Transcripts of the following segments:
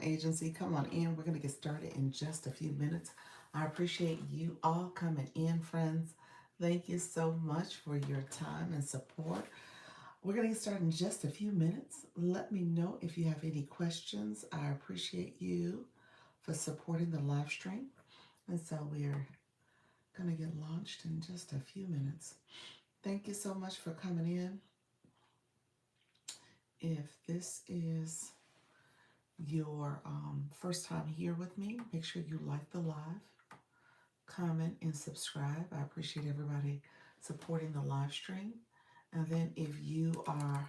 Agency. Come on in. We're going to get started in just a few minutes. I appreciate you all coming in, friends. Thank you so much for your time and support. We're going to get started in just a few minutes. Let me know if you have any questions. I appreciate you for supporting the live stream. And so we're going to get launched in just a few minutes. Thank you so much for coming in. If this is your first time here with me, make sure you like the live, comment, and subscribe. I appreciate everybody supporting the live stream. And then if you are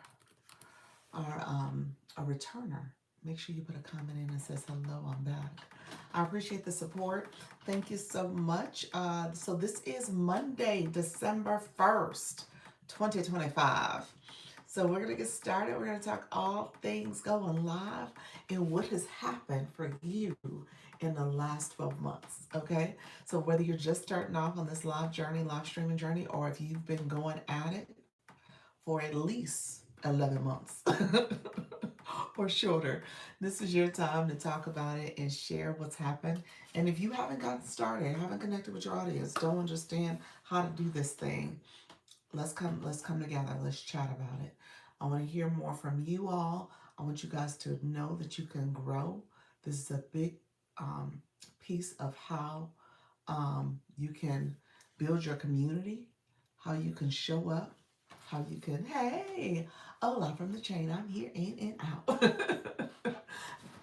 a returner, make sure you put a comment in that says hello, I'm back. I appreciate the support. Thank you so much. So this is Monday, December 1st, 2025. So we're going to get started. We're going to talk all things going live and what has happened for you in the last 12 months. Okay. So whether you're just starting off on this live journey, live streaming journey, or if you've been going at it for at least 11 months or shorter, this is your time to talk about it and share what's happened. And if you haven't gotten started, haven't connected with your audience, don't understand how to do this thing, let's come together. Let's chat about it. I want to hear more from you all. I want you guys to know that you can grow. This is a big um, piece of how you can build your community, how you can show up, how you can, hey, hola from the chain. I'm here in and out.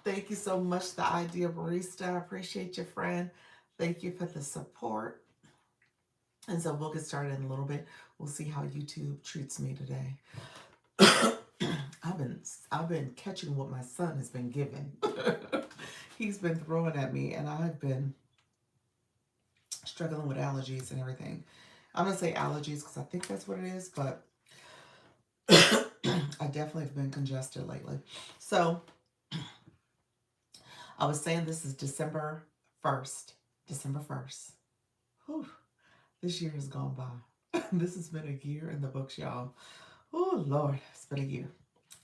Thank you so much, the Idea Barista. I appreciate you, friend. Thank you for the support. And so we'll get started in a little bit. We'll see how YouTube treats me today. I've been catching what my son has been given. He's been throwing at me, and I've been struggling with allergies and everything. I'm gonna say allergies because I think that's what it is, but I definitely have been congested lately. So I was saying this is December 1st. December 1st. Whew, this year has gone by. This has been a year in the books, y'all. Oh Lord, it's been a year.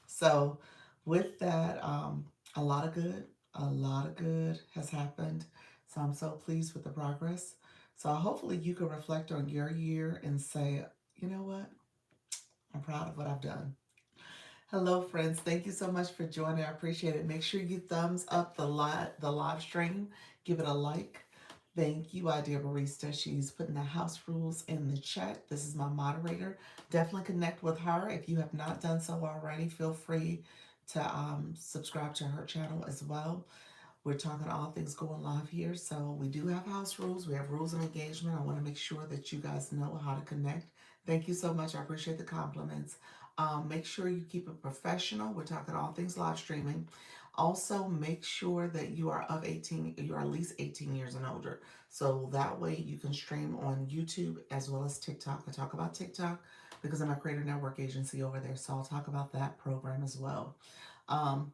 So, with that, a lot of good has happened. So, I'm so pleased with the progress. So, hopefully, you can reflect on your year and say, you know what? I'm proud of what I've done. Hello, friends. Thank you so much for joining. I appreciate it. Make sure you thumbs up the live stream. Give it a like. Thank you, Idea Barista. She's putting the house rules in the chat. This is my moderator. Definitely connect with her. If you have not done so already, feel free to subscribe to her channel as well. We're talking all things going live here. So we do have house rules. We have rules of engagement. I want to make sure that you guys know how to connect. Thank you so much. I appreciate the compliments. Make sure you keep it professional. We're talking all things live streaming. Also, make sure that you are of 18, you're at least 18 years and older. So that way you can stream on YouTube as well as TikTok. I talk about TikTok because I'm a creator network agency over there. So I'll talk about that program as well. Um,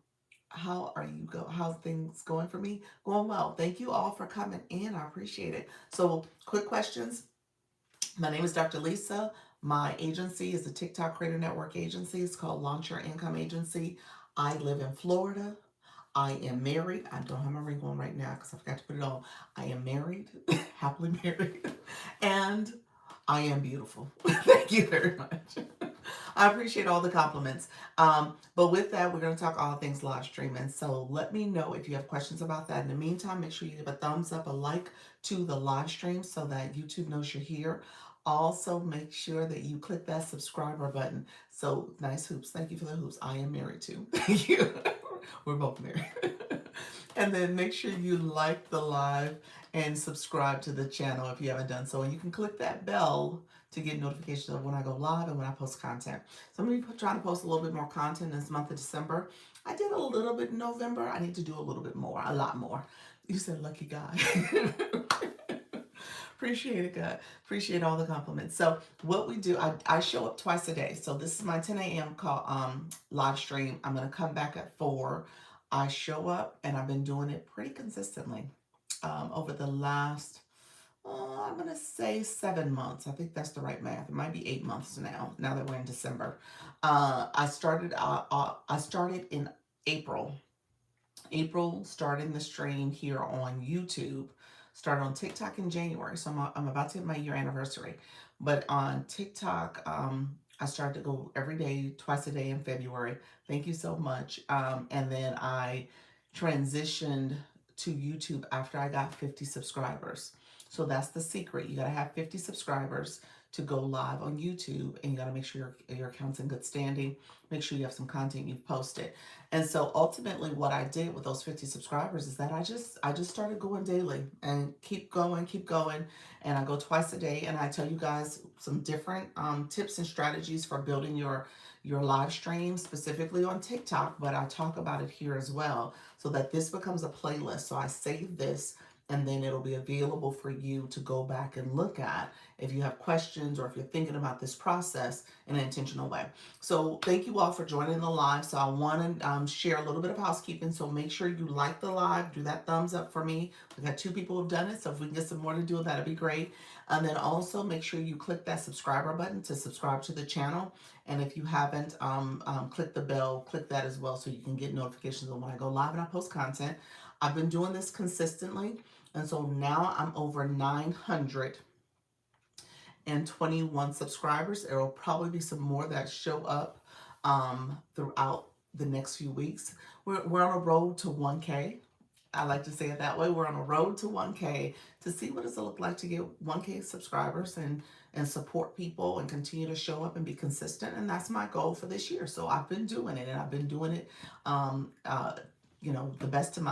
how's things going for me? Going well. Thank you all for coming in. I appreciate it. So quick questions. My name is Dr. Lisa. My agency is the TikTok Creator Network Agency. It's called Launch Your Income Agency. I live in Florida. I am married. I don't have my ring on right now because I forgot to put it on. I am married, happily married, and I am beautiful. Thank you very much. I appreciate all the compliments. But with that, we're going to talk all things live streaming. So let me know if you have questions about that. In the meantime, make sure you give a thumbs up, a like to the live stream so that YouTube knows you're here. Also, make sure that you click that subscriber button. So nice hoops. Thank you for the hoops. I am married too. Thank you. We're both married. And then make sure you like the live and subscribe to the channel if you haven't done so. And you can click that bell to get notifications of when I go live and when I post content. So I'm going to be trying to post a little bit more content this month of December. I did a little bit in November. I need to do a little bit more, a lot more. You said lucky guy. Appreciate it, God. Appreciate all the compliments. So what we do, I show up twice a day. So this is my 10 a.m. call live stream. I'm gonna come back at 4. I show up and I've been doing it pretty consistently over the last I'm gonna say 7 months. I think that's the right math. It might be 8 months now. Now that we're in December, I started in April, April, starting the stream here on YouTube. Started on TikTok in January, so I'm about to hit my year anniversary. But on TikTok, I started to go every day, twice a day in February. Thank you so much. And then I transitioned to YouTube after I got 50 subscribers. So that's the secret. You got to have 50 subscribers to go live on YouTube, and you got to make sure your account's in good standing. Make sure you have some content you've posted. And so ultimately what I did with those 50 subscribers is that I just started going daily and keep going. And I go twice a day, and I tell you guys some different tips and strategies for building your live stream, specifically on TikTok, but I talk about it here as well, so that this becomes a playlist. So I save this, and then it'll be available for you to go back and look at if you have questions or if you're thinking about this process in an intentional way. So thank you all for joining the live. So I want to share a little bit of housekeeping. So make sure you like the live, do that thumbs up for me. We've got 2 people who've done it, so if we can get some more to do it, that'd be great. And then also make sure you click that subscriber button to subscribe to the channel. And if you haven't, click the bell, click that as well, so you can get notifications of when I go live and I post content. I've been doing this consistently, and so now I'm over 921 subscribers. There will probably be some more that show up throughout the next few weeks. We're on a road to 1K. I like to say it that way. We're on a road to 1K to see what does it look like to get 1K subscribers and support people and continue to show up and be consistent. And that's my goal for this year. So I've been doing it, and I've been doing it, the best of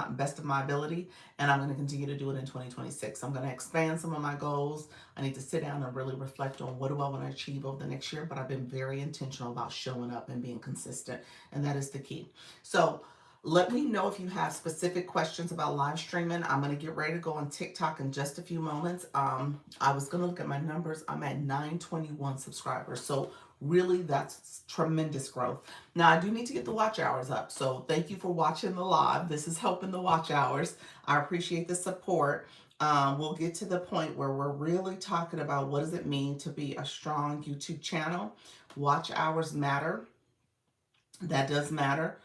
my ability, and I'm going to continue to do it in 2026. I'm going to expand some of my goals. I need to sit down and really reflect on what do I want to achieve over the next year, but I've been very intentional about showing up and being consistent, and that is the key. So let me know if you have specific questions about live streaming. I'm going to get ready to go on TikTok in just a few moments. I was going to look at my numbers. I'm at 921 subscribers. So really, that's tremendous growth. Now, I do need to get the watch hours up. So thank you for watching the live. This is helping the watch hours. I appreciate the support. We'll get to the point where we're really talking about what does it mean to be a strong YouTube channel. Watch hours matter. That does matter.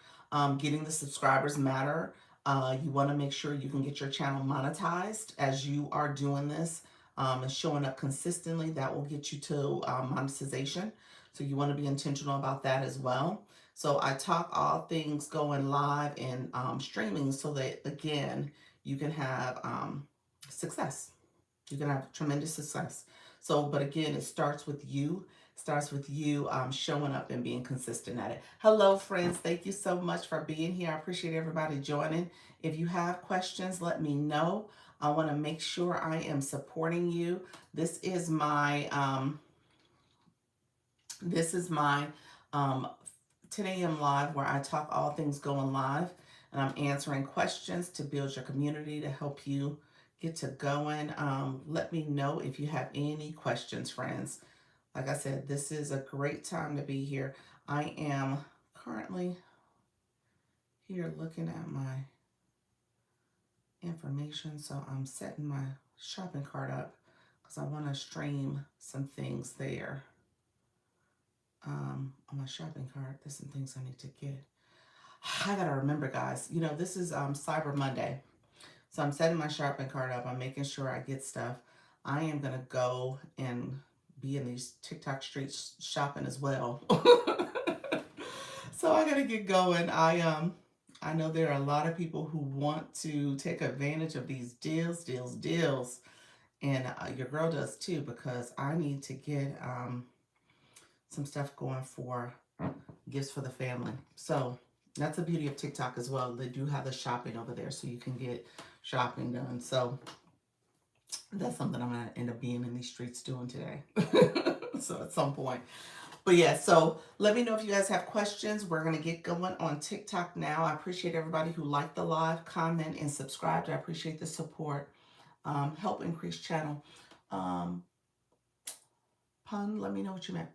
Getting the subscribers matter. You want to make sure you can get your channel monetized as you are doing this and showing up consistently. That will get you to monetization. So you want to be intentional about that as well. So I talk all things going live and streaming so that, again, you can have success. You can have tremendous success. So, but again, it starts with you. Showing up and being consistent at it. Hello, friends. Thank you so much for being here. I appreciate everybody joining. If you have questions, let me know. I want to make sure I am supporting you. This is my 10 a.m. live where I talk all things going live, and I'm answering questions to build your community to help you get to going. Let me know if you have any questions, friends. Like I said, this is a great time to be here. I am currently here looking at my information. So I'm setting my shopping cart up because I want to stream some things there. On my shopping cart, there's some things I need to get. I got to remember, guys, this is Cyber Monday. So I'm setting my shopping cart up. I'm making sure I get stuff. I am going to go and be in these TikTok streets shopping as well. So I gotta get going. I know there are a lot of people who want to take advantage of these deals, and your girl does too, because I need to get some stuff going for gifts for the family. So that's the beauty of TikTok as well. They do have the shopping over there, so you can get shopping done. So that's something I'm going to end up being in these streets doing today. So at some point. But yeah, so let me know if you guys have questions. We're going to get going on TikTok now. I appreciate everybody who liked the live, comment, and subscribed. I appreciate the support. Help increase channel. Pun, let me know what you meant.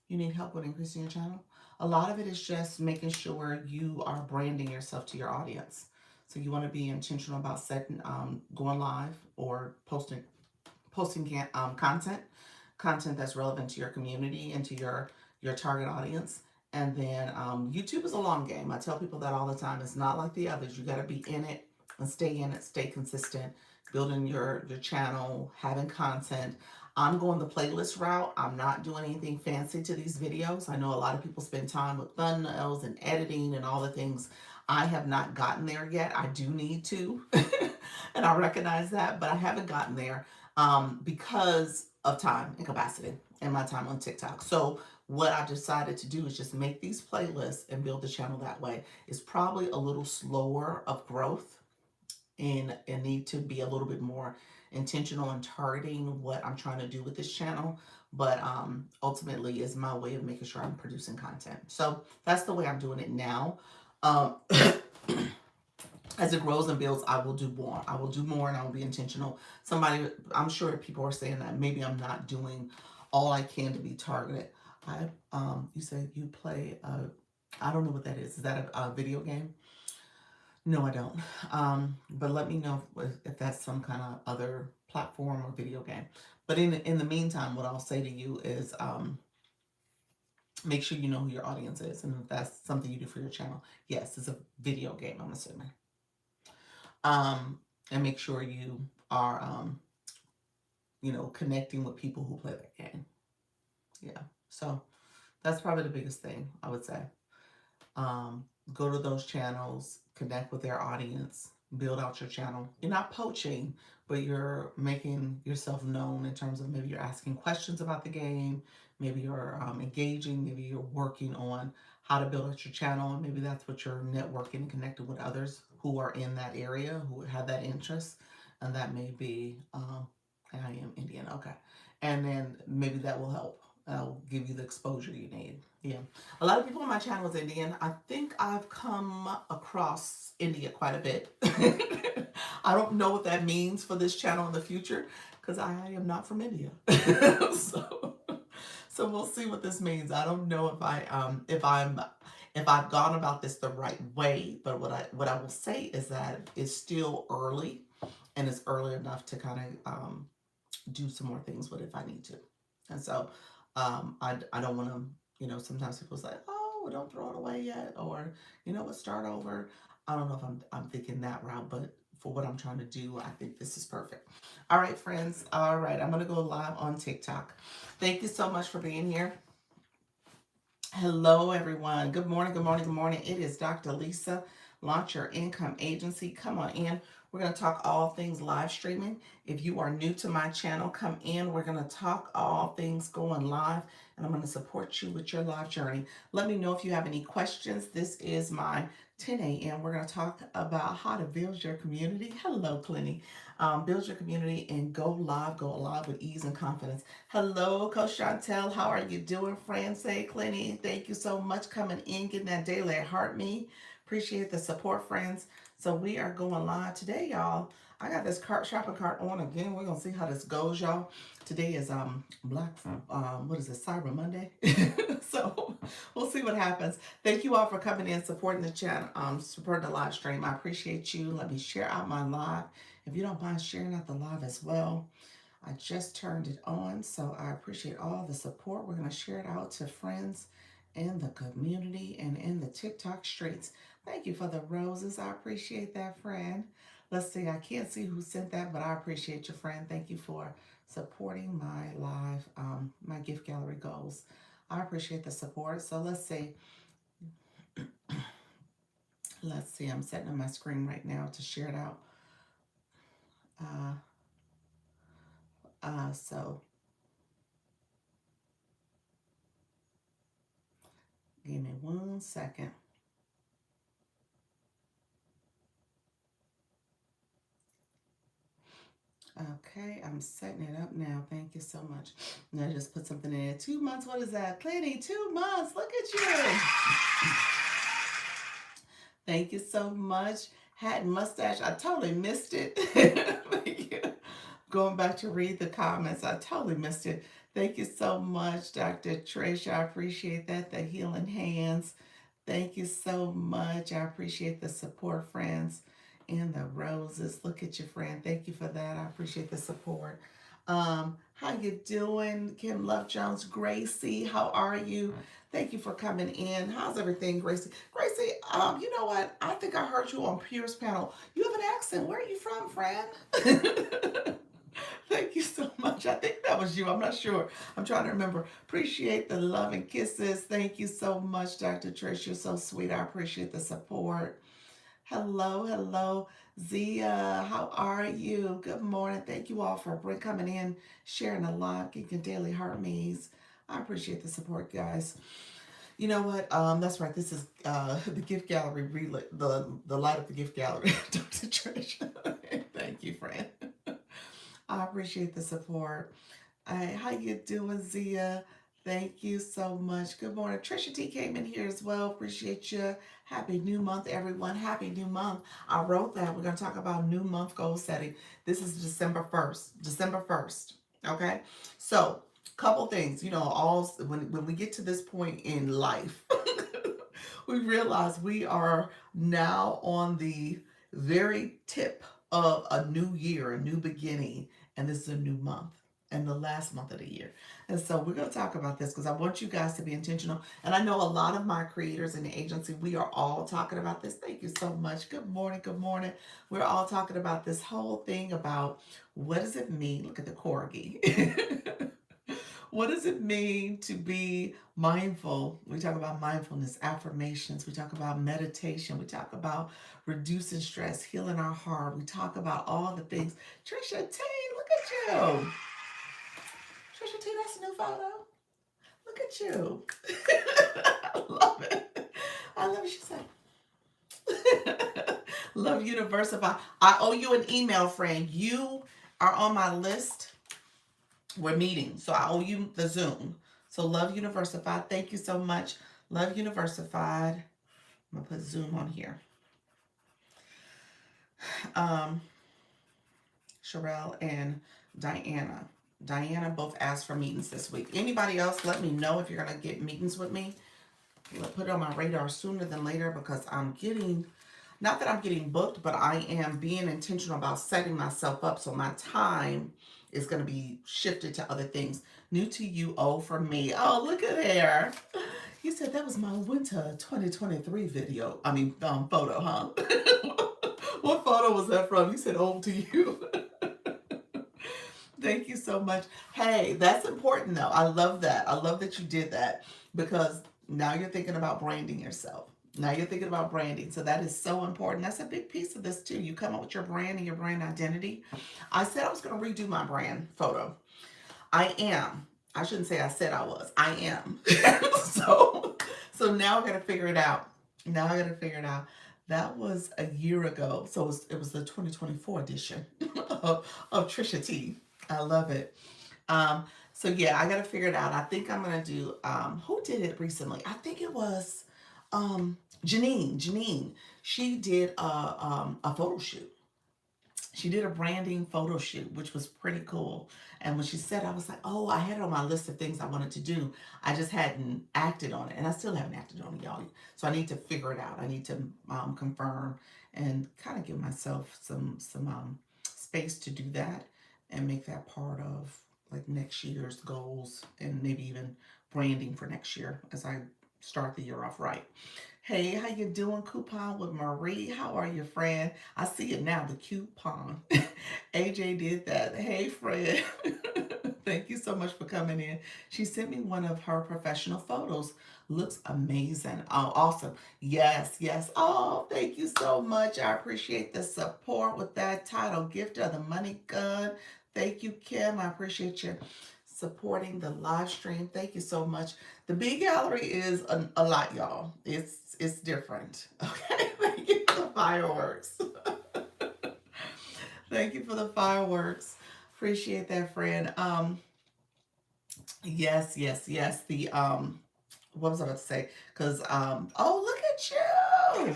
You need help with increasing your channel? A lot of it is just making sure you are branding yourself to your audience. So you want to be intentional about setting, going live or posting content that's relevant to your community and to your target audience. And then YouTube is a long game. I tell people that all the time. It's not like the others. You got to be in it and stay in it, stay consistent, building your channel, having content. I'm going the playlist route. I'm not doing anything fancy to these videos. I know a lot of people spend time with thumbnails and editing and all the things. I have not gotten there yet. I do need to, and I recognize that, but I haven't gotten there because of time and capacity and my time on TikTok. So what I decided to do is just make these playlists and build the channel that way. It's probably a little slower of growth and need to be a little bit more intentional in targeting what I'm trying to do with this channel. But ultimately is my way of making sure I'm producing content. So that's the way I'm doing it now. Um, as it grows and builds, I will do more. I will do more and I will be intentional. I'm sure people are saying that maybe I'm not doing all I can to be targeted. You said you play, I don't know what that is. Is that a video game? No, I don't. But let me know if that's some kind of other platform or video game. But in the meantime, what I'll say to you is make sure you know who your audience is, and if that's something you do for your channel. Yes, it's a video game, I'm assuming. And make sure you are, connecting with people who play that game. Yeah. So that's probably the biggest thing I would say. Go to those channels, connect with their audience, build out your channel. You're not poaching, but you're making yourself known in terms of maybe you're asking questions about the game, maybe you're engaging, maybe you're working on how to build out your channel, and maybe that's what you're networking and connecting with others who are in that area, who have that interest, and that may be, I am Indian, okay. And then maybe that will help. I'll give you the exposure you need. Yeah. A lot of people on my channel is Indian. I think I've come across India quite a bit. I don't know what that means for this channel in the future because I am not from India. So we'll see what this means. I don't know if I've gone about this the right way, but what I will say is that it's still early and it's early enough to kind of do some more things with it if I need to. And so I don't want to, sometimes people say, oh, don't throw it away yet, or, what, start over. I don't know if I'm thinking that route, but for what I'm trying to do, I think this is perfect. All right, friends. All right, I'm going to go live on TikTok. Thank you so much for being here. Hello, everyone. Good morning, good morning, good morning. It is Dr. Lisa, Launch Your Income Agency. Come on in. We're going to talk all things live streaming. If you are new to my channel, come in. We're going to talk all things going live, and I'm going to support you with your live journey. Let me know if you have any questions. This is my 10 a.m. We're going to talk about how to build your community. Hello, Clinty. Build your community and go live with ease and confidence. Hello, Coach Chantel. How are you doing, friend? Say, Clinty, thank you so much coming in, getting that daily heart me. Appreciate the support, friends. So we are going live today, y'all. I got this shopping cart on again. We're gonna see how this goes, y'all. Today is what is it, Cyber Monday? So we'll see what happens. Thank you all for coming in, supporting the channel, supporting the live stream. I appreciate you. Let me share out my live. If you don't mind sharing out the live as well. I just turned it on, so I appreciate all the support. We're going to share it out to friends in the community and in the TikTok streets. Thank you for the roses. I appreciate that, friend. Let's see. I can't see who sent that, but I appreciate your friend. Thank you for supporting my live, my gift gallery goals. I appreciate the support. So let's see. Let's see. I'm setting up my screen right now to share it out. So give me 1 second. Okay, I'm setting it up now. Thank you so much. Now just put something in. 2 months, what is that? Clinty, 2 months. Look at you. Thank you so much. Hat and mustache. I totally missed it. Going back to read the comments. I totally missed it. Thank you so much, Dr. Trish. I appreciate that. The healing hands. Thank you so much. I appreciate the support, friends. And the roses. Look at your friend. Thank you for that. I appreciate the support. How you doing? Kim Love Jones, Gracie, how are you? Thank you for coming in. How's everything, Gracie? Gracie, you know what? I think I heard you on Pierce panel. You have an accent. Where are you from, friend? Thank you so much. I think that was you. I'm not sure. I'm trying to remember. Appreciate the love and kisses. Thank you so much, Dr. Trish. You're so sweet. I appreciate the support. Hello, hello, Zia. How are you? Good morning. Thank you all for coming in, sharing the live, getting daily heart me's. I appreciate the support, guys. You know what? That's right. This is the gift gallery the light of the gift gallery, Dr. Trish. Thank you, friend. I appreciate the support. How you doing, Zia? Thank you so much. Good morning. Trisha T came in here as well. Appreciate you. Happy new month, everyone. Happy new month. I wrote that. We're going to talk about new month goal setting. This is December 1st. December 1st. Okay? So, couple things. You know, all when we get to this point in life, we realize we are now on the very tip of a new year, a new beginning, and this is a new month and the last month of the year. And so we're going to talk about this because I want you guys to be intentional. And I know a lot of my creators in the agency, we are all talking about this. Thank you so much. Good morning. Good morning. We're all talking about this whole thing about what does it mean? Look at the corgi. What does it mean to be mindful? We talk about mindfulness, affirmations. We talk about meditation. We talk about reducing stress, healing our heart. We talk about all the things. Trisha T, look at you. Trisha T, that's a new photo. Look at you. I love it. I love it. She said, love Universify. I owe you an email, friend. You are on my list. We're meeting, so I owe you the Zoom. So Love Universified, thank you so much. Love Universified. I'm gonna put Zoom on here. Sherelle and Diana. Diana both asked for meetings this week. Anybody else, let me know if you're gonna get meetings with me. I'll put it on my radar sooner than later because I'm getting, not that I'm getting booked, but I am being intentional about setting myself up so my time is going to be shifted to other things. New to you, oh, for me. Oh, look at there. You said that was my winter 2023 video. I mean, photo, huh? What photo was that from? You said, oh, to you. Thank you so much. Hey, that's important though. I love that. I love that you did that because now you're thinking about branding yourself. Now you're thinking about branding. So that is so important. That's a big piece of this too. You come up with your brand and your brand identity. I said I was going to redo my brand photo. I am. I shouldn't say I said I was. I am. so now I got to figure it out. Now I got to figure it out. That was a year ago. So it was the 2024 edition of Trisha T. I love it. So yeah, I got to figure it out. I think I'm going to do, who did it recently? I think it was Janine. She did a photo shoot. She did a branding photo shoot, which was pretty cool. And when she said, I was like, oh, I had it on my list of things I wanted to do. I just hadn't acted on it. And I still haven't acted on it, y'all. So I need to figure it out. I need to confirm and kind of give myself some space to do that and make that part of like next year's goals and maybe even branding for next year as I start the year off right. Hey, how you doing? Coupon with Marie. How are you, friend? I see it now, the coupon. AJ did that. Hey, friend. Thank you so much for coming in. She sent me one of her professional photos. Looks amazing. Oh, awesome. Yes, yes. Oh, thank you so much. I appreciate the support with that title, Gift of the Money Gun. Thank you, Kim. I appreciate you supporting the live stream. Thank you so much. The B Gallery is a lot, y'all. It's different. Okay, thank you for the fireworks. Thank you for the fireworks. Appreciate that, friend. Yes. The what was I about to say? Because oh, look at you.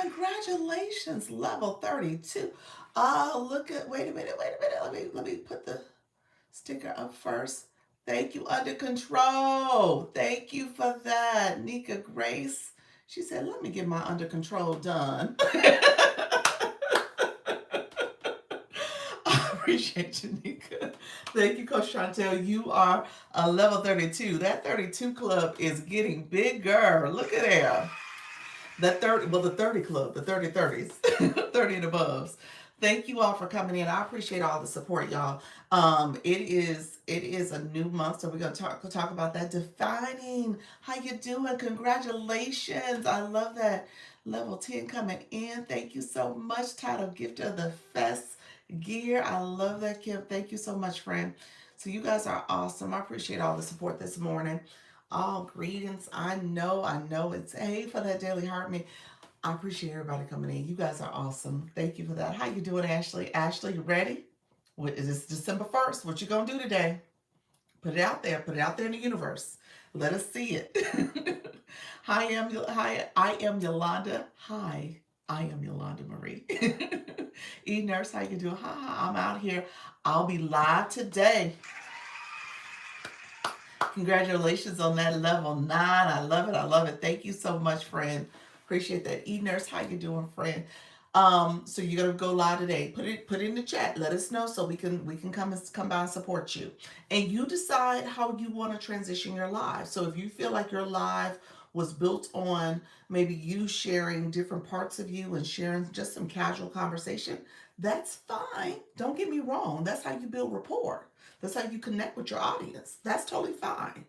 Congratulations, level 32. Oh, look at, wait a minute. Let me put the sticker up first. Thank you, Under Control. Thank you for that. Nika Grace. She said, let me get my Under Control done. I appreciate you, Nika. Thank you, Coach Chantel. You are a level 32. That 32 club is getting bigger. Look at there. That 30, well, the 30 club, the 30 30 and above. Thank you all for coming in. I appreciate all the support, y'all. It is a new month, so we're gonna talk about that. Defining. How you doing? Congratulations. I love that. Level 10 coming in. Thank you so much. Title gift of the fest gear. I love that, Kim. Thank you so much, friend. So you guys are awesome. I appreciate all the support this morning. All greetings. I know it's hey for that daily heart me. I appreciate everybody coming in. You guys are awesome. Thank you for that. How you doing, Ashley? Ashley, you ready? What is this December 1st? What you gonna do today? Put it out there. Put it out there in the universe. Let us see it. Hi, I am Yolanda. Hi, I am Yolanda Marie. Nurse, how you doing? Hi, I'm out here. I'll be live today. Congratulations on that level 9. I love it. I love it. Thank you so much, friend. Appreciate that. Nurse, how you doing, friend? So you're gonna go live today. Put it in the chat. Let us know so we can come by and support you. And you decide how you want to transition your live. So if you feel like your live was built on maybe you sharing different parts of you and sharing just some casual conversation, that's fine. Don't get me wrong. That's how you build rapport. That's how you connect with your audience. That's totally fine.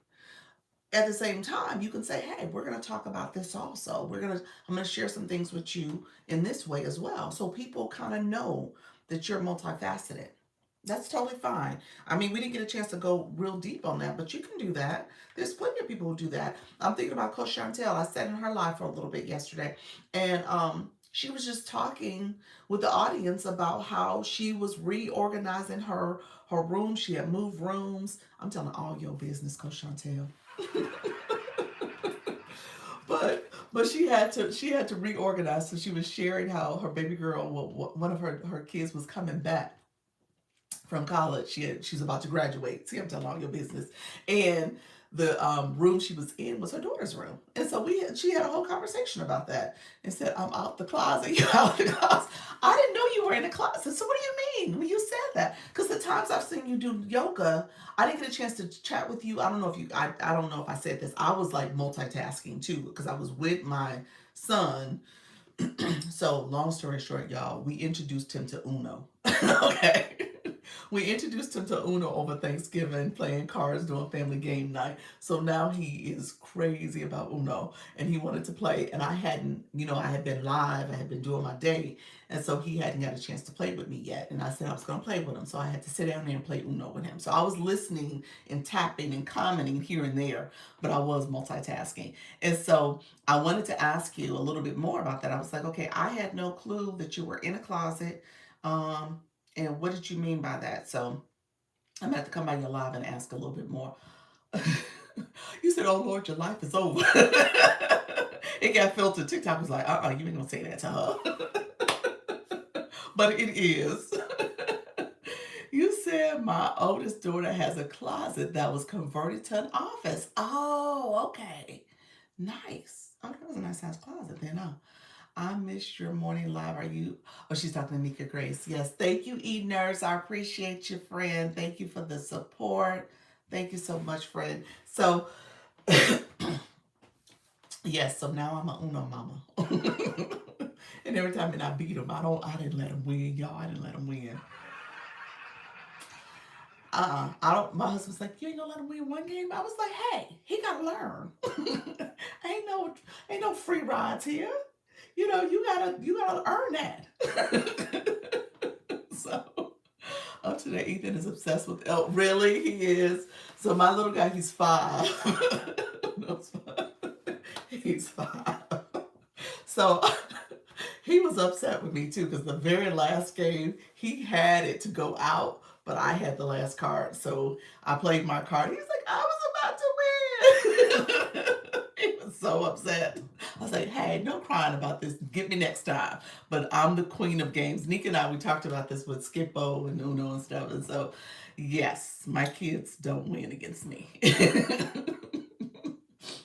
At the same time, you can say, hey, we're going to talk about this also. I'm going to share some things with you in this way as well. So people kind of know that you're multifaceted. That's totally fine. I mean, we didn't get a chance to go real deep on that, but you can do that. There's plenty of people who do that. I'm thinking about Coach Chantel. I sat in her live for a little bit yesterday, and she was just talking with the audience about how she was reorganizing her room. She had moved rooms. I'm telling all your business, Coach Chantel. but she had to reorganize. So she was sharing how her baby girl, one of her kids, was coming back from college. She's about to graduate. See, I'm telling all your business. And the room she was in was her daughter's room. And so she had a whole conversation about that and said, I'm out the closet. You're out the closet. I didn't know you were in the closet. So what do you mean when you said that? Because the times I've seen you do yoga, I didn't get a chance to chat with you. I don't know if I said this. I was like multitasking too because I was with my son. So long story short, y'all, we introduced him to Uno. Okay. We introduced him to Uno over Thanksgiving, playing cards, doing family game night. So now he is crazy about Uno and he wanted to play. And I hadn't, I had been live, I had been doing my day. And so he hadn't got a chance to play with me yet. And I said I was going to play with him. So I had to sit down there and play Uno with him. So I was listening and tapping and commenting here and there, but I was multitasking. And so I wanted to ask you a little bit more about that. I was like, okay, I had no clue that you were in a closet. And what did you mean by that? So I'm going to have to come by your live and ask a little bit more. You said, oh, Lord, your life is over. It got filtered. TikTok was like, you ain't going to say that to her. But it is. You said my oldest daughter has a closet that was converted to an office. Oh, okay. Nice. Oh, that was a nice size closet then, huh? I missed your morning live. Are you? Oh, she's talking to Nika Grace. Yes. Thank you, Nurse. I appreciate you, friend. Thank you for the support. Thank you so much, friend. So, yes. So now I'm a Uno mama. And every time I beat him, I didn't let him win, y'all. I didn't let him win. I don't. My husband's like, you ain't gonna let him win one game. I was like, hey, he gotta learn. ain't no free rides here. You gotta earn that. So today Ethan is obsessed with elk. Really, he is. So my little guy, he's 5. He's 5. So he was upset with me too because the very last game he had it to go out, but I had the last card. So I played my card. He's like, I was about to win. He was so upset. I was like, hey, no crying about this. Get me next time. But I'm the queen of games. Nika and I, we talked about this with Skippo and Uno and stuff. And so, yes, my kids don't win against me.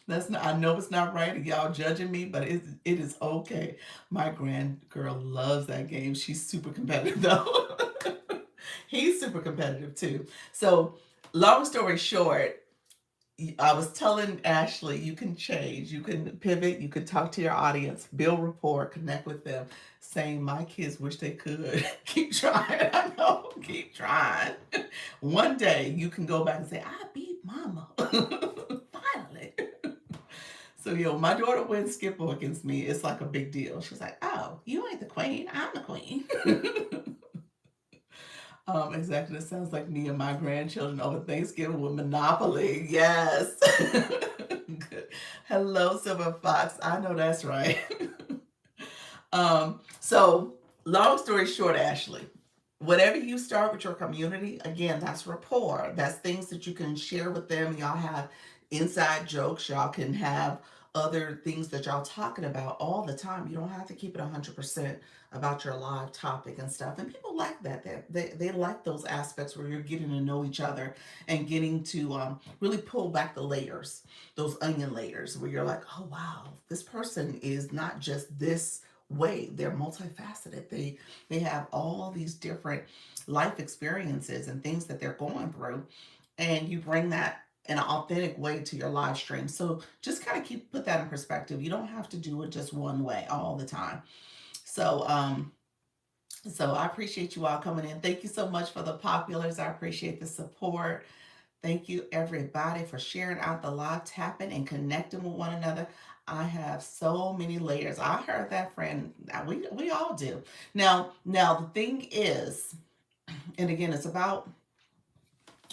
That's not. I know it's not right. Y'all judging me, but it is okay. My grand girl loves that game. She's super competitive though. He's super competitive too. So, long story short, I was telling Ashley, you can change, you can pivot, you can talk to your audience, build rapport, connect with them. Saying my kids wish they could. Keep trying. I know. Keep trying. One day you can go back and say, I beat mama. Finally. So, my daughter wins Skipper against me. It's like a big deal. She's like, oh, you ain't the queen. I'm the queen. Exactly. It sounds like me and my grandchildren over Thanksgiving with Monopoly. Yes. Good. Hello, Silver Fox. I know that's right. So long story short, Ashley, whatever you start with your community, again, that's rapport. That's things that you can share with them. Y'all have inside jokes. Y'all can have other things that y'all talking about all the time. You don't have to keep it 100% about your live topic and stuff. And people like that. They like those aspects where you're getting to know each other and getting to really pull back the layers, those onion layers, where you're like, oh, wow, this person is not just this way. They're multifaceted. They have all these different life experiences and things that they're going through, and you bring that in an authentic way to your live stream. So just kind of put that in perspective. You don't have to do it just one way all the time. So I appreciate you all coming in. Thank you so much for the populars. I appreciate the support. Thank you, everybody, for sharing out the live, tapping, and connecting with one another. I have so many layers. I heard that, friend. We all do. Now, the thing is, and again, it's about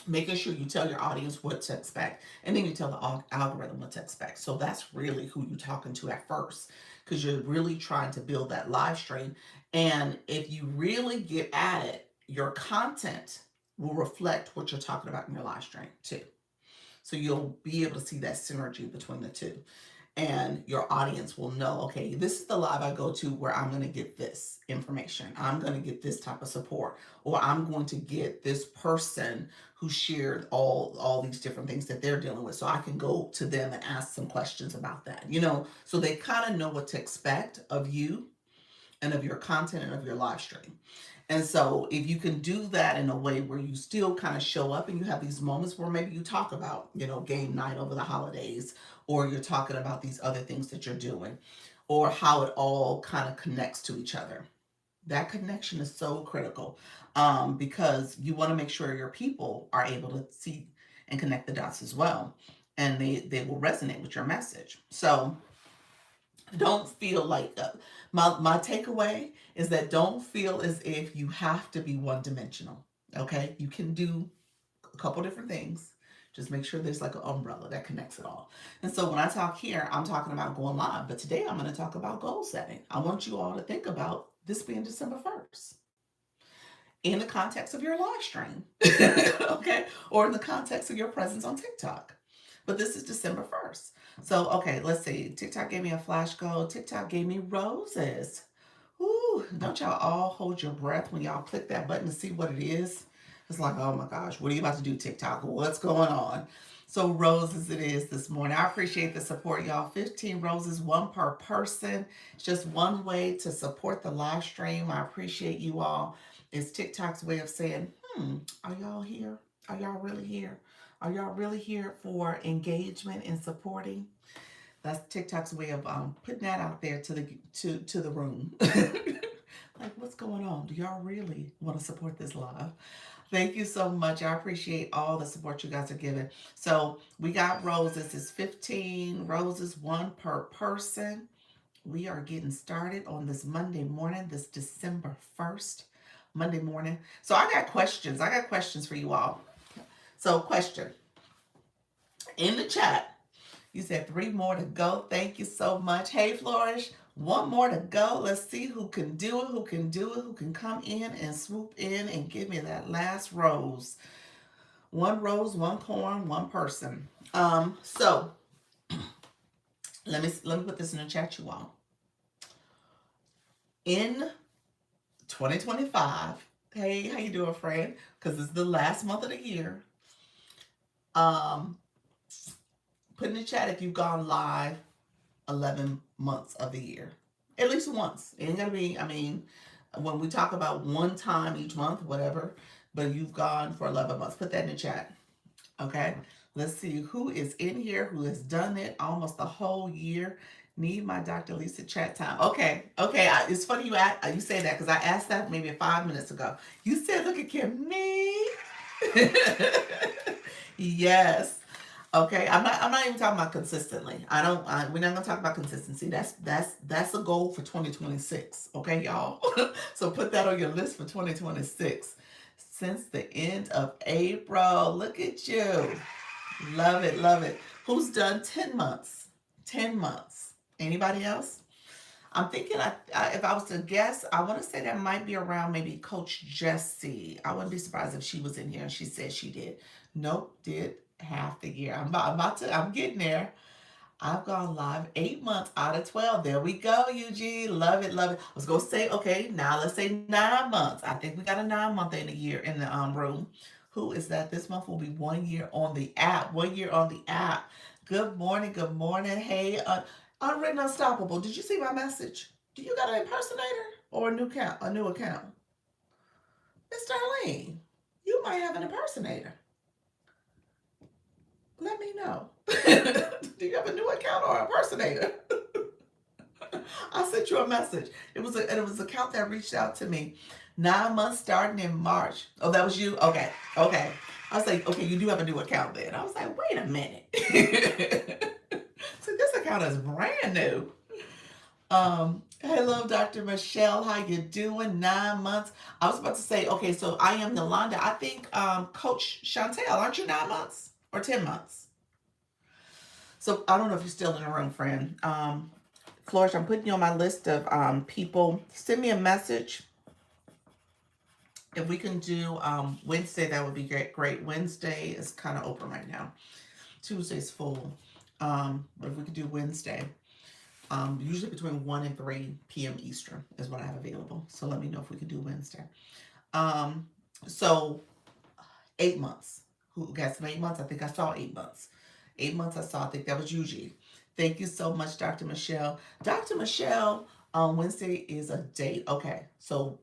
making sure you tell your audience what to expect, and then you tell the algorithm what to expect. So that's really who you're talking to at first, because you're really trying to build that live stream. And if you really get at it, your content will reflect what you're talking about in your live stream too. So you'll be able to see that synergy between the two. And your audience will know, okay, this is the live I go to where I'm going to get this information. I'm going to get this type of support, or I'm going to get this person who shared all these different things that they're dealing with. So I can go to them and ask some questions about that, so they kind of know what to expect of you and of your content and of your live stream. And so if you can do that in a way where you still kind of show up and you have these moments where maybe you talk about, game night over the holidays, or you're talking about these other things that you're doing, or how it all kind of connects to each other. That connection is so critical, because you want to make sure your people are able to see and connect the dots as well. And they will resonate with your message. So don't feel like my takeaway is that don't feel as if you have to be one dimensional. Okay, you can do a couple different things. Just make sure there's like an umbrella that connects it all. And so when I talk here, I'm talking about going live, but today I'm going to talk about goal setting. I want you all to think about this being December 1st in the context of your live stream, okay, or in the context of your presence on TikTok. But this is December 1st. So, okay, let's see. TikTok gave me a flash goal. TikTok gave me roses. Ooh, don't y'all all hold your breath when y'all click that button to see what it is? It's like, oh my gosh, what are you about to do, TikTok? What's going on? So roses it is this morning. I appreciate the support, y'all. 15 roses, one per person. It's just one way to support the live stream. I appreciate you all. It's TikTok's way of saying, are y'all here? Are y'all really here? Are y'all really here for engagement and supporting? That's TikTok's way of putting that out there to the room. Like, what's going on? Do y'all really want to support this live? Thank you so much. I appreciate all the support you guys are giving. So we got roses. It's 15 roses, one per person. We are getting started on this Monday morning, this December 1st, Monday morning. So I got questions. I got questions for you all. So question. In the chat, you said 3 more to go. Thank you so much. Hey, Flourish. 1 more to go. Let's see who can do it, who can come in and swoop in and give me that last rose. 1 rose, 1 corn, 1 person. So let me put this in the chat, you all. In 2025, hey, how you doing, friend? Because it's the last month of the year. Put in the chat if you've gone live 11 months of the year. At least once. It ain't gonna be, when we talk about one time each month, whatever, but you've gone for 11 months. Put that in the chat. Okay. Let's see who is in here who has done it almost the whole year. Need my Dr. Lisa chat time. Okay. Okay. It's funny you say that because I asked that maybe 5 minutes ago. You said, look at Kim, me. Yes. Okay. I'm not even talking about consistently. We're not gonna talk about consistency. That's a goal for 2026. Okay, y'all. So put that on your list for 2026. Since the end of April. Look at you. Love it, love it. Who's done 10 months? 10 months. Anybody else? I'm thinking if I was to guess, I want to say that might be around maybe Coach Jessie. I wouldn't be surprised if she was in here and she said she did. Nope, did half the year. I'm getting there. I've gone live 8 months out of 12. There we go, Eugene. Love it, love it. I was going to say, okay, now let's say 9 months. I think we got a 9 month in a year in the room. Who is that? This month will be 1 year on the app. 1 year on the app. Good morning, good morning. Hey, Unwritten Unstoppable. Did you see my message? Do you got an impersonator or a new account? A new account? Miss Darlene, you might have an impersonator. Let me know. Do you have a new account or impersonator? I sent you a message. It was an account that reached out to me. 9 months starting in March. Oh, that was you? Okay. Okay. I was like, okay, you do have a new account then. I was like, wait a minute. So this account is brand new. Hello, Dr. Michelle. How you doing? 9 months. I was about to say, okay, so I am Yolanda. I think Coach Chantel, aren't you 9 months or 10 months? So I don't know if you're still in the room, friend. Flourish, I'm putting you on my list of people. Send me a message. If we can do Wednesday, that would be great. Wednesday is kind of open right now. Tuesday's full. But if we could do Wednesday, usually between 1 and 3 p.m. Eastern is what I have available. So let me know if we could do Wednesday. So 8 months. Who got some 8 months? I think I saw 8 months. 8 months I saw. I think that was Eugene. Thank you so much, Dr. Michelle. Dr. Michelle, Wednesday is a date. Okay, so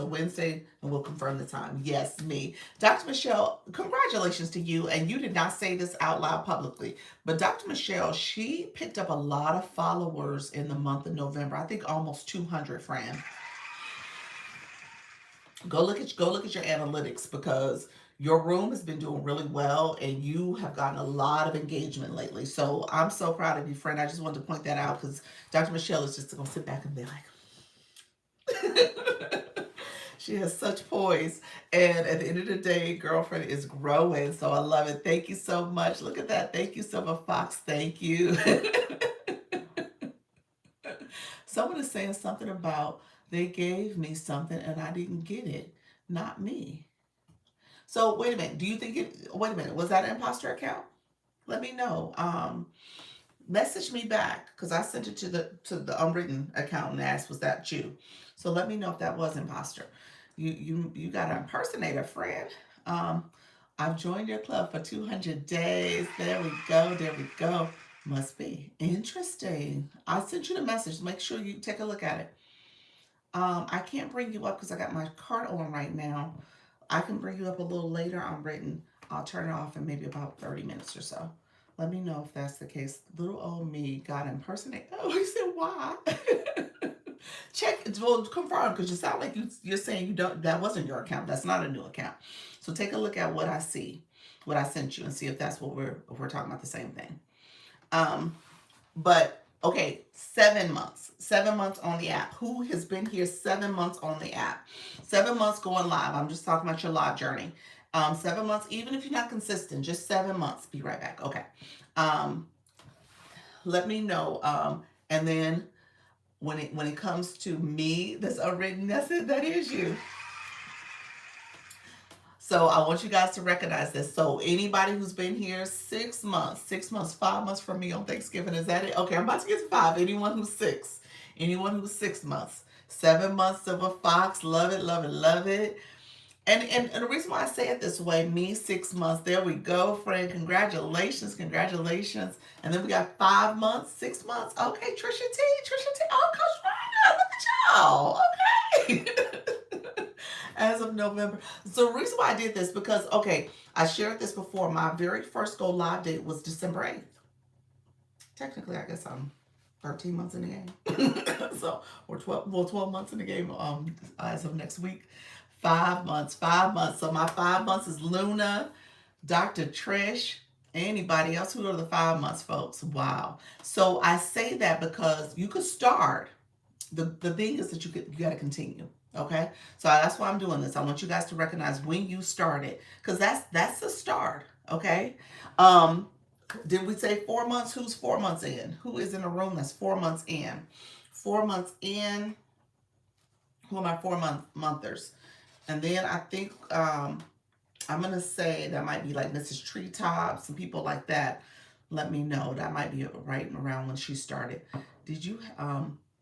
Wednesday, and we'll confirm the time. Yes, me. Dr. Michelle, congratulations to you. And you did not say this out loud publicly, but Dr. Michelle, she picked up a lot of followers in the month of November. I think almost 200, friend. Go look at your analytics because your room has been doing really well and you have gotten a lot of engagement lately. So I'm so proud of you, friend. I just wanted to point that out because Dr. Michelle is just going to sit back and be like, she has such poise. And at the end of the day, girlfriend is growing. So I love it. Thank you so much. Look at that. Thank you, Silver Fox. Thank you. Someone is saying something about they gave me something and I didn't get it. Not me. So wait a minute. Do you think wait a minute, was that an imposter account? Let me know. Message me back because I sent it to the Unwritten account and asked, was that you? So let me know if that was imposter. You got an impersonator, friend. I've joined your club for 200 days. There we go. There we go. Must be interesting. I sent you the message. Make sure you take a look at it. I can't bring you up because I got my card on right now. I can bring you up a little later on Written. I'll turn it off in maybe about 30 minutes or so. Let me know if that's the case. Little old me got impersonated. Oh, he said, why? Check, well, confirm, because you sound like you're saying that wasn't your account. That's not a new account. So take a look at what I see, what I sent you, and see if that's what we're talking about the same thing. But okay, 7 months. 7 months on the app. Who has been here 7 months on the app? 7 months going live. I'm just talking about your live journey. 7 months, even if you're not consistent, just 7 months. Be right back. Okay. Let me know. And then when it comes to me, that's Unwritten, that's it. That is you. So I want you guys to recognize this. So anybody who's been here 6 months, 5 months from me on Thanksgiving, is that it? Okay, I'm about to get to 5. Anyone who's 6. Anyone who's 6 months. 7 months, Silver Fox. Love it, love it, love it. And the reason why I say it this way, me 6 months. There we go, friend. Congratulations, congratulations. And then we got 5 months, 6 months. Okay, Trisha T. Oh, Coach Rhonda, look at y'all. Okay. As of November. So the reason why I did this because okay, I shared this before. My very first go live date was December 8th. Technically, I guess I'm 13 months in the game. So or 12 months in the game as of next week. 5 months, 5 months. So my 5 months is Luna, Dr. Trish, anybody else. Who are the 5 months folks? Wow. So I say that because you could start. The thing is that you got to continue. Okay, so that's why I'm doing this. I want you guys to recognize when you started, because that's the start. Okay, um, did we say 4 months? Who's 4 months in? Who is in a room that's 4 months in? 4 months in. Who are my 4 monthers? And then I think I'm gonna say that might be like Mrs. Treetops and people like that. Let me know. That might be right around when she started. Did you,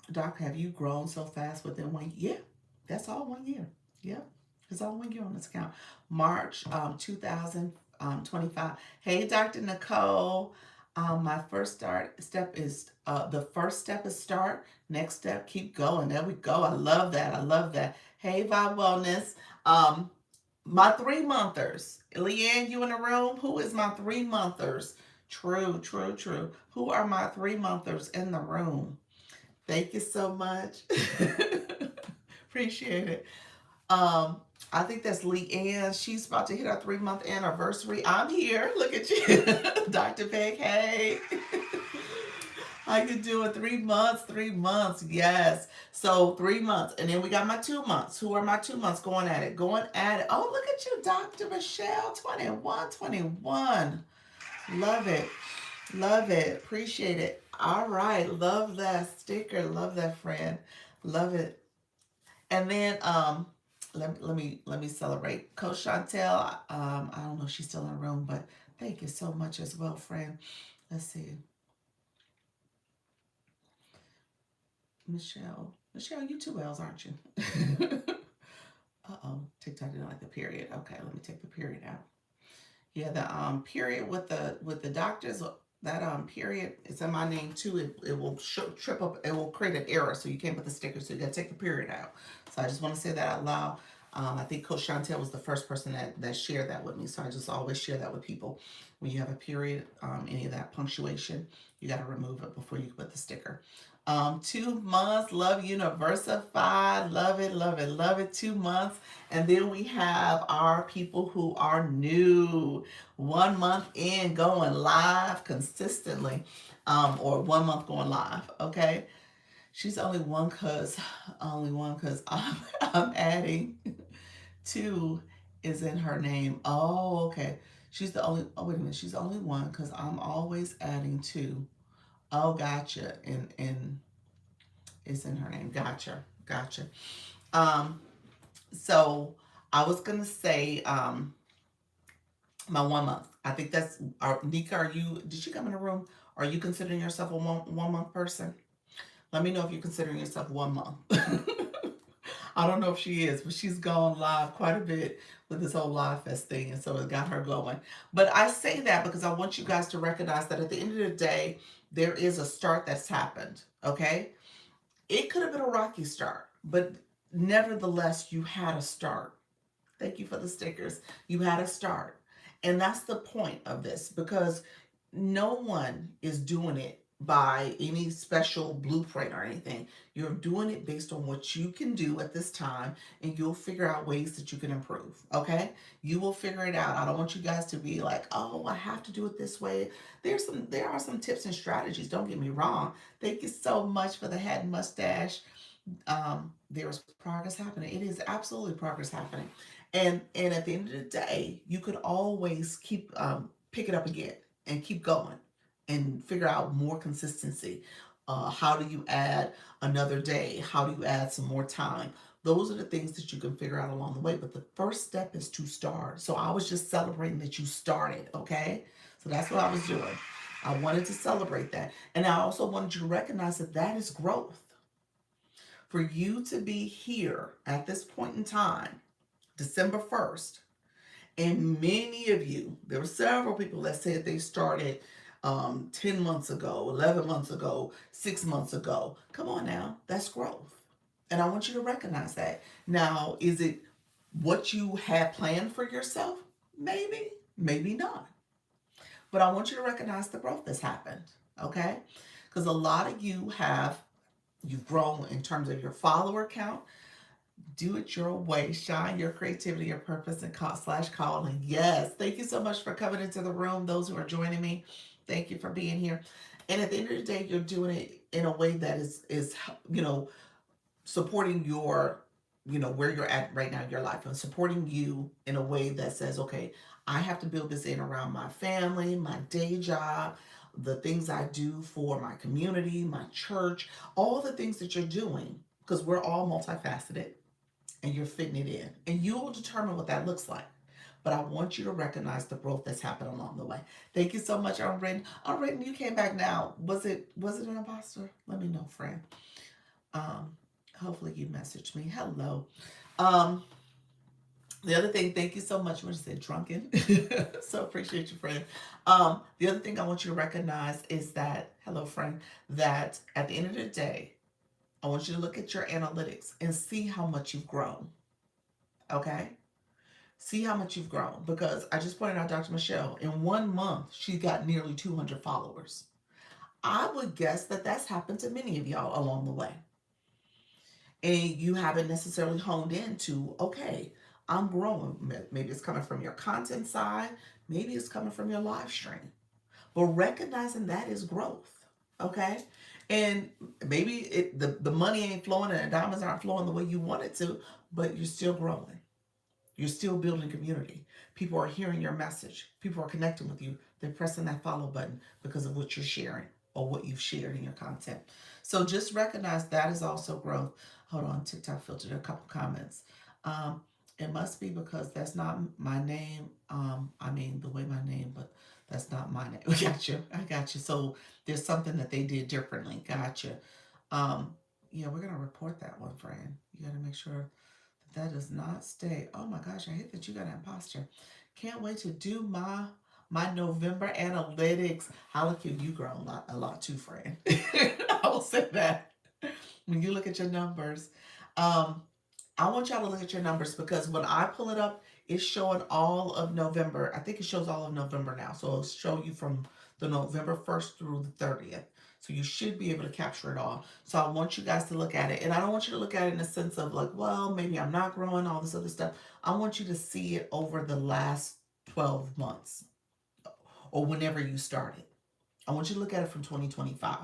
Doc? Have you grown so fast within 1 year? Yeah, that's all 1 year. Yeah, it's all 1 year on this account. March 2025. Hey, Dr. Nicole. My first step is the first step is start. Next step, keep going. There we go. I love that. I love that. Hey, Vibe Wellness. Um, my 3 monthers. Leanne, you in the room? Who is my 3 monthers? True, true, true. Who are my 3 monthers in the room? Thank you so much. Appreciate it. Um, I think that's Leanne. She's about to hit her 3 month anniversary. I'm here. Look at you. Dr. Peg, hey. How you doing? 3 months, 3 months. Yes. So 3 months. And then we got my 2 months. Who are my 2 months going at it? Going at it. Oh, look at you, Dr. Michelle. 21, 21. Love it. Love it. Appreciate it. All right. Love that sticker. Love that friend. Love it. And then let me celebrate Coach Chantel. I don't know if she's still in the room, but thank you so much as well, friend. Let's see. Michelle, you two L's, aren't you? Uh-oh, TikTok didn't like the period. Okay, let me take the period out. Yeah, the period with the doctors, that period, it's in my name too. It will trip up, it will create an error, so you can't put the sticker, so you gotta take the period out. So I just want to say that out loud. I think Coach Chantel was the first person that shared that with me, so I just always share that with people. When you have a period, any of that punctuation, you got to remove it before you put the sticker. 2 months, love Universified, love it, love it, love it. 2 months, and then we have our people who are new, 1 month in, going live consistently, or 1 month going live. Okay, she's only one cause I'm adding two is in her name. Oh, okay. She's the only. Oh, wait a minute. She's only one because I'm always adding two. Oh, gotcha. And it's in her name. Gotcha. Gotcha. Um. So I was gonna say my 1 month. I think that's. Nika, are you? Did she come in the room? Are you considering yourself a one month person? Let me know if you're considering yourself 1 month. I don't know if she is, but she's gone live quite a bit with this whole Live Fest thing, and so it got her going. But I say that because I want you guys to recognize that at the end of the day, there is a start that's happened. Okay, it could have been a rocky start, but nevertheless, you had a start. Thank you for the stickers. You had a start, and that's the point of this because no one is doing it by any special blueprint or anything. You're doing it based on what you can do at this time, and you'll figure out ways that you can improve. Okay, you will figure it out. I don't want you guys to be like, oh, I have to do it this way. There are some tips and strategies, don't get me wrong. Thank you so much for the hat and mustache. There is progress happening. It is absolutely progress happening, and at the end of the day, you could always keep pick it up again and keep going and figure out more consistency. How do you add another day? How do you add some more time? Those are the things that you can figure out along the way. But the first step is to start. So I was just celebrating that you started. Okay, so that's what I was doing. I wanted to celebrate that, and I also wanted you to recognize that that is growth. For you to be here at this point in time, December 1st, and many of you, there were several people that said they started 10 months ago, 11 months ago, 6 months ago. Come on now, that's growth. And I want you to recognize that. Now, is it what you had planned for yourself? Maybe, maybe not. But I want you to recognize the growth that's happened, okay? Because a lot of you've grown in terms of your follower count. Do it your way. Shine your creativity, your purpose, and slash calling. Yes. Thank you so much for coming into the room. Those who are joining me, thank you for being here. And at the end of the day, you're doing it in a way that is you know supporting your where you're at right now in your life, and supporting you in a way that says, okay, I have to build this in around my family, my day job, the things I do for my community, my church, all the things that you're doing, because we're all multifaceted, and you're fitting it in, and you will determine what that looks like. But I want you to recognize the growth that's happened along the way. Thank you so much, Unwritten. Unwritten, you came back now. Was it an imposter? Let me know, friend. Um, Hopefully you messaged me. Hello. Um, the other thing, thank you so much. What did you say? Drunken. So appreciate you, friend. The other thing I want you to recognize is that, hello, friend, that at the end of the day, I want you to look at your analytics and see how much you've grown. Okay? See how much you've grown. Because I just pointed out Dr. Michelle, in 1 month, she got nearly 200 followers. I would guess that that's happened to many of y'all along the way. And you haven't necessarily honed into, okay, I'm growing. Maybe it's coming from your content side, maybe it's coming from your live stream. But recognizing that is growth, okay? And maybe the money ain't flowing and the diamonds aren't flowing the way you want it to, but you're still growing. You're still building community. People are hearing your message. People are connecting with you. They're pressing that follow button because of what you're sharing or what you've shared in your content. So just recognize that is also growth. Hold on, TikTok filtered a couple comments. Um, it must be because that's not my name. I mean, the way my name, but that's not my name. I got you. I got you. So there's something that they did differently. Gotcha. Um, yeah, we're gonna report that one, friend. You gotta make sure that does not stay. Oh my gosh, I hate that you got an imposter. Can't wait to do my November analytics. How lucky you grown a lot too, friend. I will say that. When you look at your numbers, um, I want y'all to look at your numbers, because when I pull it up, it's showing all of November. I think it shows all of November now. So it'll show you from the November 1st through the 30th. So you should be able to capture it all. So I want you guys to look at it. And I don't want you to look at it in the sense of like, well, maybe I'm not growing, all this other stuff. I want you to see it over the last 12 months or whenever you started. I want you to look at it from 2025.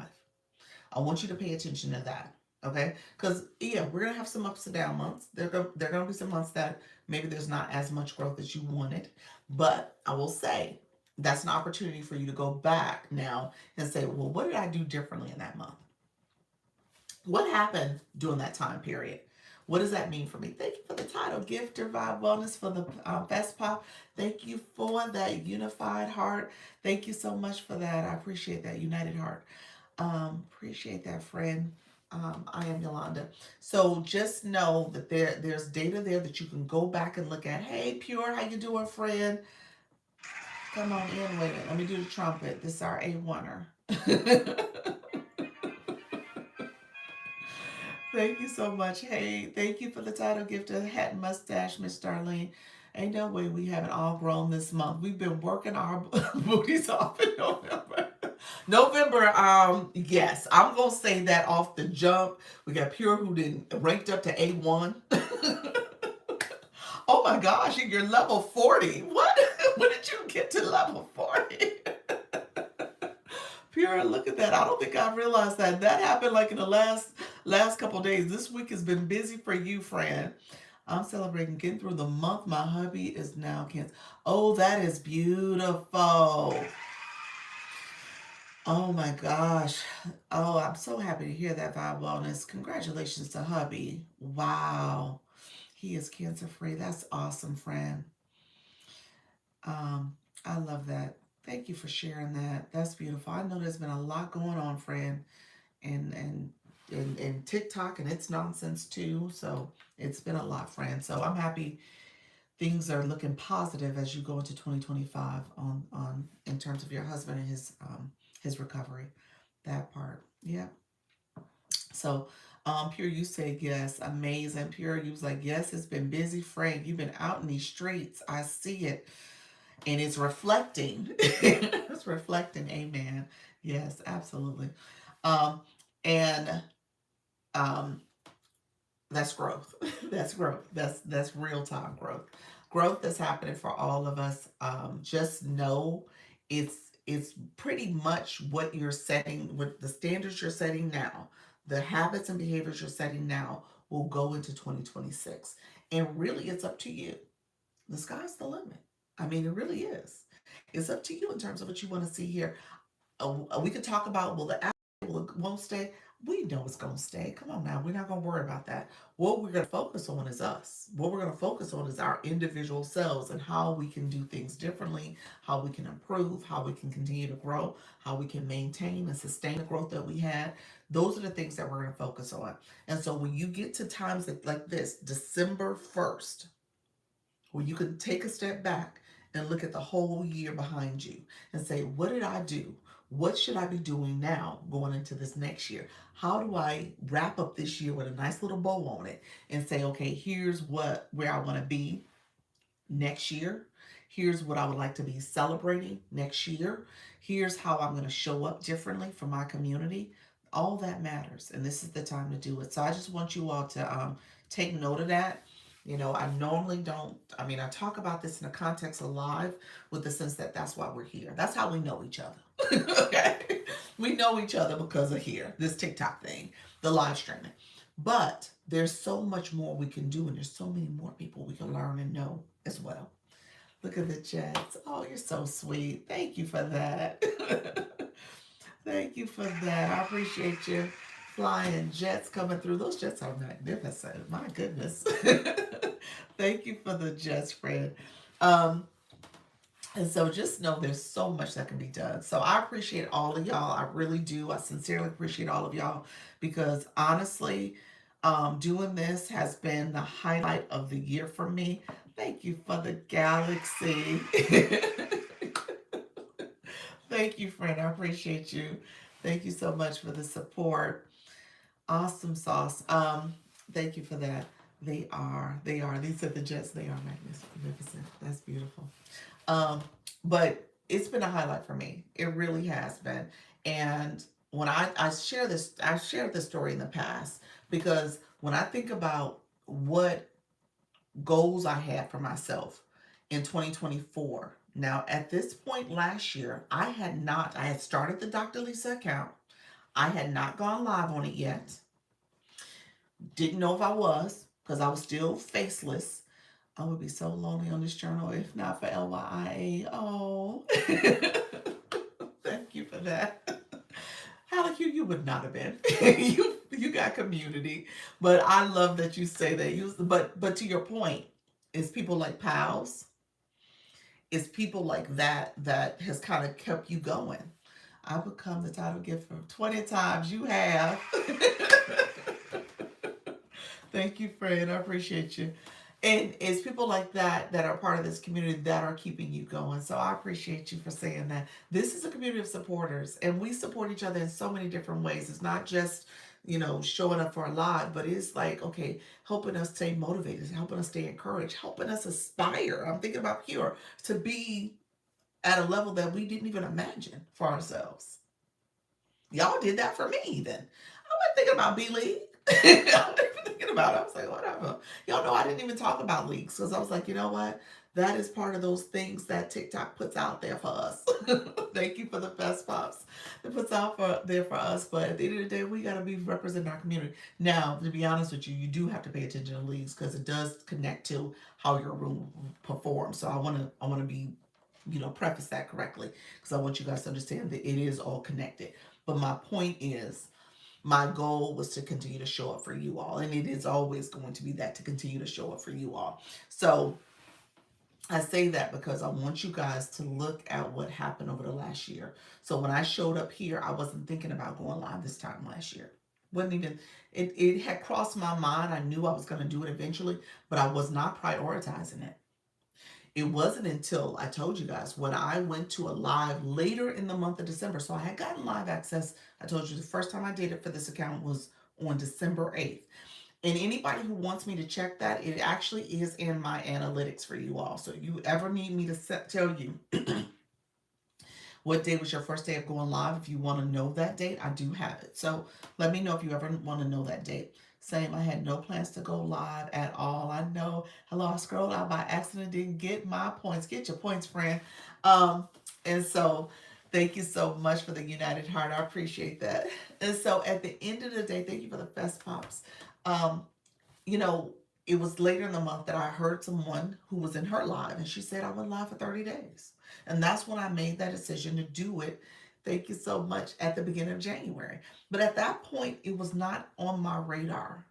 I want you to pay attention to that. Okay? Because, yeah, we're going to have some ups and down months. There are going to be some months that maybe there's not as much growth as you wanted. But I will say that's an opportunity for you to go back now and say, well, what did I do differently in that month? What happened during that time period? What does that mean for me? Thank you for the title, Gifter Vibe Wellness, for the Best Pop. Thank you for that unified heart. Thank you so much for that. I appreciate that united heart. Appreciate that, friend. I am Yolanda. So just know that there's data there that you can go back and look at. Hey, Pure, how you doing, friend? Come on in with it. Let me do the trumpet. This is our A1er. Thank you so much. Hey, thank you for the title gift of hat and mustache, Miss Darlene. Ain't no way we haven't all grown this month. We've been working our booties off in November. November, yes, I'm gonna say that off the jump. We got Pure who didn't ranked up to A1. Oh my gosh, you're level 40. What? When did you get to level 40? Pure, look at that. I don't think I realized that. That happened like in the last couple of days. This week has been busy for you, friend. I'm celebrating getting through the month. My hubby is now cancer. Oh, that is beautiful. Oh my gosh. Oh, I'm so happy to hear that, Vibe Wellness. Congratulations to hubby. Wow. He is cancer free. That's awesome, friend. I love that. Thank you for sharing that. That's beautiful. I know there's been a lot going on, friend, and TikTok and its nonsense too. So it's been a lot, friend. So I'm happy things are looking positive as you go into 2025 on in terms of your husband and his recovery. That part. Yeah. So Pure, you said yes. Amazing. Pure, you was like, yes, it's been busy, Frank. You've been out in these streets. I see it. And it's reflecting. It's reflecting. Amen. Yes, absolutely. Um, and um, that's growth. That's growth. That's real time growth. Growth that's happening for all of us. Just know it's it's pretty much what you're setting, with the standards you're setting now, the habits and behaviors you're setting now will go into 2026. And really it's up to you. The sky's the limit. I mean, it really is. It's up to you in terms of what you want to see here. We could talk about, will the app won't stay? We know it's going to stay. Come on now. We're not going to worry about that. What we're going to focus on is us. What we're going to focus on is our individual selves and how we can do things differently, how we can improve, how we can continue to grow, how we can maintain and sustain the growth that we had. Those are the things that we're going to focus on. And so when you get to times like this, December 1st, where you can take a step back and look at the whole year behind you and say, what did I do? What should I be doing now going into this next year? How do I wrap up this year with a nice little bow on it and say, okay, here's where I want to be next year. Here's what I would like to be celebrating next year. Here's how I'm going to show up differently for my community. All that matters, and this is the time to do it. So I just want you all to take note of that. You know, I normally don't, I mean, I talk about this in the context of live with the sense that that's why we're here. That's how we know each other. Okay. We know each other because of here, this TikTok thing, the live streaming. But there's so much more we can do, and there's so many more people we can learn and know as well. Look at the Jets. Oh, you're so sweet. Thank you for that. Thank you for that. I appreciate you. Flying jets coming through. Those jets are magnificent. My goodness. Thank you for the jets, Fred. Um, and so just know there's so much that can be done. So I appreciate all of y'all. I really do. I sincerely appreciate all of y'all because honestly, doing this has been the highlight of the year for me. Thank you for the galaxy. Thank you, friend. I appreciate you. Thank you so much for the support. Awesome sauce. Thank you for that. They are. These are the Jets. They are magnificent. That's beautiful. Um, but it's been a highlight for me. It really has been. And when I share this, I've shared this story in the past because when I think about what goals I had for myself in 2024. Now, at this point last year, I had started the Dr. Lisa account. I had not gone live on it yet. Didn't know if I was because I was still faceless. I would be so lonely on this journal if not for LYIA. Oh, thank you for that. Halleck, you would not have been. You got community, but I love that you say that. But to your point, it's people like Pals. It's people like that has kind of kept you going. I become the title gift for 20 times. You have. Thank you, Fred. I appreciate you. And it's people like that that are part of this community that are keeping you going. So I appreciate you for saying that. This is a community of supporters, and we support each other in so many different ways. It's not just, showing up for a live, but it's like, okay, helping us stay motivated, helping us stay encouraged, helping us aspire. I'm thinking about Pure to be at a level that we didn't even imagine for ourselves. Y'all did that for me then. I wasn't thinking about B League. I wasn't even thinking about it. I was like, whatever. Y'all know I didn't even talk about leagues because I was like, you know what? That is part of those things that TikTok puts out there for us. Thank you for the fest pops. It puts out there for us. But at the end of the day, we got to be representing our community. Now, to be honest with you, you do have to pay attention to leagues because it does connect to how your room performs. So I want to be, preface that correctly because I want you guys to understand that it is all connected. But my point is, my goal was to continue to show up for you all, and it is always going to be that, to continue to show up for you all. So I say that because I want you guys to look at what happened over the last year. So when I showed up here, I wasn't thinking about going live this time last year. Wasn't even, it had crossed my mind. I knew I was going to do it eventually, but I was not prioritizing it. It wasn't until I told you guys when I went to a live later in the month of December. So I had gotten live access. I told you the first time I did it for this account was on December 8th. And anybody who wants me to check that, it actually is in my analytics for you all. So if you ever need me to tell you what day was your first day of going live, if you want to know that date, I do have it. So let me know if you ever want to know that date. Same, I had no plans to go live at all. I know, hello, I scrolled out by accident, didn't get my points. Get your points, friend. And so thank you so much for the United Heart. I appreciate that. And so at the end of the day, thank you for the fest pops. Um, you know, it was later in the month that I heard someone who was in her live, and she said I went live for 30 days. And that's when I made that decision to do it. Thank you so much, at the beginning of January. But at that point, it was not on my radar.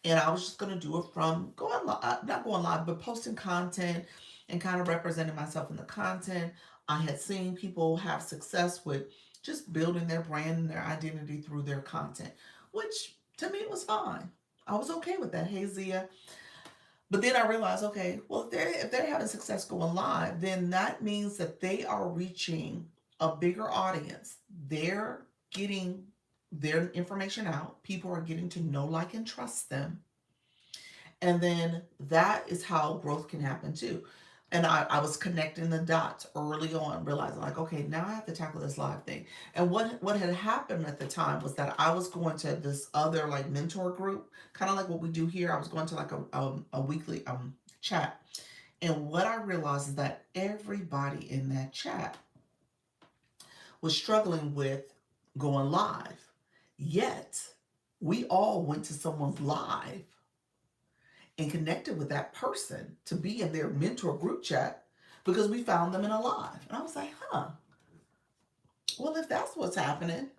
And I was just going to do it from going live, not going live, but posting content and kind of representing myself in the content. I had seen people have success with just building their brand and their identity through their content, which to me was fine. I was okay with that. Hey, Zia. But then I realized, okay, well, if they're having success going live, then that means that they are reaching a bigger audience. They're getting their information out. People are getting to know, like, and trust them. And then that is how growth can happen too. And I was connecting the dots early on, realizing like, okay, now I have to tackle this live thing. And what had happened at the time was that I was going to this other like mentor group, kind of like what we do here. I was going to like a weekly chat. And what I realized is that everybody in that chat was struggling with going live. Yet we all went to someone's live and connected with that person to be in their mentor group chat because we found them in a live. And I was like, huh, well, if that's what's happening,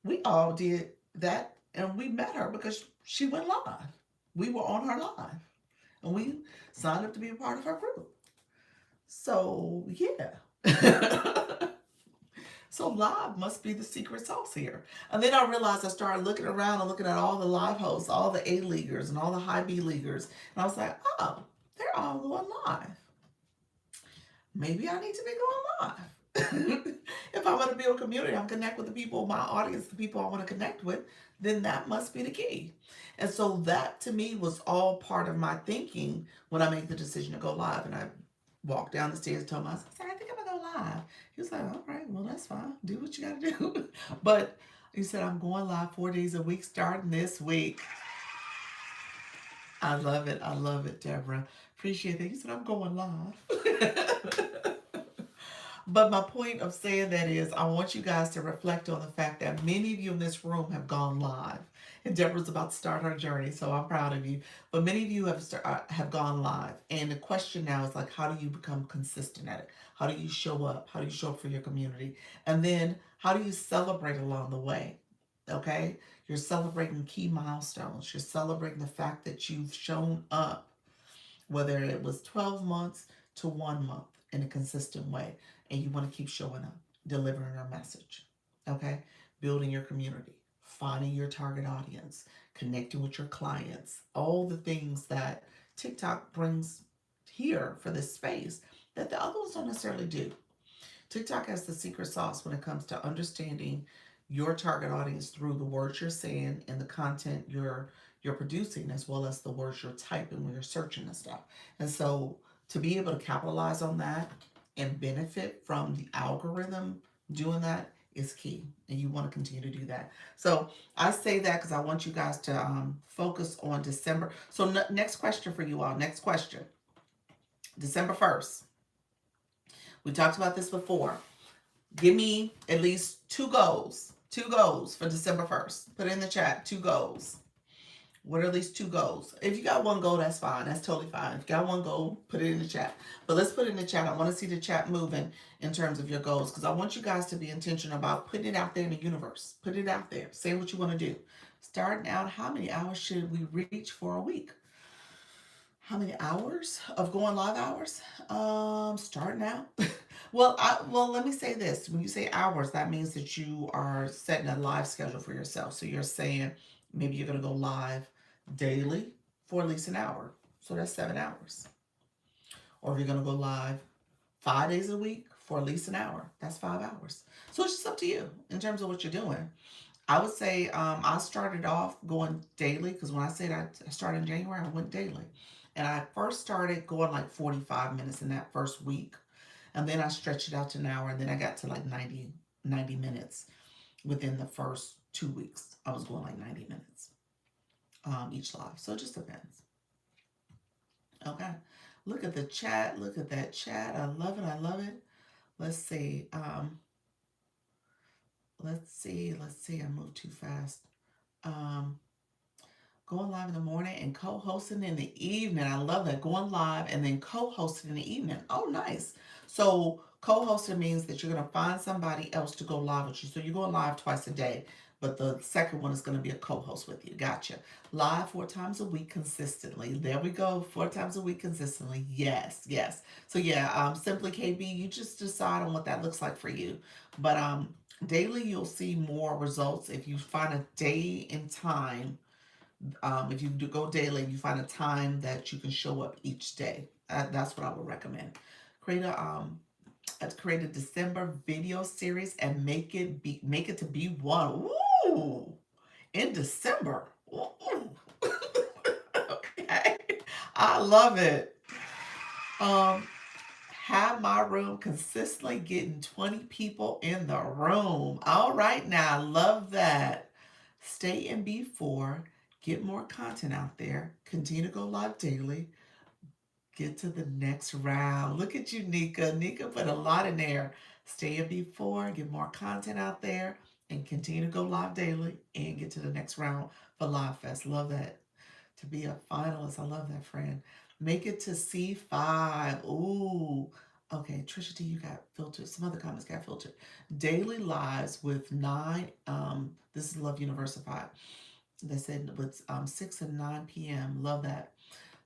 we all did that and we met her because she went live. We were on her live and we signed up to be a part of her group. So, yeah. So live must be the secret sauce here. And then I realized I started looking around and looking at all the live hosts, all the A leaguers and all the high B leaguers. And I was like, oh, they're all going live. Maybe I need to be going live. If I want to build a community, I'm connect with the people, my audience, the people I want to connect with, then that must be the key. And so that to me was all part of my thinking when I made the decision to go live. And I walked down the stairs and told myself, I think I'm gonna go live. He was like, all right, well, that's fine. Do what you gotta do. But he said, I'm going live 4 days a week starting this week. I love it. I love it, Deborah. Appreciate that. He said, I'm going live. But my point of saying that is, I want you guys to reflect on the fact that many of you in this room have gone live. And Deborah's about to start her journey, so I'm proud of you. But many of you have gone live. And the question now is like, how do you become consistent at it? How do you show up? How do you show up for your community? And then how do you celebrate along the way? Okay? You're celebrating key milestones. You're celebrating the fact that you've shown up, whether it was 12 months to 1 month in a consistent way. And you want to keep showing up, delivering a message, okay? Building your community, finding your target audience, connecting with your clients, all the things that TikTok brings here for this space that the other ones don't necessarily do. TikTok has the secret sauce when it comes to understanding your target audience through the words you're saying and the content you're producing, as well as the words you're typing when you're searching and stuff. And so to be able to capitalize on that and benefit from the algorithm doing that is key, and you want to continue to do that. So I say that because I want you guys to focus on December. So next question for you all. Next question. December 1st. We talked about this before. Give me at least two goals. Two goals for December 1st. Put it in the chat. Two goals. What are at least two goals? If you got one goal, that's fine. That's totally fine. If you got one goal, put it in the chat. But let's put it in the chat. I want to see the chat moving in terms of your goals, because I want you guys to be intentional about putting it out there in the universe. Put it out there. Say what you want to do. Starting out, how many hours should we reach for a week? How many hours of going live hours? Starting out. Well, let me say this. When you say hours, that means that you are setting a live schedule for yourself. So you're saying maybe you're going to go live daily for at least an hour. So that's 7 hours. Or if you're going to go live 5 days a week for at least an hour, that's 5 hours. So it's just up to you in terms of what you're doing. I would say I started off going daily because when I said I started in January, I went daily. And I first started going like 45 minutes in that first week. And then I stretched it out to an hour. And then I got to like 90 minutes within the first 2 weeks. I was going like 90 minutes each live. So it just depends. Okay. Look at the chat. Look at that chat. I love it. I love it. Let's see. Let's see. Let's see. I moved too fast. Um, Going live in the morning and co-hosting in the evening. I love that. Going live and then co-hosting in the evening. Oh, nice. So co-hosting means that you're going to find somebody else to go live with you. So you're going live twice a day, but the second one is going to be a co-host with you. Gotcha. Live 4 times a week consistently. There we go. 4 times a week consistently. Yes, yes. So yeah, simply KB, you just decide on what that looks like for you. But daily you'll see more results if you find a day and time. If you do go daily, you find a time that you can show up each day. That's what I would recommend. Create create a December video series and make it to be one. Ooh, in December. Ooh. Okay, I love it. Um, have my room consistently getting 20 people in the room. All right, now I love that. Stay in B4, get more content out there, continue to go live daily, get to the next round. Look at you, Nika. Nika put a lot in there. Stay in B4, get more content out there, and continue to go live daily and get to the next round for Live Fest. Love that. To be a finalist, I love that, friend. Make it to C5. Ooh. Okay, Trisha T, you got filtered. Some other comments got filtered. Daily lives with 9. This is Love Universified. They said with 6 and 9 p.m. Love that.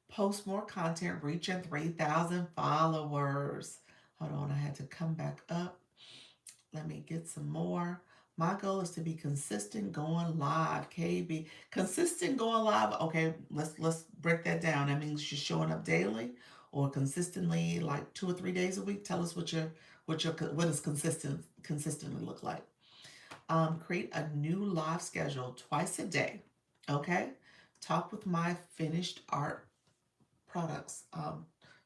Post more content, reaching 3,000 followers. Hold on, I had to come back up. Let me get some more. My goal is to be consistent going live. KB, consistent going live. Okay, let's break that down. That means you're showing up daily or consistently, like 2 or 3 days a week. Tell us what does consistently look like. Create a new live schedule twice a day. Okay, talk with my finished art products.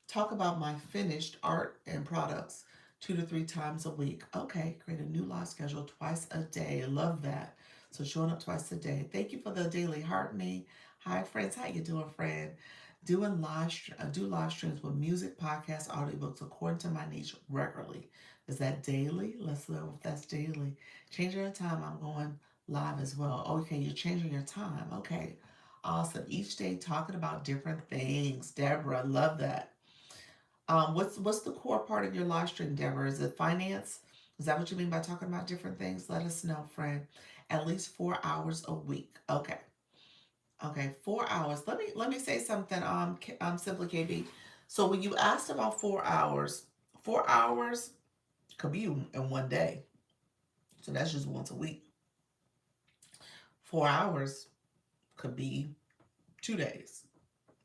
Talk about my finished art and products 2 to 3 times a week. Okay, create a new live schedule twice a day. Love that. So showing up twice a day. Thank you for the daily heart me. Hi friends, how you doing, friend? Do live streams with music, podcasts, audiobooks according to my niche regularly. Is that daily? Let's know if that's daily. Changing your time. I'm going live as well. Okay, you're changing your time. Okay. Awesome. Each day talking about different things. Deborah, love that. What's the core part of your live stream, Deborah? Is it finance? Is that what you mean by talking about different things? Let us know, friend. At least 4 hours a week. Okay. Okay, 4 hours. Let me say something. Simply KB. So when you asked about 4 hours, 4 hours could be in one day. So that's just once a week. 4 hours could be 2 days.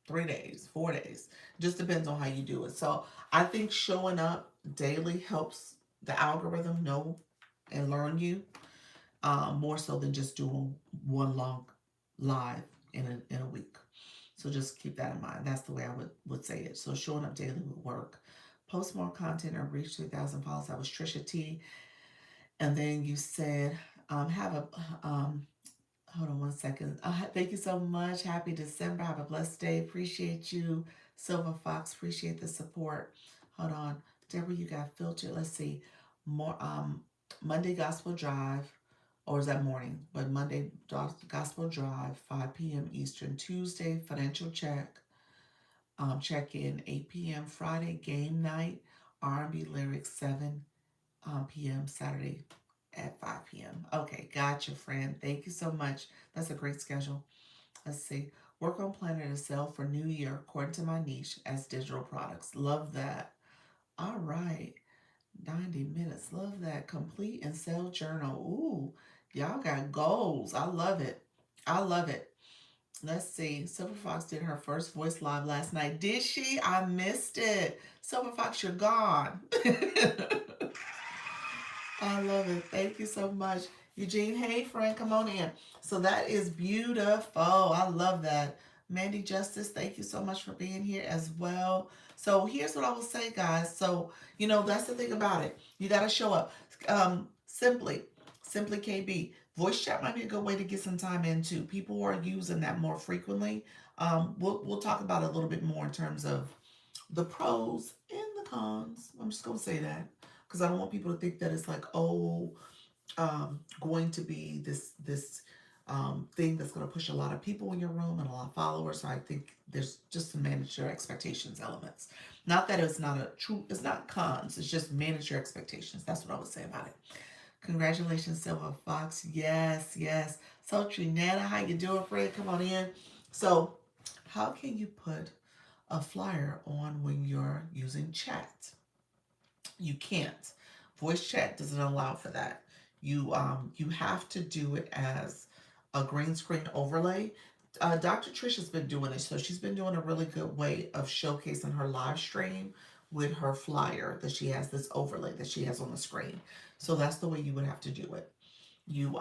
3 days, 4 days. Just depends on how you do it. So I think showing up daily helps the algorithm know and learn you more so than just doing one long live in a week. So just keep that in mind. That's the way I would say it. So showing up daily would work. Post more content or reach 3,000 followers. That was Trisha T. And then you said have a hold on 1 second. Thank you so much. Happy December. Have a blessed day. Appreciate you. Silver Fox, appreciate the support. Hold on. Deborah, you got filtered. Let's see. More Monday Gospel Drive, or is that morning? But Monday Gospel Drive, 5 p.m. Eastern. Tuesday, financial check-in, 8 p.m. Friday, game night, R&B lyrics, 7 p.m. Saturday at 5 p.m. Okay, gotcha, friend. Thank you so much. That's a great schedule. Let's see. Work on planning to sell for New Year according to my niche as digital products. Love that. All right. 90 minutes. Love that. Complete and sell journal. Ooh, y'all got goals. I love it. I love it. Let's see. Silver Fox did her first voice live last night. Did she? I missed it. Silver Fox, you're gone. I love it. Thank you so much. Eugene, hey friend, come on in. So that is beautiful. I love that. Mandy Justice, thank you so much for being here as well. So here's what I will say, guys. So, that's the thing about it. You got to show up. Simply KB. Voice chat might be a good way to get some time into. People are using that more frequently. We'll talk about it a little bit more in terms of the pros and the cons. I'm just gonna say that because I don't want people to think that it's like, oh, going to be this thing that's going to push a lot of people in your room and a lot of followers. So I think there's just to manage your expectations elements. Not that it's not cons. It's just manage your expectations. That's what I would say about it. Congratulations, Silver Fox. Yes, yes. So Trinetta, how you doing, friend? Come on in. So, how can you put a flyer on when you're using chat? You can't. Voice chat doesn't allow for that. You have to do it as a green screen overlay. Dr. Trish has been doing it, so she's been doing a really good way of showcasing her live stream with her flyer that she has, this overlay that she has on the screen. So that's the way you would have to do it. You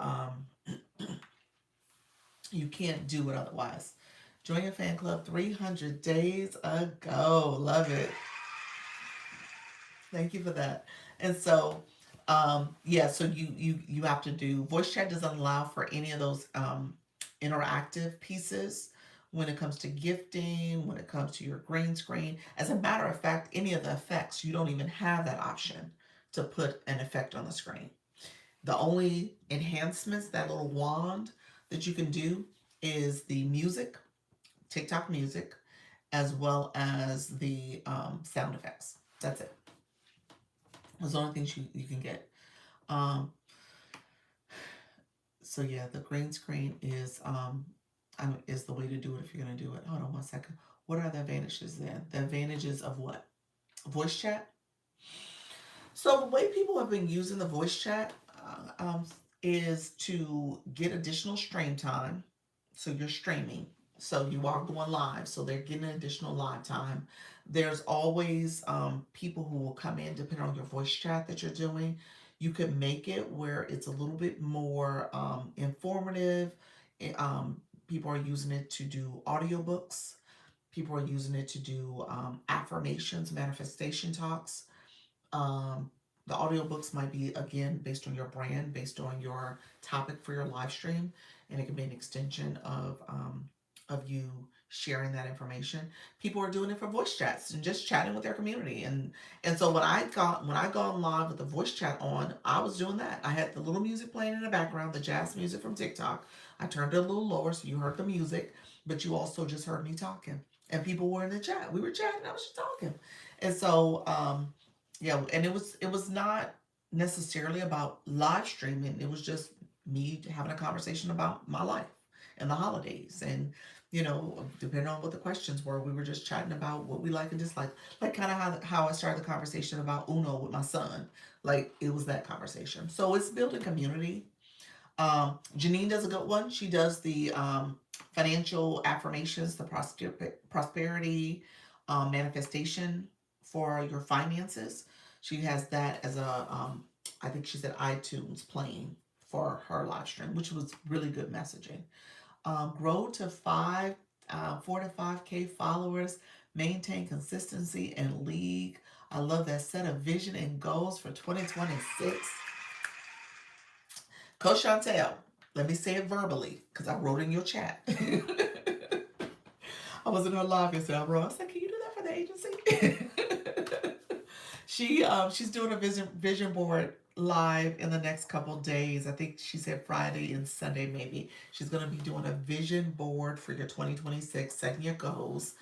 can't do it otherwise. Join your fan club 300 days ago. Love it. Thank you for that. And so, yeah, so you have to do voice chat doesn't allow for any of those interactive pieces when it comes to gifting, when it comes to your green screen. As a matter of fact, any of the effects, you don't even have that option to put an effect on the screen. The only enhancements, that little wand that you can do, is the music, TikTok music, as well as the sound effects. That's it. Those are the only things you can get. Um, so yeah, the green screen is the way to do it if you're gonna do it. Hold on one second. What are the advantages then? The advantages of what? Voice chat. So the way people have been using the voice chat is to get additional stream time. So you're streaming. So you are going live. So they're getting additional live time. There's always people who will come in depending on your voice chat that you're doing. You could make it where it's a little bit more informative. People are using it to do audiobooks. People are using it to do affirmations, manifestation talks. Um, the audiobooks might be, again, based on your brand, based on your topic for your live stream, and it can be an extension of you sharing that information. People are doing it for voice chats and just chatting with their community. And so when I gone live with the voice chat on, I was doing that. I had the little music playing in the background, the jazz music from TikTok. I turned it a little lower so you heard the music, but you also just heard me talking. And people were in the chat. We were chatting, I was just talking. And so yeah, and it was not necessarily about live streaming. It was just me having a conversation about my life and the holidays, and depending on what the questions were, we were just chatting about what we like and dislike, like kind of how I started the conversation about Uno with my son. Like it was that conversation. So it's building community. Janine does a good one. She does the financial affirmations, the prosperity manifestation for your finances. She has that as I think she said iTunes playing for her live stream, which was really good messaging. Grow to 4 to 5K followers, maintain consistency and league. I love that. Set a vision and goals for 2026. Coach Chantel, let me say it verbally because I wrote in your chat. I was in her live yesterday. I said, "Can you do that for the agency?" She's doing a vision board live in the next couple days. I think she said Friday and Sunday maybe. She's gonna be doing a vision board for your 2026, setting your goals.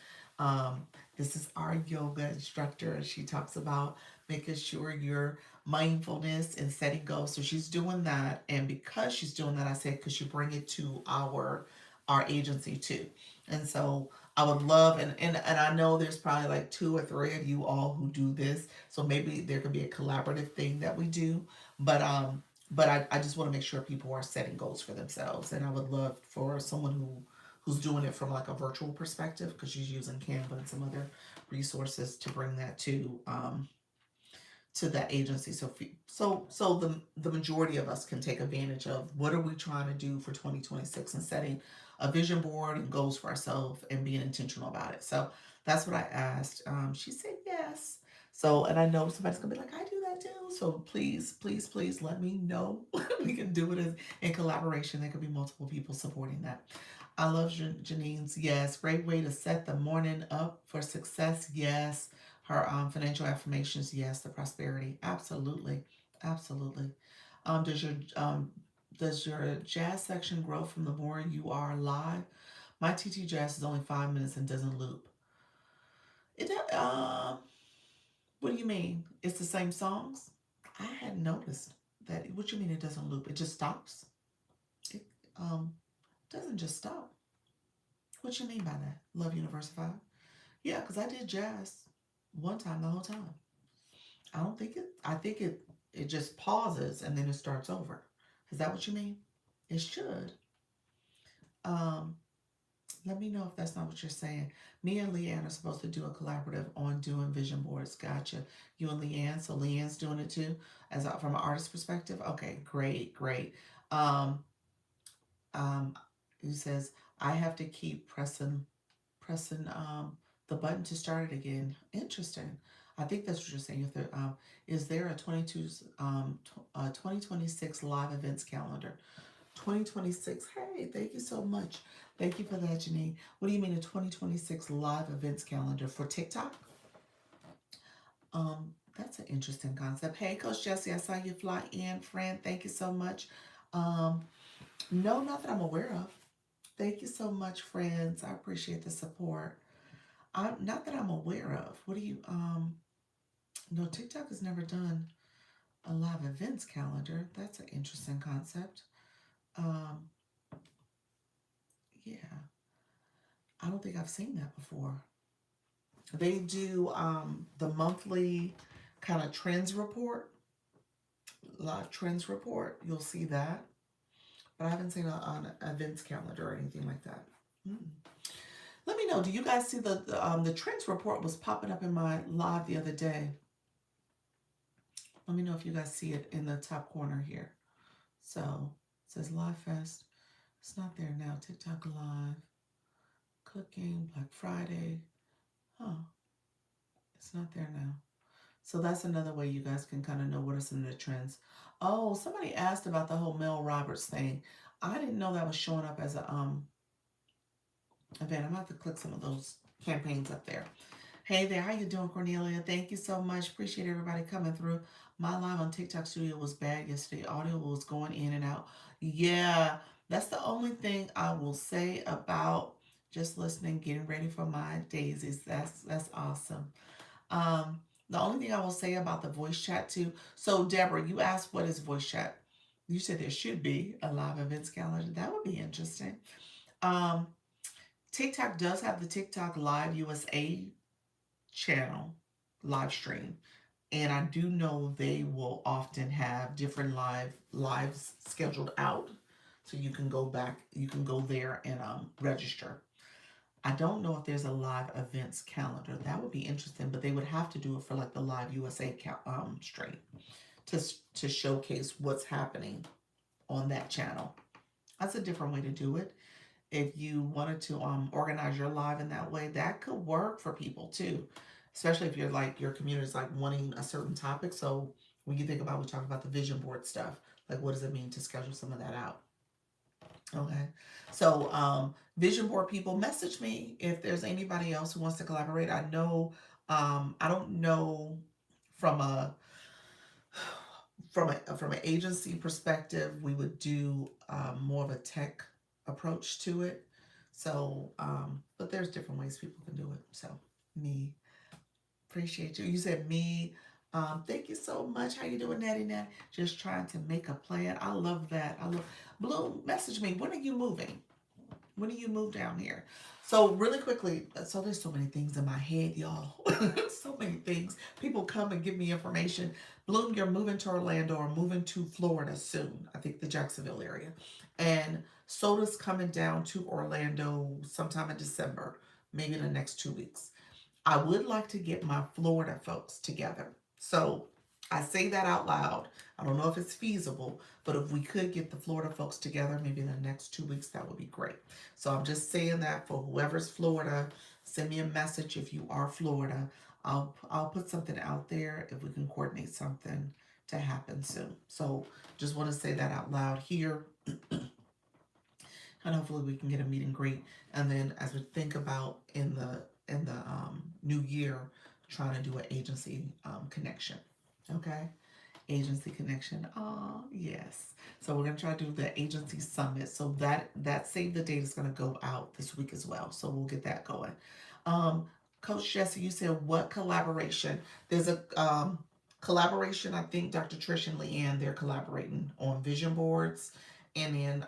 This is our yoga instructor. She talks about making sure your mindfulness and setting goals. So she's doing that, and because she's doing that, I said, could you bring it to our agency too? And so I would love, and I know there's probably like 2 or 3 of you all who do this, so maybe there could be a collaborative thing that we do. But I just want to make sure people are setting goals for themselves, and I would love for someone who's doing it from like a virtual perspective, because she's using Canva and some other resources to bring that to that agency. So the majority of us can take advantage of what are we trying to do for 2026 and setting a vision board and goals for ourselves and being intentional about it. So that's what I asked. She said yes. So, and I know somebody's gonna be like, I do that too. So please, please, please let me know. We can do it in collaboration. There could be multiple people supporting that. I love Janine's yes. Great way to set the morning up for success. Yes. Her financial affirmations. Yes. The prosperity. Absolutely. Absolutely. Um, does your um, does your jazz section grow from the more you are live? My TT Jazz is only 5 minutes and doesn't loop. What do you mean? It's the same songs? I hadn't noticed that. What you mean it doesn't loop? It just stops. It um doesn't just stop. What you mean by that? Love Universified? Yeah, because I did jazz one time the whole time. I don't think it. I think it just pauses and then it starts over. Is that what you mean? It should. Um, Let me know if that's not what you're saying. Me and Leanne are supposed to do a collaborative on doing vision boards. Gotcha. You and Leanne. So Leanne's doing it too, from an artist perspective. Okay, great, great. Um, he says I have to keep pressing the button to start it again. Interesting. I think that's what you're saying. If there is there a 2026 live events calendar? 2026. Hey, thank you so much. Thank you for that, Janine. What do you mean a 2026 live events calendar for TikTok? That's an interesting concept. Hey, Coach Jesse, I saw you fly in, friend. Thank you so much. Um, no, not that I'm aware of. Thank you so much, friends. I appreciate the support. I'm not that I'm aware of. What do you no, TikTok has never done a live events calendar. That's an interesting concept. Um, yeah. I don't think I've seen that before. They do the monthly kind of trends report, live trends report. You'll see that, but I haven't seen an events calendar or anything like that. Mm. Let me know. Do you guys see the trends report was popping up in my live the other day? Let me know if you guys see it in the top corner here. So it says Live Fest. It's not there now. TikTok Live, cooking, Black Friday. Huh. It's not there now. So that's another way you guys can kind of know what are some of the trends. Oh, somebody asked about the whole Mel Roberts thing. I didn't know that was showing up as a event. I'm gonna have to click some of those campaigns up there. Hey there, how you doing, Cornelia? Thank you so much. Appreciate everybody coming through. My live on TikTok Studio was bad yesterday. Audio was going in and out. Yeah, that's the only thing I will say about just listening, getting ready for my daisies. That's awesome. The only thing I will say about the voice chat too. So Deborah, you asked what is voice chat. You said there should be a live events calendar. That would be interesting. Um, TikTok does have the TikTok Live USA channel live stream, and I do know they will often have different lives scheduled out, so you can go back, you can go there and register. I don't know if there's a live events calendar. That would be interesting, but they would have to do it for like the Live USA stream to to showcase what's happening on that channel. That's a different way to do it. If you wanted to organize your live in that way, that could work for people too, especially if you're like your community is like wanting a certain topic. So when you think about, we talk about the vision board stuff, like what does it mean to schedule some of that out? Okay. So, vision board people, message me if there's anybody else who wants to collaborate. I know, I don't know from a from an agency perspective, we would do more of a tech approach to it. So, but there's different ways people can do it. So, me, appreciate you. You said me. Thank you so much. How you doing, Natty Nat? Just trying to make a plan. I love that. I love Bloom. Message me. When are you moving? When do you move down here? So really quickly, so there's so many things in my head, y'all. So many things. People come and give me information. Bloom, you're moving to Orlando or moving to Florida soon. I think the Jacksonville area. And Soda's coming down to Orlando sometime in December, maybe in the next 2 weeks. I would like to get my Florida folks together. So I say that out loud. I don't know if it's feasible, but if we could get the Florida folks together, maybe in the next 2 weeks, that would be great. So I'm just saying that for whoever's Florida, send me a message if you are Florida. I'll put something out there if we can coordinate something to happen soon. So just want to say that out loud here, and hopefully we can get a meet and greet. And then as we think about in the new year, trying to do an agency connection. Okay, agency connection. Oh yes. So we're gonna try to do the agency summit. So that save the date is gonna go out this week as well. So we'll get that going. Um, Coach Jesse, you said what collaboration? There's a collaboration. I think Dr. Trish and Leanne, they're collaborating on vision boards, and then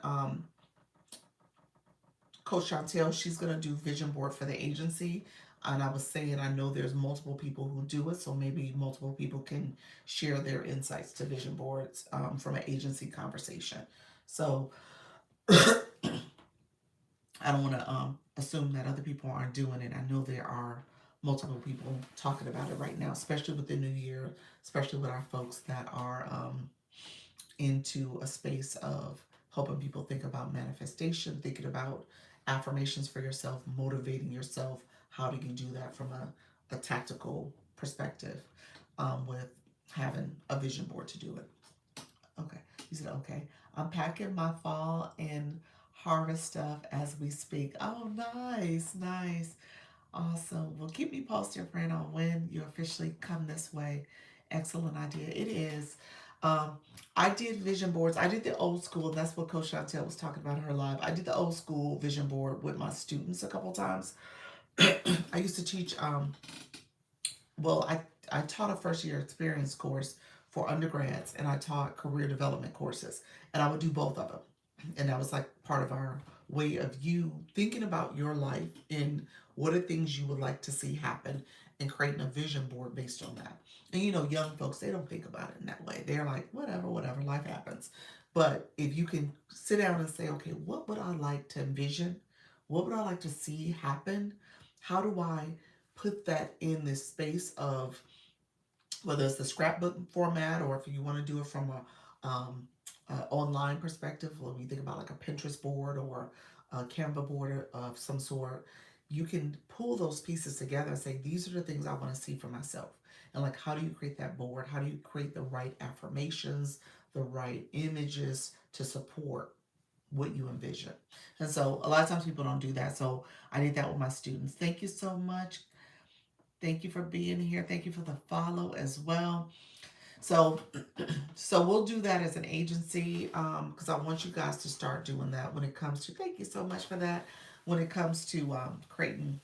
Coach Chantel, she's gonna do vision board for the agency. And I was saying, I know there's multiple people who do it, so maybe multiple people can share their insights to vision boards from an agency conversation. So I don't want to assume that other people aren't doing it. I know there are multiple people talking about it right now, especially with the new year, especially with our folks that are into a space of helping people think about manifestation, thinking about affirmations for yourself, motivating yourself. How do you do that from a tactical perspective with having a vision board to do it? Okay. You said, okay. I'm packing my fall and harvest stuff as we speak. Oh, nice, nice. Awesome. Well, keep me posted, friend, on when you officially come this way. Excellent idea. It is. Um, I did vision boards. I did the old school. That's what Coach Chantel was talking about in her live. I did the old school vision board with my students a couple times. I used to teach. Well, I taught a first year experience course for undergrads, and I taught career development courses, and I would do both of them. And that was like part of our way of you thinking about your life and what are things you would like to see happen and creating a vision board based on that. And young folks, they don't think about it in that way. They're like, whatever, whatever, life happens. But if you can sit down and say, okay, what would I like to envision? What would I like to see happen? How do I put that in this space of whether it's the scrapbook format or if you want to do it from a online perspective, when you think about like a Pinterest board or a Canva board of some sort, you can pull those pieces together and say, these are the things I want to see for myself. And like, how do you create that board? How do you create the right affirmations, the right images to support what you envision? And so a lot of times people don't do that. So I did that with my students. Thank you so much. Thank you for being here. Thank you for the follow as well. So, so we'll do that as an agency because I want you guys to start doing that when it comes to. Thank you so much for that. When it comes to creating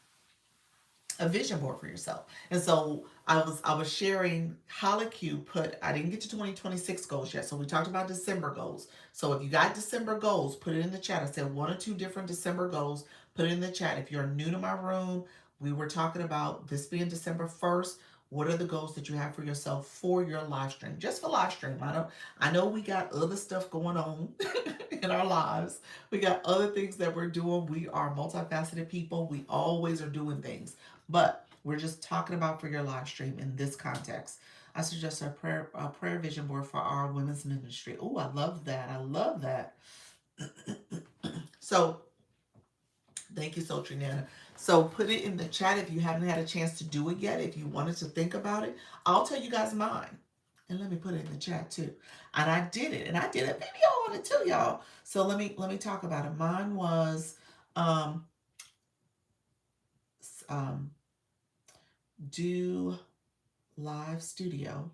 a vision board for yourself. And so I was sharing HoloQ put. I didn't get to 2026 goals yet, so we talked about December goals. So if you got December goals, put it in the chat. I said one or two different December goals. Put it in the chat. If you're new to my room, we were talking about this being December 1st. What are the goals that you have for yourself for your live stream? Just for live stream. I know we got other stuff going on in our lives. We got other things that we're doing. We are multifaceted people. We always are doing things. But we're just talking about for your live stream in this context. I suggest a prayer vision board for our women's ministry. Oh, I love that. I love that. So thank you, so Trinana. So put it in the chat if you haven't had a chance to do it yet. If you wanted to think about it, I'll tell you guys mine. And let me put it in the chat too. And I did it. And I did a video on it too, y'all. So let me talk about it. Mine was um, do live studio.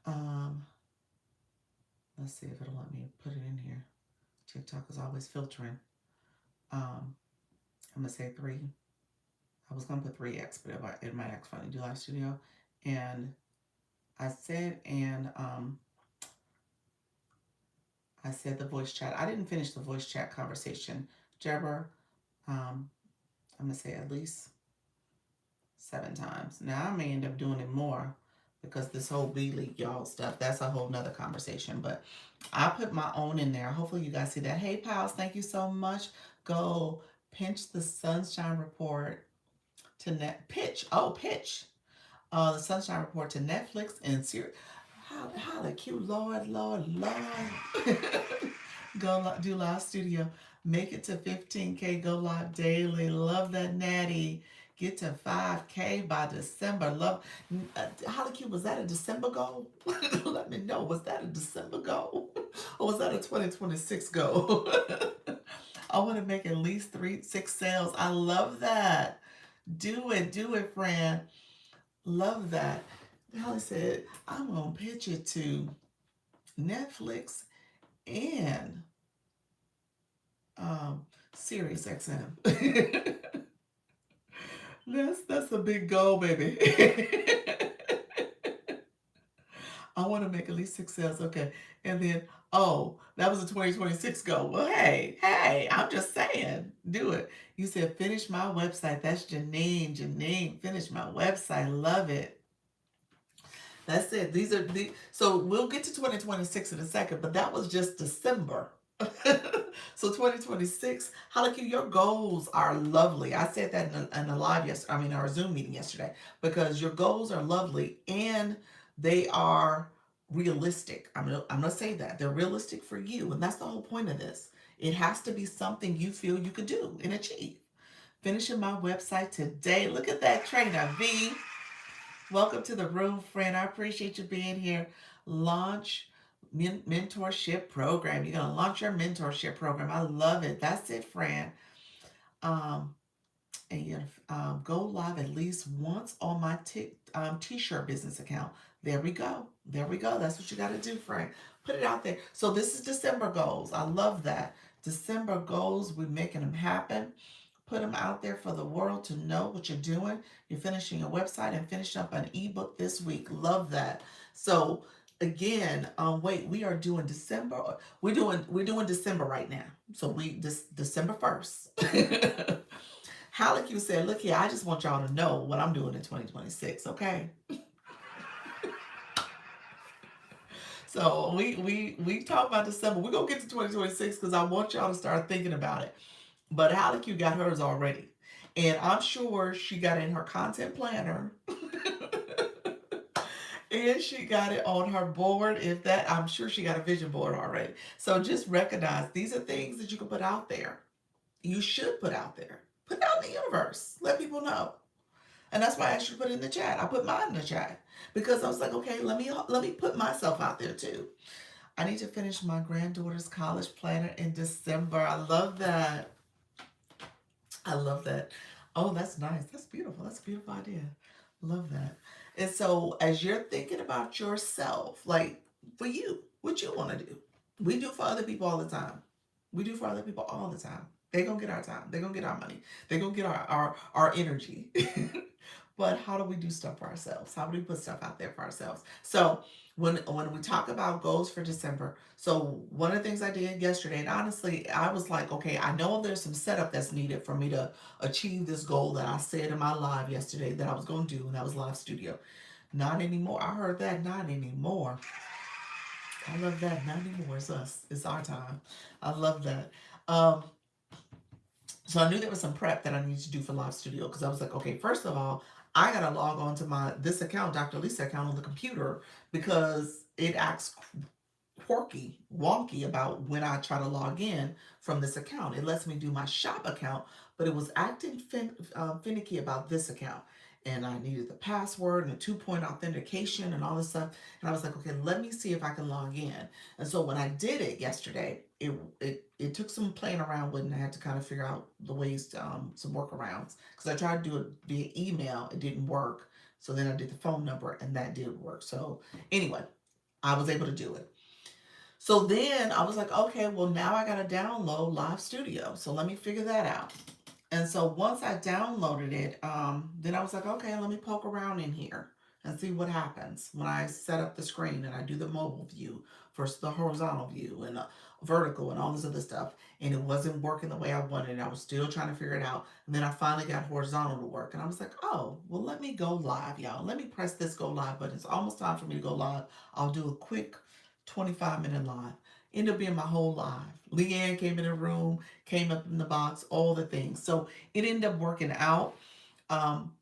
Let's see if it'll let me put it in here. TikTok is always filtering. I'm gonna say 3. I was gonna put 3x, but it might act funny. Do live studio, and I said the voice chat. I didn't finish the voice chat conversation, Jabber. I'm gonna say at least 7 times. Now I may end up doing it more because this whole B-League y'all stuff, that's a whole nother conversation. But I put my own in there. Hopefully you guys see that. Hey, pals, thank you so much. Go pinch the sunshine report to pitch. Oh, pitch. The Sunshine Report to Netflix and series. How the cute, Lord. Do live studio. Make it to 15K. Go live daily. Love that, Natty. Get to 5K by December. Love. How cute, was that a December goal? Let me know. Was that a December goal? Or was that a 2026 goal? I want to make at least 6 sales. I love that. Do it, friend. Love that. Holly said, I'm going to pitch it to Netflix and Sirius XM. That's a big goal, baby. I want to make at least 6 sales. Okay. And then, oh, that was a 2026 goal. Well, hey, I'm just saying, do it. You said, finish my website. That's Janine. Janine, finish my website. Love it. That's it. These are the so we'll get to 2026 in a second, but that was just December. So 2026, Halaki, your goals are lovely. I said that in a live yesterday, our Zoom meeting yesterday, because your goals are lovely and they are realistic. I'm gonna say that. They're realistic for you, and that's the whole point of this. It has to be something you feel you could do and achieve. Finishing my website today. Look at that trainer, V. Welcome to the room, friend. I appreciate you being here. Launch mentorship program. You're gonna launch your mentorship program. I love it. That's it, friend. Um, and you're gonna go live at least once on my t-shirt business account. There we go. There we go. That's what you got to do, friend. Put it out there. So this is December goals. I love that. December goals. We're making them happen. Put them out there for the world to know what you're doing. You're finishing your website and finishing up an ebook this week. Love that. So again, wait, we are doing December. We're doing December right now. So December 1st. Halleck, you said, look here, I just want y'all to know what I'm doing in 2026, okay? So we talk about December. We're gonna get to 2026 because I want y'all to start thinking about it. But Halleck, you got hers already. And I'm sure she got it in her content planner. And she got it on her board. I'm sure she got a vision board already. So just recognize these are things that you can put out there. You should put out there. Put it out in the universe. Let people know. And that's why I asked you to put it in the chat. I put mine in the chat because I was like, okay, let me put myself out there too. I need to finish my granddaughter's college planner in December. I love that. I love that. Oh, that's nice. That's beautiful. That's a beautiful idea. Love that. And so as you're thinking about yourself, like for you, what you want to do. We do for other people all the time. We do for other people all the time. They're gonna get our time. They're gonna get our money. They're gonna get our energy. But how do we do stuff for ourselves? How do we put stuff out there for ourselves? So when we talk about goals for December, so one of the things I did yesterday, and honestly, I was like, okay, I know there's some setup that's needed for me to achieve this goal that I said in my live yesterday that I was going to do, and that was live studio. Not anymore. I heard that. Not anymore. I love that. Not anymore. It's us. It's our time. I love that. Um, so I knew there was some prep that I needed to do for live studio because I was like, okay, first of all, I gotta log on to this account, Dr. Lisa account on the computer because it acts quirky, wonky about when I try to log in from this account. It lets me do my shop account, but it was acting finicky about this account. And I needed the password and a 2-point authentication and all this stuff. And I was like, okay, let me see if I can log in. And so when I did it yesterday, it took some playing around with, and I had to kind of figure out the ways to, some workarounds. Because I tried to do it via email, it didn't work. So then I did the phone number, and that did work. So anyway, I was able to do it. So then I was like, okay, well, now I got to download Live Studio. So let me figure that out. And so once I downloaded it, then I was like, okay, let me poke around in here and see what happens when I set up the screen and I do the mobile view versus the horizontal view and the vertical and all this other stuff. And it wasn't working the way I wanted. I was still trying to figure it out. And then I finally got horizontal to work. And I was like, oh, well, let me go live, y'all. Let me press this go live button. It's almost time for me to go live. I'll do a quick 25-minute live. Ended up being my whole live. Leanne came in the room, came up in the box, all the things. So it ended up working out. Um,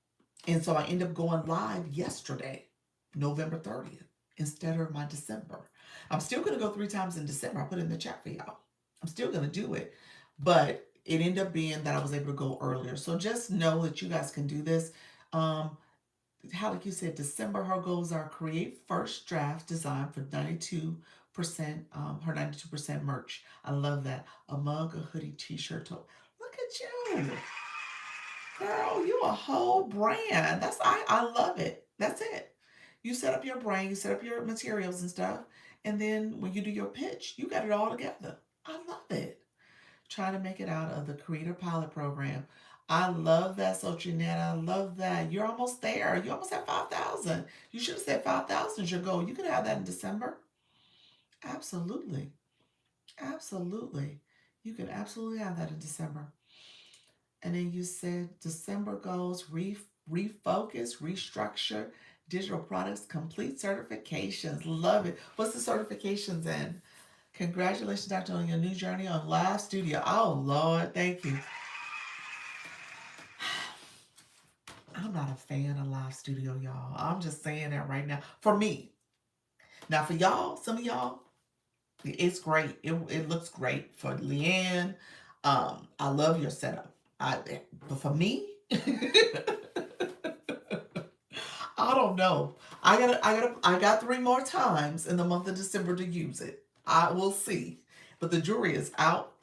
And so I ended up going live yesterday, November 30th, instead of my December. I'm still going to go 3 times in December. I put it in the chat for y'all. I'm still going to do it. But it ended up being that I was able to go earlier. So just know that you guys can do this. Um, how, like you said, December, her goals are create first draft design for 92%, her 92% merch. I love that. A mug, a hoodie, t-shirt. Look at you. Girl, you a whole brand. I love it. That's it. You set up your brand, you set up your materials and stuff, and then when you do your pitch, you got it all together. I love it. Trying to make it out of the Creator Pilot Program. I love that, so Jeanette. I love that. You're almost there. You almost have 5,000. You should have said 5,000 is your goal. You could have that in December. Absolutely. Absolutely. You can absolutely have that in December. And then you said December goals, refocus, restructure, digital products, complete certifications. Love it. What's the certifications in? Congratulations, Doctor, on your new journey on Live Studio. Oh, Lord, thank you. I'm not a fan of Live Studio, y'all. I'm just saying that right now. For me. Now, for y'all, some of y'all, it's great. It looks great. For Leanne, I love your setup. But for me, I don't know. I got 3 more times in the month of December to use it. I will see. But the jury is out.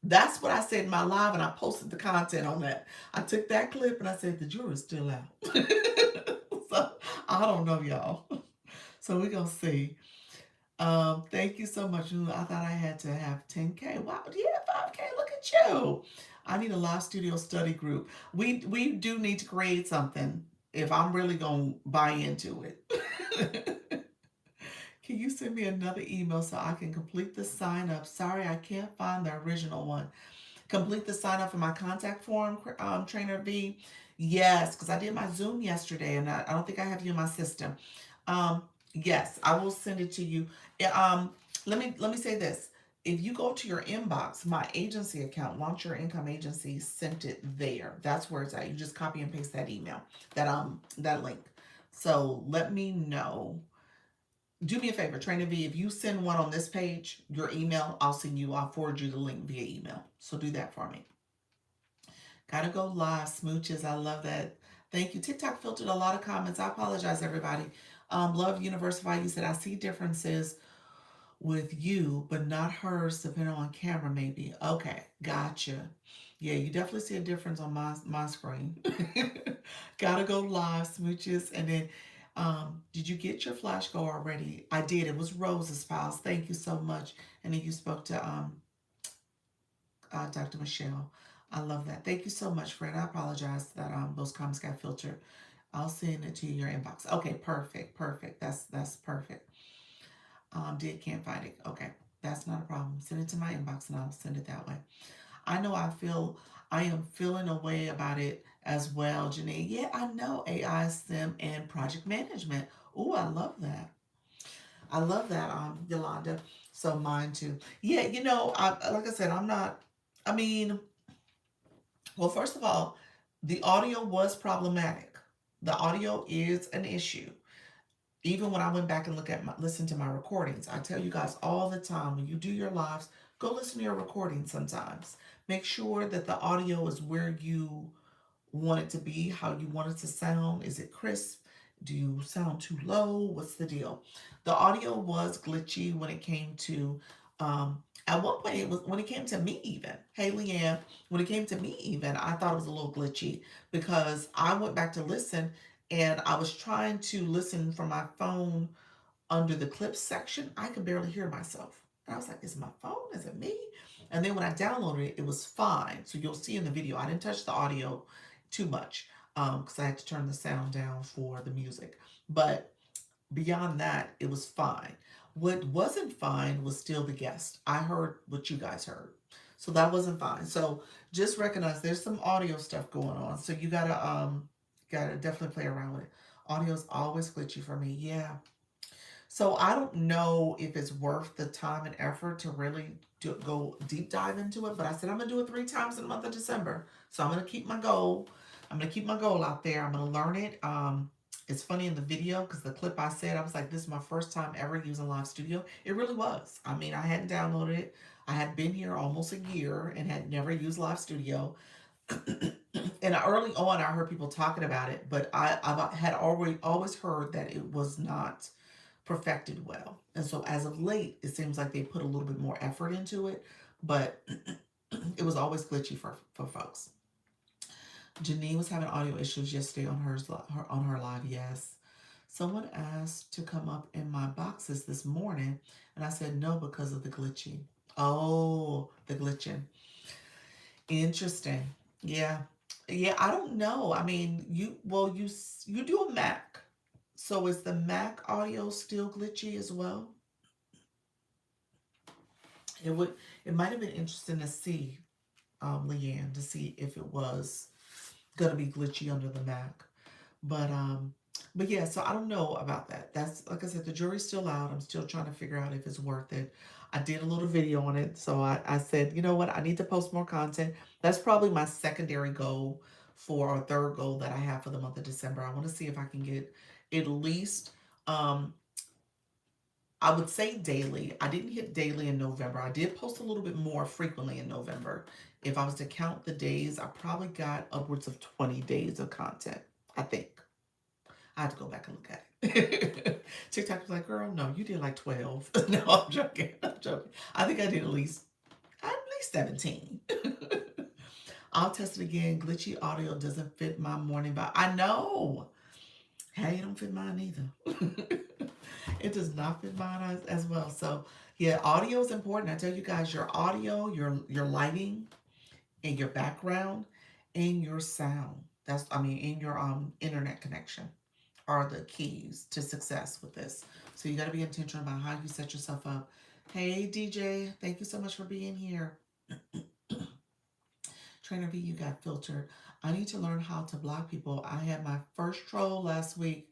That's what I said in my live, and I posted the content on that. I took that clip and I said the jury's still out. So I don't know, y'all. So we're gonna see. Thank you so much. I thought I had to have 10K. Wow, yeah, 5K. Look at you. I need a live studio study group. We do need to create something if I'm really gonna buy into it. Can you send me another email so I can complete the sign up? Sorry, I can't find the original one. Complete the sign up for my contact form, Trainer V. Yes, because I did my Zoom yesterday, and I don't think I have you in my system. Um, yes, I will send it to you. Let me say this. If you go to your inbox, my agency account, Launch Your Income Agency, sent it there. That's where it's at. You just copy and paste that email, that link. So let me know. Do me a favor, Trainer V, if you send one on this page, your email, I'll forward you the link via email. So do that for me. Gotta go live, smooches. I love that. Thank you. TikTok filtered a lot of comments. I apologize, everybody. Love Universify. You said, I see differences with you, but not hers, depending on camera, maybe. Okay, gotcha. Yeah, you definitely see a difference on my screen. Gotta go live, smooches. And then, did you get your flash go already? I did. It was Rose's files. Thank you so much. And then you spoke to Dr. Michelle. I love that. Thank you so much, friend. I apologize that those comments got filtered. I'll send it to your inbox. Okay, perfect, perfect. That's perfect. Can't find it. Okay, that's not a problem. Send it to my inbox and I'll send it that way. I know I am feeling a way about it as well, Janine. Yeah, I know AI, STEM, and project management. Oh, I love that. I love that, Yolanda. So mine too. Yeah, like I said, I'm not. I mean, well, first of all, the audio was problematic. The audio is an issue. Even when I went back and listen to my recordings, I tell you guys all the time, when you do your lives, go listen to your recordings sometimes. Make sure that the audio is where you want it to be, how you want it to sound. Is it crisp? Do you sound too low? What's the deal? The audio was glitchy when it came to, at one point, it was when it came to me even. Hey, Leanne, when it came to me even, I thought it was a little glitchy because I went back to listen and I was trying to listen from my phone under the clips section. I could barely hear myself. And I was like, is it my phone? Is it me? And then when I downloaded it, it was fine. So you'll see in the video, I didn't touch the audio too much because I had to turn the sound down for the music. But beyond that, it was fine. What wasn't fine was still the guest. I heard what you guys heard. So that wasn't fine. So just recognize there's some audio stuff going on. So you gotta definitely play around with it. Audio's always glitchy for me. Yeah. So I don't know if it's worth the time and effort to really go deep dive into it, but I said I'm gonna do it 3 times in the month of December. So I'm gonna keep my goal. I'm going to keep my goal out there. I'm going to learn it. It's funny in the video because the clip I said, I was like, this is my first time ever using Live Studio. It really was. I mean, I hadn't downloaded it. I had been here almost a year and had never used Live Studio. And early on, I heard people talking about it, but I had always heard that it was not perfected well. And so as of late, it seems like they put a little bit more effort into it, but it was always glitchy for folks. Janine was having audio issues yesterday on her live. Yes. Someone asked to come up in my boxes this morning, and I said no because of the glitching. Oh, the glitching. Interesting. Yeah. Yeah, I don't know. I mean, you do a Mac. So is the Mac audio still glitchy as well? It would it might have been interesting to see, Leanne, to see if it was gonna be glitchy under the Mac. But yeah, so I don't know about that. That's like I said, the jury's still out. I'm still trying to figure out if it's worth it. I did a little video on it, so I said, you know what, I need to post more content. That's probably my secondary goal for our third goal that I have for the month of December. I want to see if I can get at least um I would say daily. I didn't hit daily in November. I did post a little bit more frequently in November. If I was to count the days, I probably got upwards of 20 days of content, I think. I have to go back and look at it. TikTok was like, girl, no, you did like 12. No, I'm joking. I'm joking. I think I did at least 17. I'll test it again. Glitchy audio doesn't fit my morning vibe. I know. Hey, it don't fit mine either. It does not fit mine as well. So yeah, audio is important. I tell you guys, your audio, your lighting, and your background, and your sound. That's I mean, in your internet connection are the keys to success with this. So you got to be intentional about how you set yourself up. Hey DJ, thank you so much for being here. Trainer V, you got filtered. I need to learn how to block people. I had my first troll last week.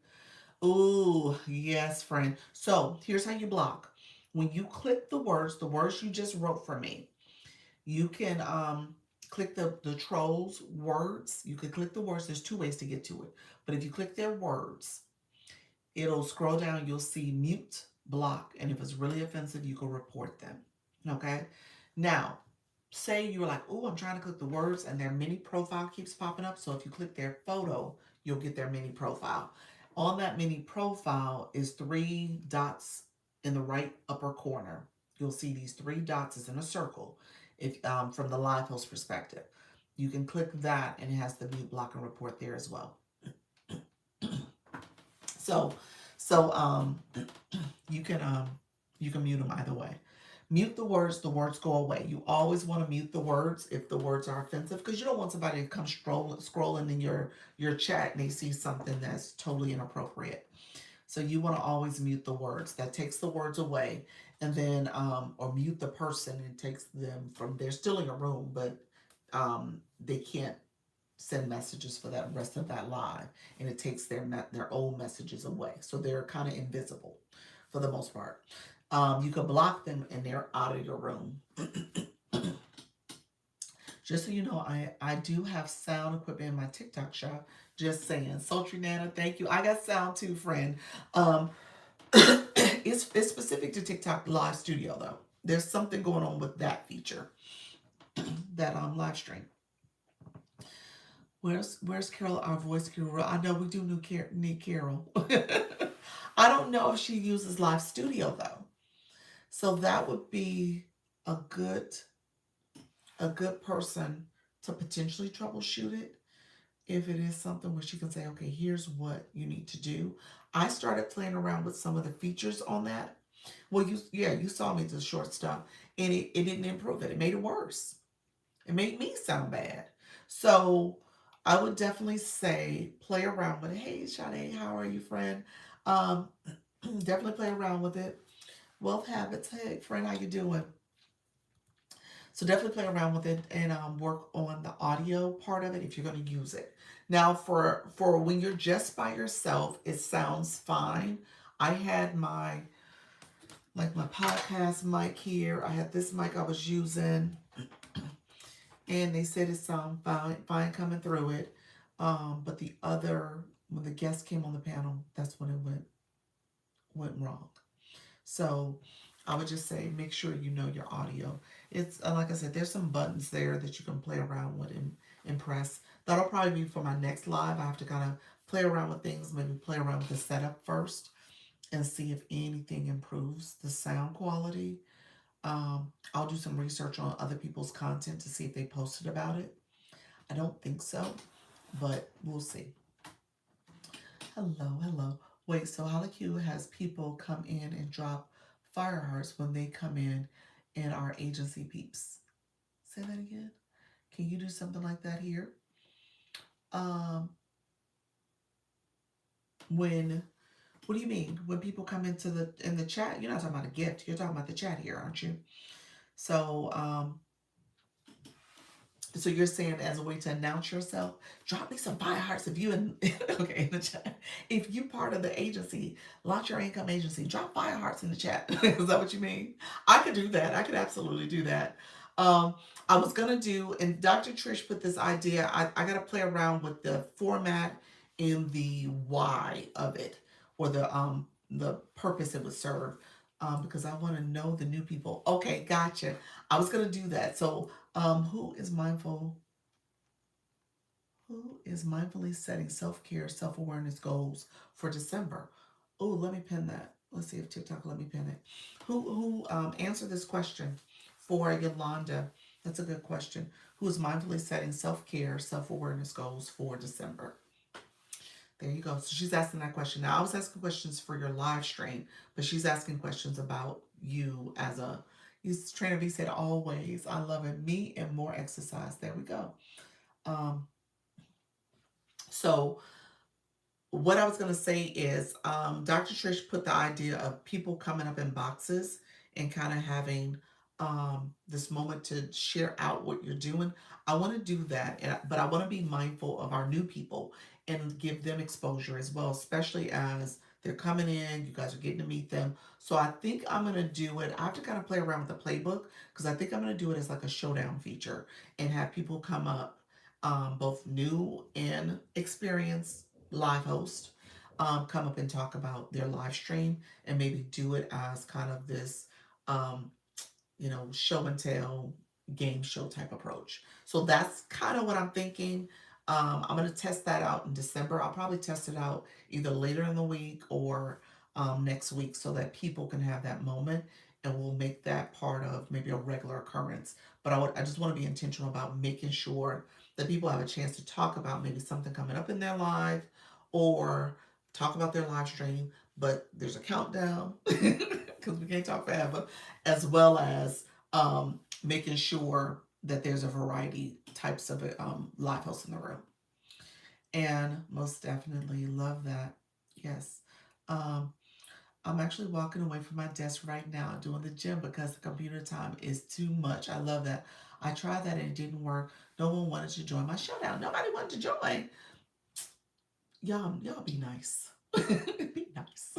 Ooh, yes, friend. So here's how you block. When you click the words you just wrote for me, you can click the trolls words. You can click the words. There's two ways to get to it. But if you click their words, it'll scroll down. You'll see mute, block, and if it's really offensive, you can report them. Okay. Now, say you're like, oh, I'm trying to click the words, and their mini profile keeps popping up. So if you click their photo, you'll get their mini profile. On that mini profile is three dots in the right upper corner. You'll see these three dots is in a circle. If from the live host perspective, you can click that, and it has the mute, block, and report there as well. So, so you can mute them either way. Mute the words go away. You always want to mute the words if the words are offensive, because you don't want somebody to come scrolling in your chat and they see something that's totally inappropriate. So you want to always mute the words. That takes the words away, and then or mute the person and takes them from, they're still in your room, but they can't send messages for that rest of that live, and it takes their old messages away, so they're kind of invisible for the most part. You can block them and they're out of your room. Just so you know, I do have sound equipment in my TikTok shop. Just saying. Sultry Nana, thank you. I got sound too, friend. It's specific to TikTok Live Studio though. There's something going on with that feature, that live stream. Where's Carol, our voice guru? I know we do need Carol. I don't know if she uses Live Studio though. So that would be a good person to potentially troubleshoot it, if it is something where she can say, okay, here's what you need to do. I started playing around with some of the features on that. Well, you saw me do short stuff, and it didn't improve it. It made it worse. It made me sound bad. So I would definitely say play around with it. Hey, Sade, how are you, friend? Definitely play around with it. Wealth Habits, hey, friend, how you doing? So definitely play around with it and work on the audio part of it if you're going to use it. Now, for when you're just by yourself, it sounds fine. I had my podcast mic here. I had this mic I was using, and they said it sounded fine coming through it. But the other, when the guest came on the panel, that's when it went wrong. So I would just say make sure you know your audio. It's like I said, there's some buttons there that you can play around with and press. That'll probably be for my next live. I have to kind of play around with things, maybe play around with the setup first and see if anything improves the sound quality. I'll do some research on other people's content to see if they posted about it. I don't think so, but we'll see. Hello, hello. Wait, so Holly Q has people come in and drop fire hearts when they come in our agency peeps. Say that again. Can you do something like that here? Um, when what do you mean? When people come into the chat, you're not talking about a gift. You're talking about the chat here, aren't you? So so you're saying as a way to announce yourself, drop me some fire hearts if you in okay in the chat. If you part of the agency, launch your income agency, drop fire hearts in the chat. Is that what you mean? I could do that. I could absolutely do that. Um, I was gonna do, and Dr. Trish put this idea. I gotta play around with the format and the why of it, or the purpose it would serve. Because I want to know the new people. Okay, gotcha. I was gonna do that. So who is mindful? Who is mindfully setting self-care, self-awareness goals for December? Oh, let me pin that. Let's see if TikTok let me pin it. Who answer this question for Yolanda? That's a good question. Who is mindfully setting self-care, self-awareness goals for December? There you go. So she's asking that question. Now I was asking questions for your live stream, but she's asking questions about you as a trainer. V said always. I love it. Me and more exercise. There we go. Um, so what I was going to say is Dr. Trish put the idea of people coming up in boxes and kind of having this moment to share out what you're doing. I want to do that, but I want to be mindful of our new people and give them exposure as well, especially as they're coming in. You guys are getting to meet them. So I think I'm going to do it. I have to kind of play around with the playbook because I think I'm going to do it as like a showdown feature and have people come up, both new and experienced live host, come up and talk about their live stream and maybe do it as kind of this um, show and tell game show type approach. So that's kind of what I'm thinking. I'm going to test that out in December. I'll probably test it out either later in the week or next week so that people can have that moment, and we'll make that part of maybe a regular occurrence. But I just want to be intentional about making sure that people have a chance to talk about maybe something coming up in their life or talk about their live stream, but there's a countdown because we can't talk forever, as well as making sure that there's a variety types of live hosts in the room. And most definitely love that. Yes. Um, I'm actually walking away from my desk right now doing the gym because the computer time is too much. I love that. I tried that and it didn't work. No one wanted to join my showdown. Nobody wanted to join. Y'all be nice. Be nice.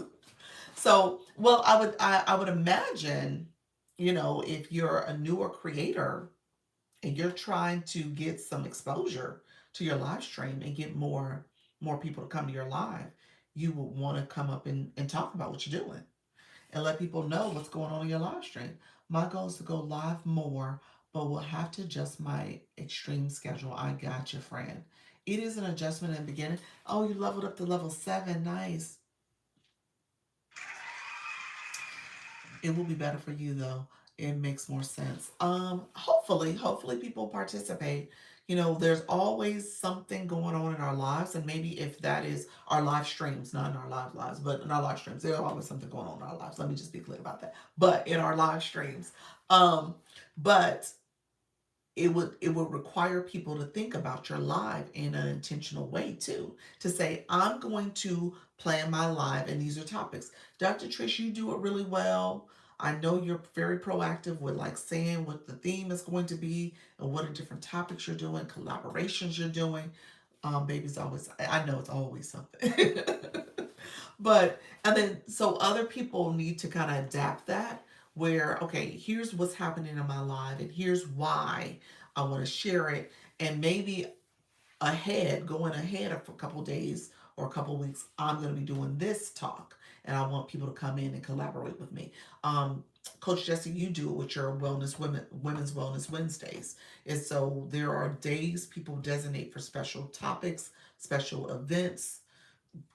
So, well, I would imagine, if you're a newer creator and you're trying to get some exposure to your live stream and get more people to come to your live, you would want to come up and talk about what you're doing and let people know what's going on in your live stream. My goal is to go live more, but we'll have to adjust my extreme schedule. I got you, friend. It is an adjustment in the beginning. Oh, you leveled up to level 7. Nice. It will be better for you though. It makes more sense. Hopefully people participate. There's always something going on in our lives, and maybe if that is our live streams, not in our lives, but in our live streams, there's always something going on in our lives. Let me just be clear about that. But in our live streams, but it would require people to think about your live in an intentional way too, to say, I'm going to plan my live and these are topics. Dr. Trish, you do it really well. I know you're very proactive with like saying what the theme is going to be and what are different topics you're doing, collaborations you're doing. Baby's always, I know it's always something. But and then so other people need to kind of adapt that, where okay, here's what's happening in my life and here's why I want to share it. And maybe ahead, going ahead of a couple days or a couple weeks, I'm going to be doing this talk, and I want people to come in and collaborate with me. Um, Coach Jesse, you do it with your women's wellness Wednesdays. And so there are days people designate for special topics, special events,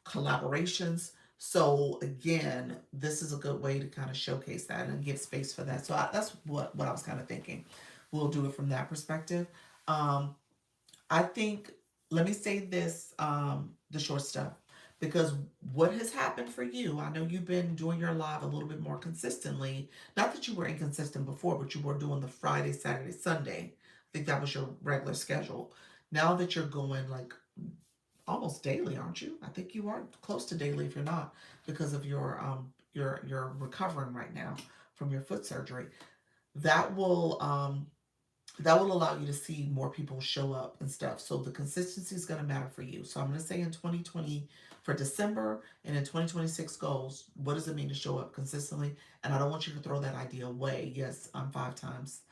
collaborations. So again, this is a good way to kind of showcase that and give space for that. So that's what I was kind of thinking. We'll do it from that perspective. Um, I think, let me say this, the short stuff, because what has happened for you, I know you've been doing your live a little bit more consistently. Not that you were inconsistent before, but you were doing the Friday, Saturday, Sunday. I think that was your regular schedule. Now that you're going like almost daily, aren't you? I think you are close to daily if you're not, because of your recovering right now from your foot surgery. That will allow you to see more people show up and stuff. So the consistency is going to matter for you. So I'm going to say in 2020 for December, and in 2026 goals, what does it mean to show up consistently? And I don't want you to throw that idea away. Yes, I'm 5 times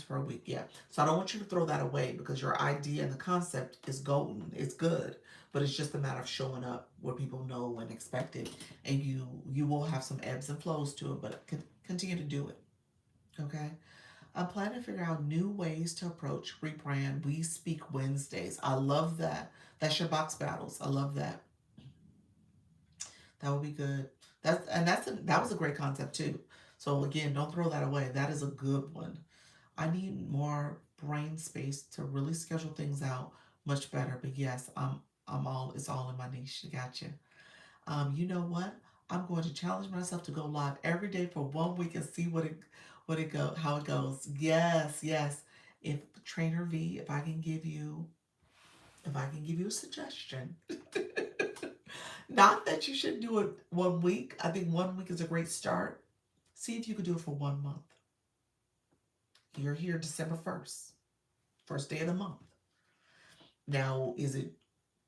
per week. Yeah. So I don't want you to throw that away, because your idea and the concept is golden. It's good, but it's just a matter of showing up where people know and expect it. And you will have some ebbs and flows to it, but continue to do it. Okay. I'm planning to figure out new ways to approach rebrand We Speak Wednesdays. I love that. That's your box battles. I love that. That would be good. That was a great concept too. So again, don't throw that away. That is a good one. I need more brain space to really schedule things out much better. But yes, I'm all it's all in my niche. Gotcha. You know what? I'm going to challenge myself to go live every day for 1 week and see how it goes. Yes, yes. If Trainer V, if I can give you a suggestion, not that you should do it 1 week. I think 1 week is a great start. See if you could do it for 1 month. You're here December 1st, first day of the month. Now, is it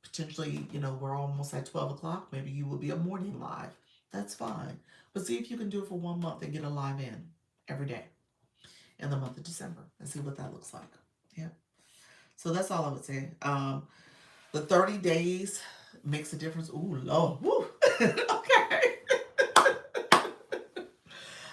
potentially, we're almost at 12 o'clock. Maybe you will be a morning live. That's fine. But see if you can do it for 1 month and get a live in every day in the month of December and see what that looks like. Yeah. So that's all I would say. The 30 days makes a difference. Ooh, Lord. Woo. Okay.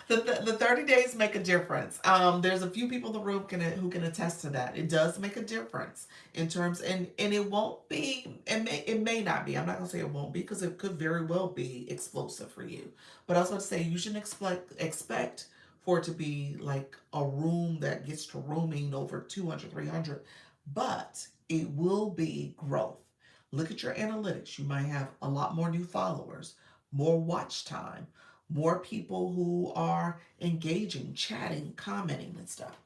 The 30 days make a difference. There's a few people in the room who can attest to that. It does make a difference in terms, and it won't be, it may not be. I'm not gonna say it won't be, because it could very well be explosive for you. But I was going to say, you shouldn't expect for it to be like a room that gets to rooming over 200, 300, but it will be growth. Look at your analytics. You might have a lot more new followers, more watch time, more people who are engaging, chatting, commenting, and stuff.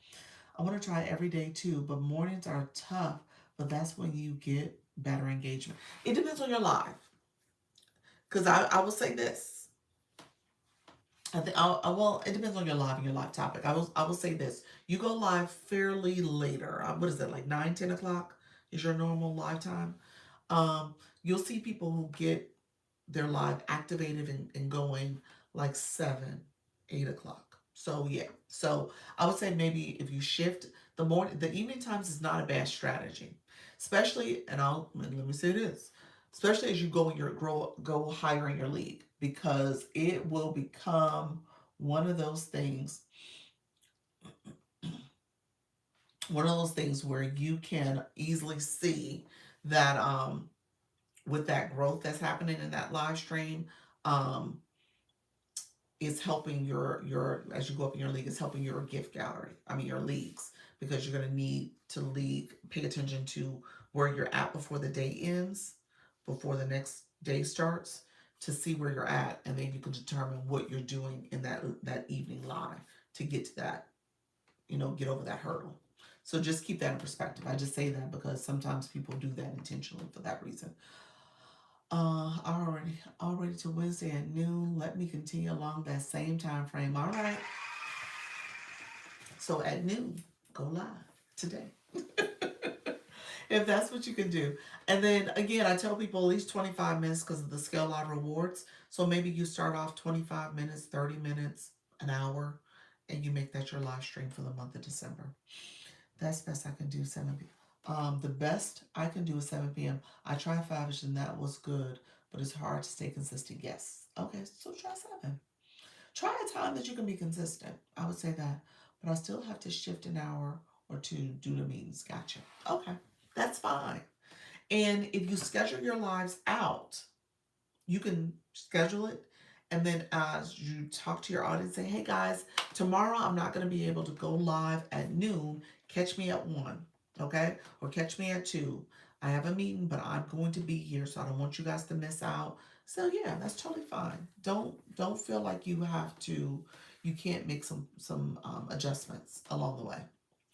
I want to try every day too, but mornings are tough. But that's when you get better engagement. It depends on your live. Because I will say this. I think well, it depends on your live and your live topic. I will say this. You go live fairly later. What is it, like 9, 10 o'clock is your normal live time? You'll see people who get their live activated and going like 7, 8 o'clock. So yeah. So I would say maybe if you shift the evening times is not a bad strategy, especially, and let me say this, especially as you go higher in your league, because it will become one of those things, where you can easily see that with that growth that's happening in that live stream, um, is helping your as you go up in your league, is helping your gift gallery. I mean your leagues, because you're going to need to pay attention to where you're at before the day ends, before the next day starts, to see where you're at, and then you can determine what you're doing in that evening live to get to that, get over that hurdle. So just keep that in perspective. I just say that because sometimes people do that intentionally for that reason. Already to Wednesday at noon. Let me continue along that same time frame. All right. So at noon, go live today. If that's what you can do. And then again, I tell people at least 25 minutes because of the Scale Live rewards. So maybe you start off 25 minutes, 30 minutes, an hour, and you make that your live stream for the month of December. That's best I can do, 7 people. The best I can do is 7 p.m. I tried 5ish and that was good, but it's hard to stay consistent. Yes. Okay, so try 7. Try a time that you can be consistent. I would say that. But I still have to shift an hour or two due to meetings. Gotcha. Okay, that's fine. And if you schedule your lives out, you can schedule it. And then as you talk to your audience, say, hey guys, tomorrow I'm not going to be able to go live at noon. Catch me at 1, okay? Or catch me at 2. I have a meeting, but I'm going to be here, so I don't want you guys to miss out. So yeah, that's totally fine. Don't feel like you can't make some adjustments along the way.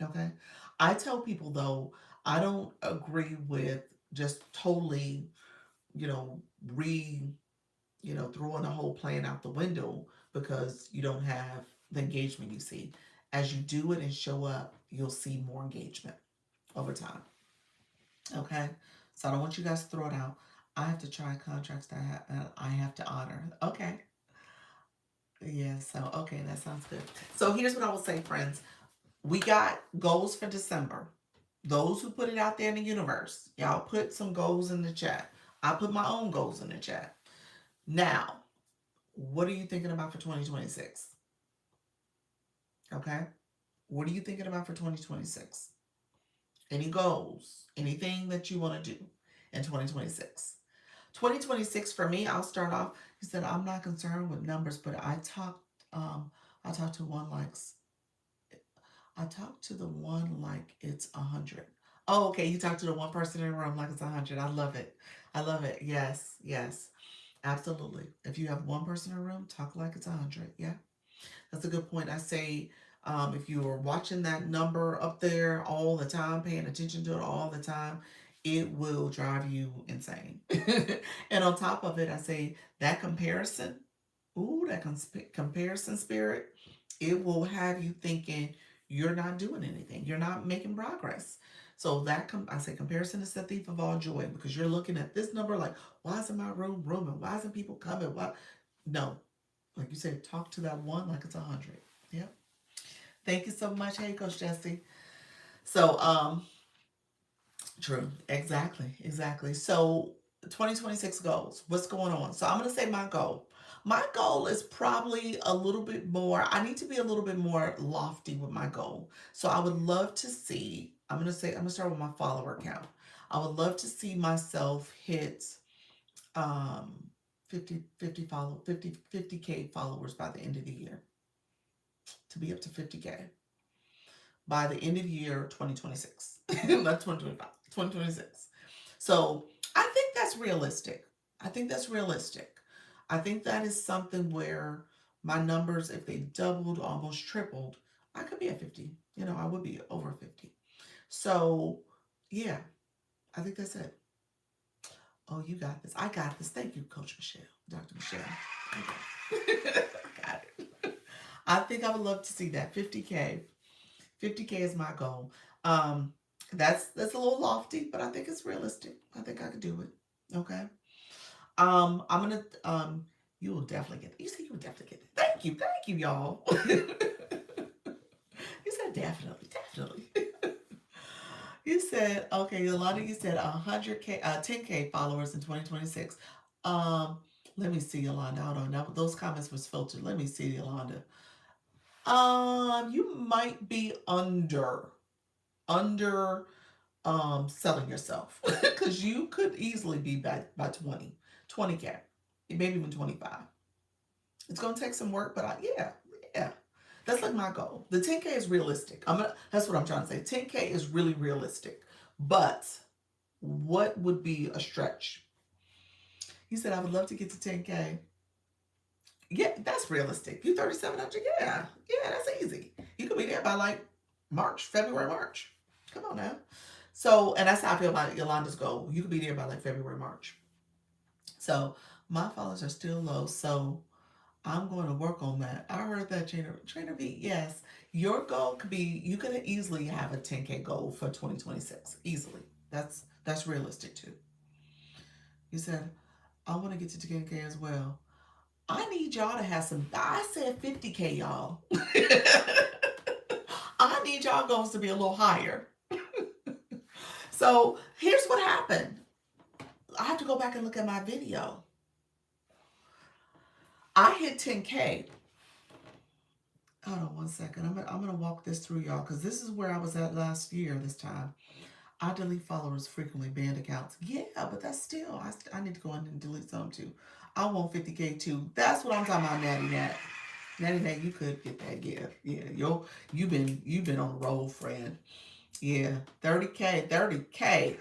Okay? I tell people though, I don't agree with just totally, you know, re throwing the whole plan out the window because you don't have the engagement you see. As you do it and show up, you'll see more engagement over time. Okay? So I don't want you guys to throw it out. I have to try contracts that I have to honor. Okay. Yeah, so okay, that sounds good. So here's what I will say, friends. We got goals for December. Those who put it out there in the universe, y'all put some goals in the chat. I put my own goals in the chat. Now, what are you thinking about for 2026? Okay? What are you thinking about for 2026? Any goals? Anything that you want to do in 2026? 2026 for me, I'll start off. He said, I'm not concerned with numbers, but I talked to one like I talked to the one like it's 100. Oh, okay. You talked to the one person in the room like it's 100. I love it. I love it. Yes, yes, absolutely. If you have one person in the room, talk like it's 100. Yeah, that's a good point. I say, if you are watching that number up there all the time, paying attention to it all the time, it will drive you insane. And on top of it, I say that comparison, ooh, that comparison spirit, it will have you thinking you're not doing anything, you're not making progress. So I say comparison is the thief of all joy because you're looking at this number like, why isn't my room rooming? Why isn't people coming? Why? No, like you said, talk to that one like it's 100. Yep. Thank you so much. Hey, Coach Jesse. So, true. Exactly. Exactly. So, 2026 goals. What's going on? So, I'm going to say my goal. My goal is probably a little bit more. I need to be a little bit more lofty with my goal. So, I would love to see, I'm going to start with my follower count. I would love to see myself hit um 50k followers by the end of the year, to be up to 50k by the end of year 2026. Not 2025, 2026. So I think that's realistic. I think that's realistic. I think that is something where my numbers, if they doubled, almost tripled, I could be at 50. I would be over 50. So yeah, I think that's it. Oh, you got this. I got this. Thank you, Coach Michelle, Dr. Michelle. Okay. Got it. I think I would love to see that 50k. 50k is my goal. That's a little lofty, but I think it's realistic. I think I could do it. Okay. I'm gonna you will definitely get it. You said you would definitely get it. Thank you, y'all. You said definitely, definitely. You said, okay, Yolanda, you said 100k, 10k followers in 2026. Let me see, Yolanda. Hold on. Now those comments was filtered. Let me see, Yolanda. You might be under selling yourself because you could easily be back by 20k, maybe even 25. It's gonna take some work, but yeah. That's like my goal. The 10k is realistic. That's what I'm trying to say. 10k is really realistic. But what would be a stretch? He said I would love to get to 10k. Yeah, that's realistic. You 3,700. Yeah, that's easy. You could be there by like February, March. Come on now. So, and that's how I feel about Yolanda's goal. You could be there by like February, March. So my followers are still low. So I'm going to work on that. I heard that, Trainer V. Yes, your goal could be, you could easily have a 10k goal for 2026. Easily. That's realistic too. You said, I want to get to 10k as well. I need y'all to have some, I said 50k, y'all. I need y'all goals to be a little higher. So here's what happened. I have to go back and look at my video. I hit 10K. Hold on one second. I'm gonna walk this through, y'all, because this is where I was at last year this time. I delete followers frequently, banned accounts. Yeah, but that's still, I need to go in and delete some too. I want 50K too. That's what I'm talking about, Natty Nat. Natty Nat, you could get that gift. Yeah, you've been on a roll, friend. Yeah, 30K, 30K.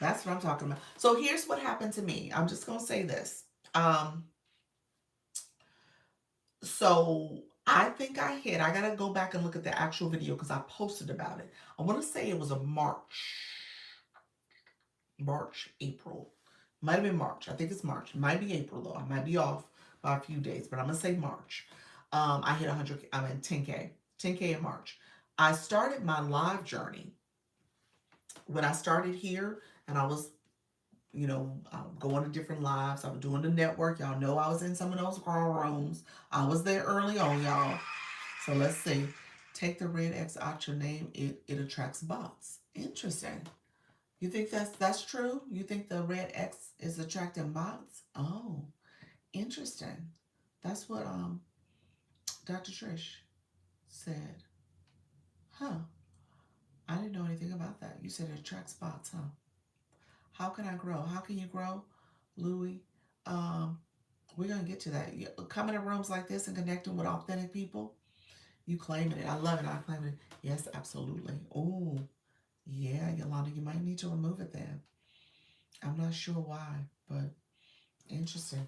That's what I'm talking about. So here's what happened to me. I'm just gonna say this. Um, so I think I gotta go back and look at the actual video because I posted about it. I want to say it was a March, April. Might have been March. I think it's March. It might be April though. I might be off by a few days, but I'm gonna say March. I hit 100. I'm in 10K. 10K in March. I started my live journey when I started here, and I was, going to different lives. I was doing the network. Y'all know I was in some of those girl rooms. I was there early on, y'all. So let's see. Take the red X out your name. It attracts bots. Interesting. You think that's true? You think the red X is attracting bots? Oh, interesting. That's what Dr. Trish said. Huh. I didn't know anything about that. You said it attracts bots, huh? How can I grow? How can you grow, Louie? Um, we're gonna get to that. Coming to rooms like this and connecting with authentic people. You claiming it. I love it. I claim it. Yes, absolutely. Oh, yeah, Yolanda, you might need to remove it then. I'm not sure why, but interesting.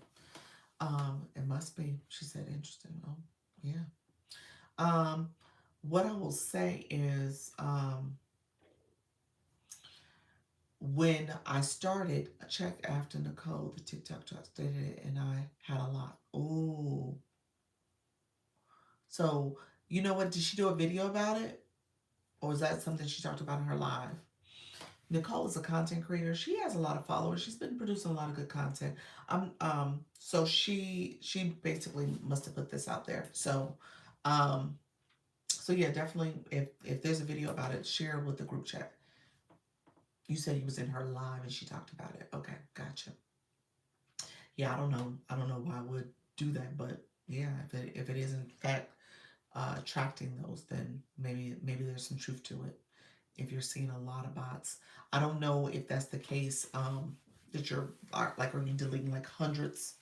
It must be. She said interesting. Oh, yeah. Um, what I will say is, when I started, I checked after Nicole, the TikTok talk did it, and I had a lot. Ooh. So, you know what? Did she do a video about it? Or is that something she talked about in her live? Nicole is a content creator. She has a lot of followers. She's been producing a lot of good content. So she basically must have put this out there. Um, so yeah, definitely if there's a video about it, share it with the group chat. You said he was in her live and she talked about it. Okay, gotcha. Yeah, I don't know. I don't know why I would do that, but yeah, if it is in fact attracting those, then maybe there's some truth to it. If you're seeing a lot of bots, I don't know if that's the case. That you're like, are you deleting like hundreds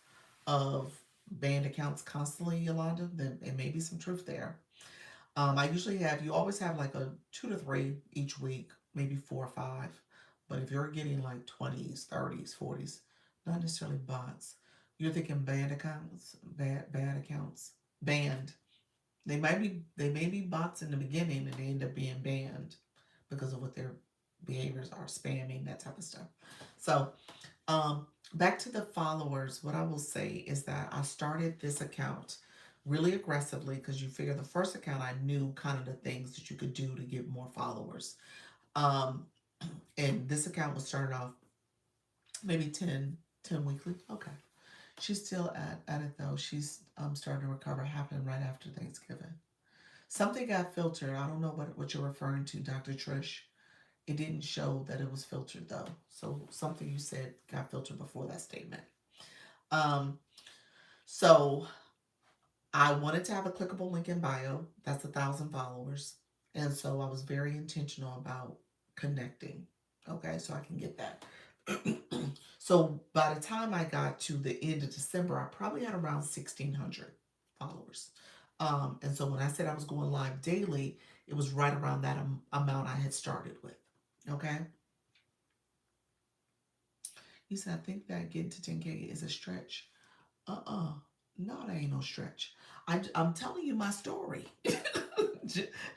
of banned accounts constantly, Yolanda? Then it may be some truth there. I usually you always have like a 2 to 3 each week, maybe 4 or 5. But if you're getting like 20s, 30s, 40s, not necessarily bots, you're thinking banned accounts, bad accounts, banned. They may be bots in the beginning and they end up being banned because of what their behaviors are, spamming, that type of stuff. So, back to the followers, what I will say is that I started this account really aggressively because you figure the first account I knew kind of the things that you could do to get more followers. Um, and this account was started off maybe 10 weekly. Okay. She's still at it though. She's starting to recover, happened right after Thanksgiving. Something got filtered. I don't know what you're referring to, Dr. Trish. It didn't show that it was filtered though. So something you said got filtered before that statement. Um, so I wanted to have a clickable link in bio. That's 1,000 followers. And so I was very intentional about connecting. Okay, so I can get that. So by the time I got to the end of December, I probably had around 1,600 followers. And so when I said I was going live daily, it was right around that amount I had started with. Okay. You said, I think that getting to 10K is a stretch. No, that ain't no stretch. I'm telling you my story.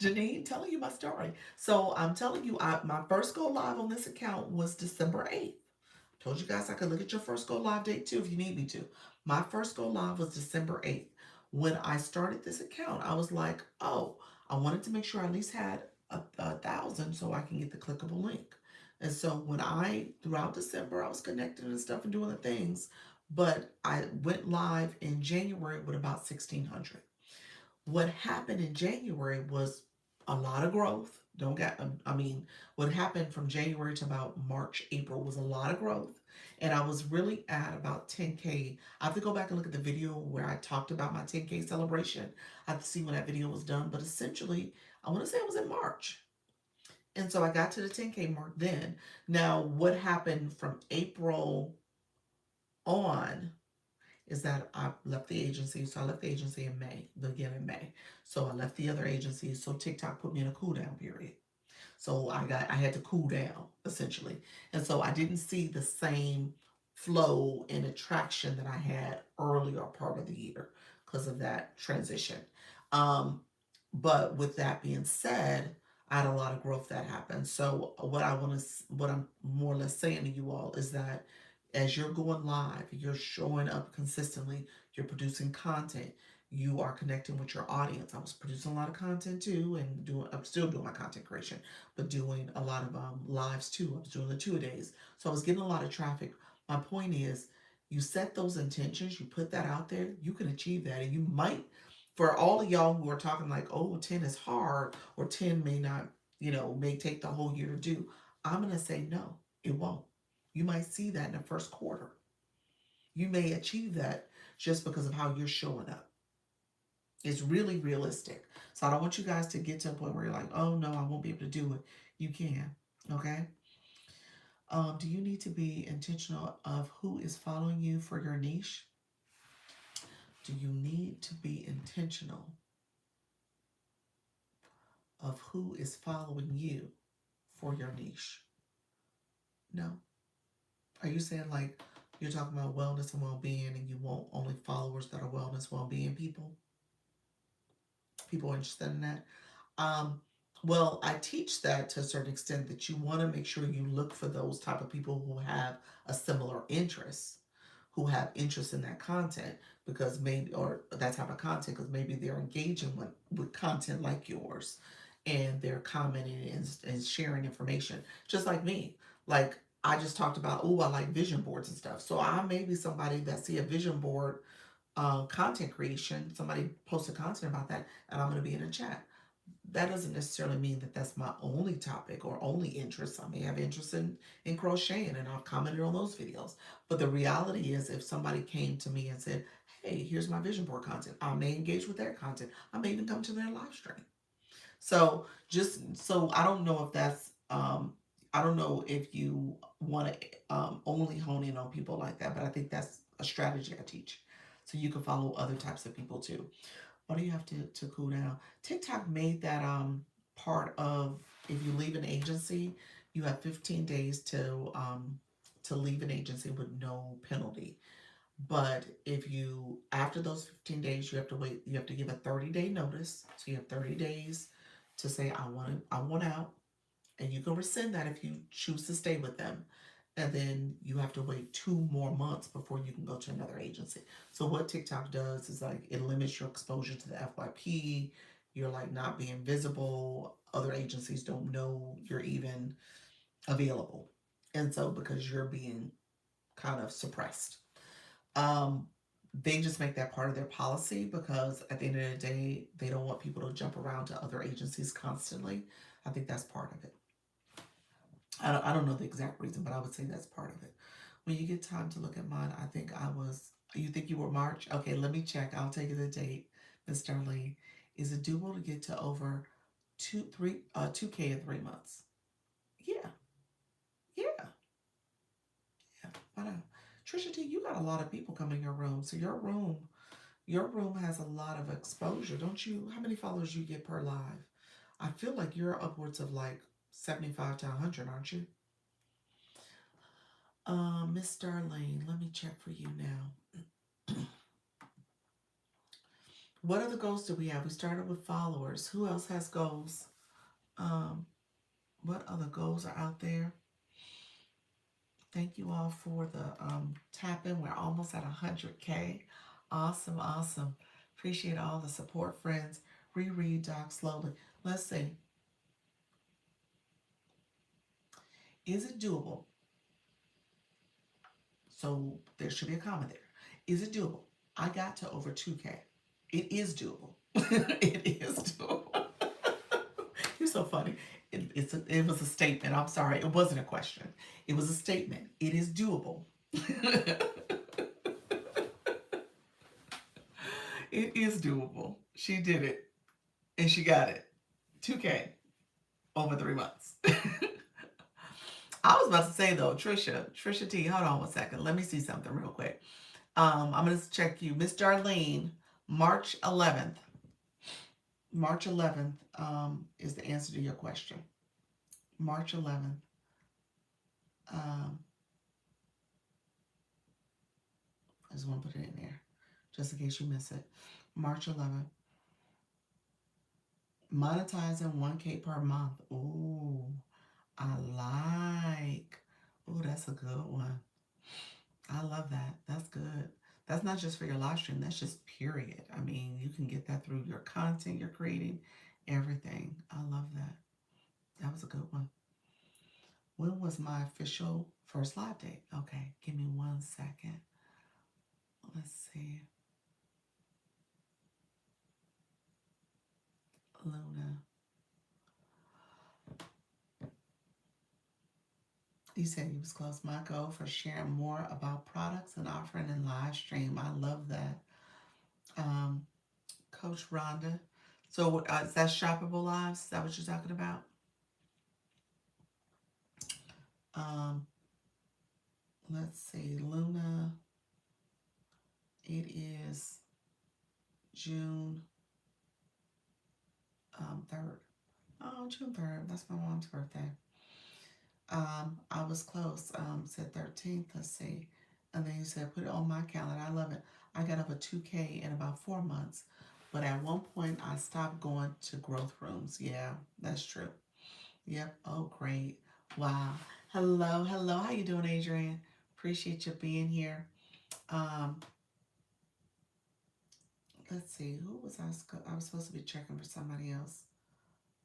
Janine, telling you my story. So I'm telling you, my first go live on this account was December 8th. Told you guys I could look at your first go live date too if you need me to. My first go live was December 8th. When I started this account, I was like, oh, I wanted to make sure I at least had 1,000 so I can get the clickable link. And so throughout December, I was connecting and stuff and doing the things, but I went live in January with about 1,600. What happened in January was a lot of growth, Don't get, I mean, what happened from January to about March, April was a lot of growth. And I was really at about 10K. I have to go back and look at the video where I talked about my 10K celebration. I have to see when that video was done. But essentially, I want to say it was in March. And so I got to the 10K mark then. Now, what happened from April on is that I left the agency. So I left the agency in May, beginning of May. So I left the other agency. So TikTok put me in a cool down period. So I had to cool down essentially. And so I didn't see the same flow and attraction that I had earlier part of the year because of that transition. Um, but with that being said, I had a lot of growth that happened. So what I'm more or less saying to you all is that as you're going live, you're showing up consistently, you're producing content, you are connecting with your audience. I was producing a lot of content too, and I'm still doing my content creation, but doing a lot of lives too. I was doing the 2-a-days, so I was getting a lot of traffic. My point is, you set those intentions, you put that out there, you can achieve that, and you might. For all of y'all who are talking like, oh, 10 is hard, or 10 may not, may take the whole year to do. I'm gonna say no, it won't. You might see that in the first quarter. You may achieve that just because of how you're showing up. It's really realistic. So I don't want you guys to get to a point where you're like, oh no, I won't be able to do it. You can. Okay. Do you need to be intentional of who is following you for your niche? Do you need to be intentional of who is following you for your niche? No. Are you saying like you're talking about wellness and well-being and you want only followers that are wellness, well-being people? People interested in that? Well, I teach that to a certain extent, that you want to make sure you look for those type of people who have a similar interest, who have interest in that content, because maybe, or that type of content, because maybe they're engaging with content like yours, and they're commenting and sharing information, just like me. Like I just talked about, oh, I like vision boards and stuff. So I may be somebody that see a vision board content creation, somebody posted content about that, and I'm going to be in a chat. That doesn't necessarily mean that that's my only topic or only interest. I may have interest in crocheting, and I've commented on those videos. But the reality is, if somebody came to me and said, hey, here's my vision board content, I may engage with their content. I may even come to their live stream. So I don't know if that's, I don't know if you want to only hone in on people like that, but I think that's a strategy I teach. So you can follow other types of people too. What do you have to cool down? TikTok made that part of, if you leave an agency, you have 15 days to leave an agency with no penalty. But if you, after those 15 days, you have to wait, you have to give a 30-day notice. So you have 30 days to say, I want out. And you can rescind that if you choose to stay with them. And then you have to wait 2 more months before you can go to another agency. So what TikTok does is like it limits your exposure to the FYP. You're like not being visible. Other agencies don't know you're even available. And so because you're being kind of suppressed. Um, they just make that part of their policy because at the end of the day, they don't want people to jump around to other agencies constantly. I think that's part of it. I don't know the exact reason, but I would say that's part of it. When you get time to look at mine, I think you think you were March? Okay, let me check. I'll take you the date, Miss Darlene. Is it doable to get to over 2K in 3 months? Yeah, yeah, yeah. Why not? Trisha T, you got a lot of people coming in your room. So your room has a lot of exposure, don't you? How many followers you get per live? I feel like you're upwards of like 75 to 100, aren't you? Miss Darlene, let me check for you now. What other goals do we have? We started with followers. Who else has goals? Um, what other goals are out there? Thank you all for the tap-in. We're almost at 100K. Awesome, awesome. Appreciate all the support, friends. Reread Doc slowly. Let's see. Is it doable? So there should be a comment there. Is it doable? I got to over 2K. It is doable. It is doable. You're so funny. It was a statement. I'm sorry. It wasn't a question. It was a statement. It is doable. It is doable. She did it. And she got it. 2K over 3 months. I was about to say though, Trisha T, hold on one second. Let me see something real quick. I'm gonna check you. Miss Darlene, March 11th. March 11th is the answer to your question. March 11th. Um, I just want to put it in there, just in case you miss it. March 11th. Monetizing 1K per month. Ooh, I like. Ooh, that's a good one. I love that. That's good. That's not just for your live stream. That's just period. I mean, you can get that through your content you're creating, everything. I love that. That was a good one. When was my official first live date? Okay, give me 1 second. Let's see. Luna. You said he was close. My goal for sharing more about products and offering in live stream. I love that. Coach Rhonda. So is that shoppable lives? Is that what you're talking about? Um, let's see. Luna. It is June 3rd. Oh, June 3rd. That's my mom's birthday. I was close. Said 13th. Let's see. And then you said, put it on my calendar. I love it. I got up a 2K in about 4 months. But at one point, I stopped going to growth rooms. Yeah, that's true. Yep. Oh, great. Wow. Hello. Hello. How you doing, Adrian? Appreciate you being here. Um, let's see. Who was I was supposed to be checking for somebody else.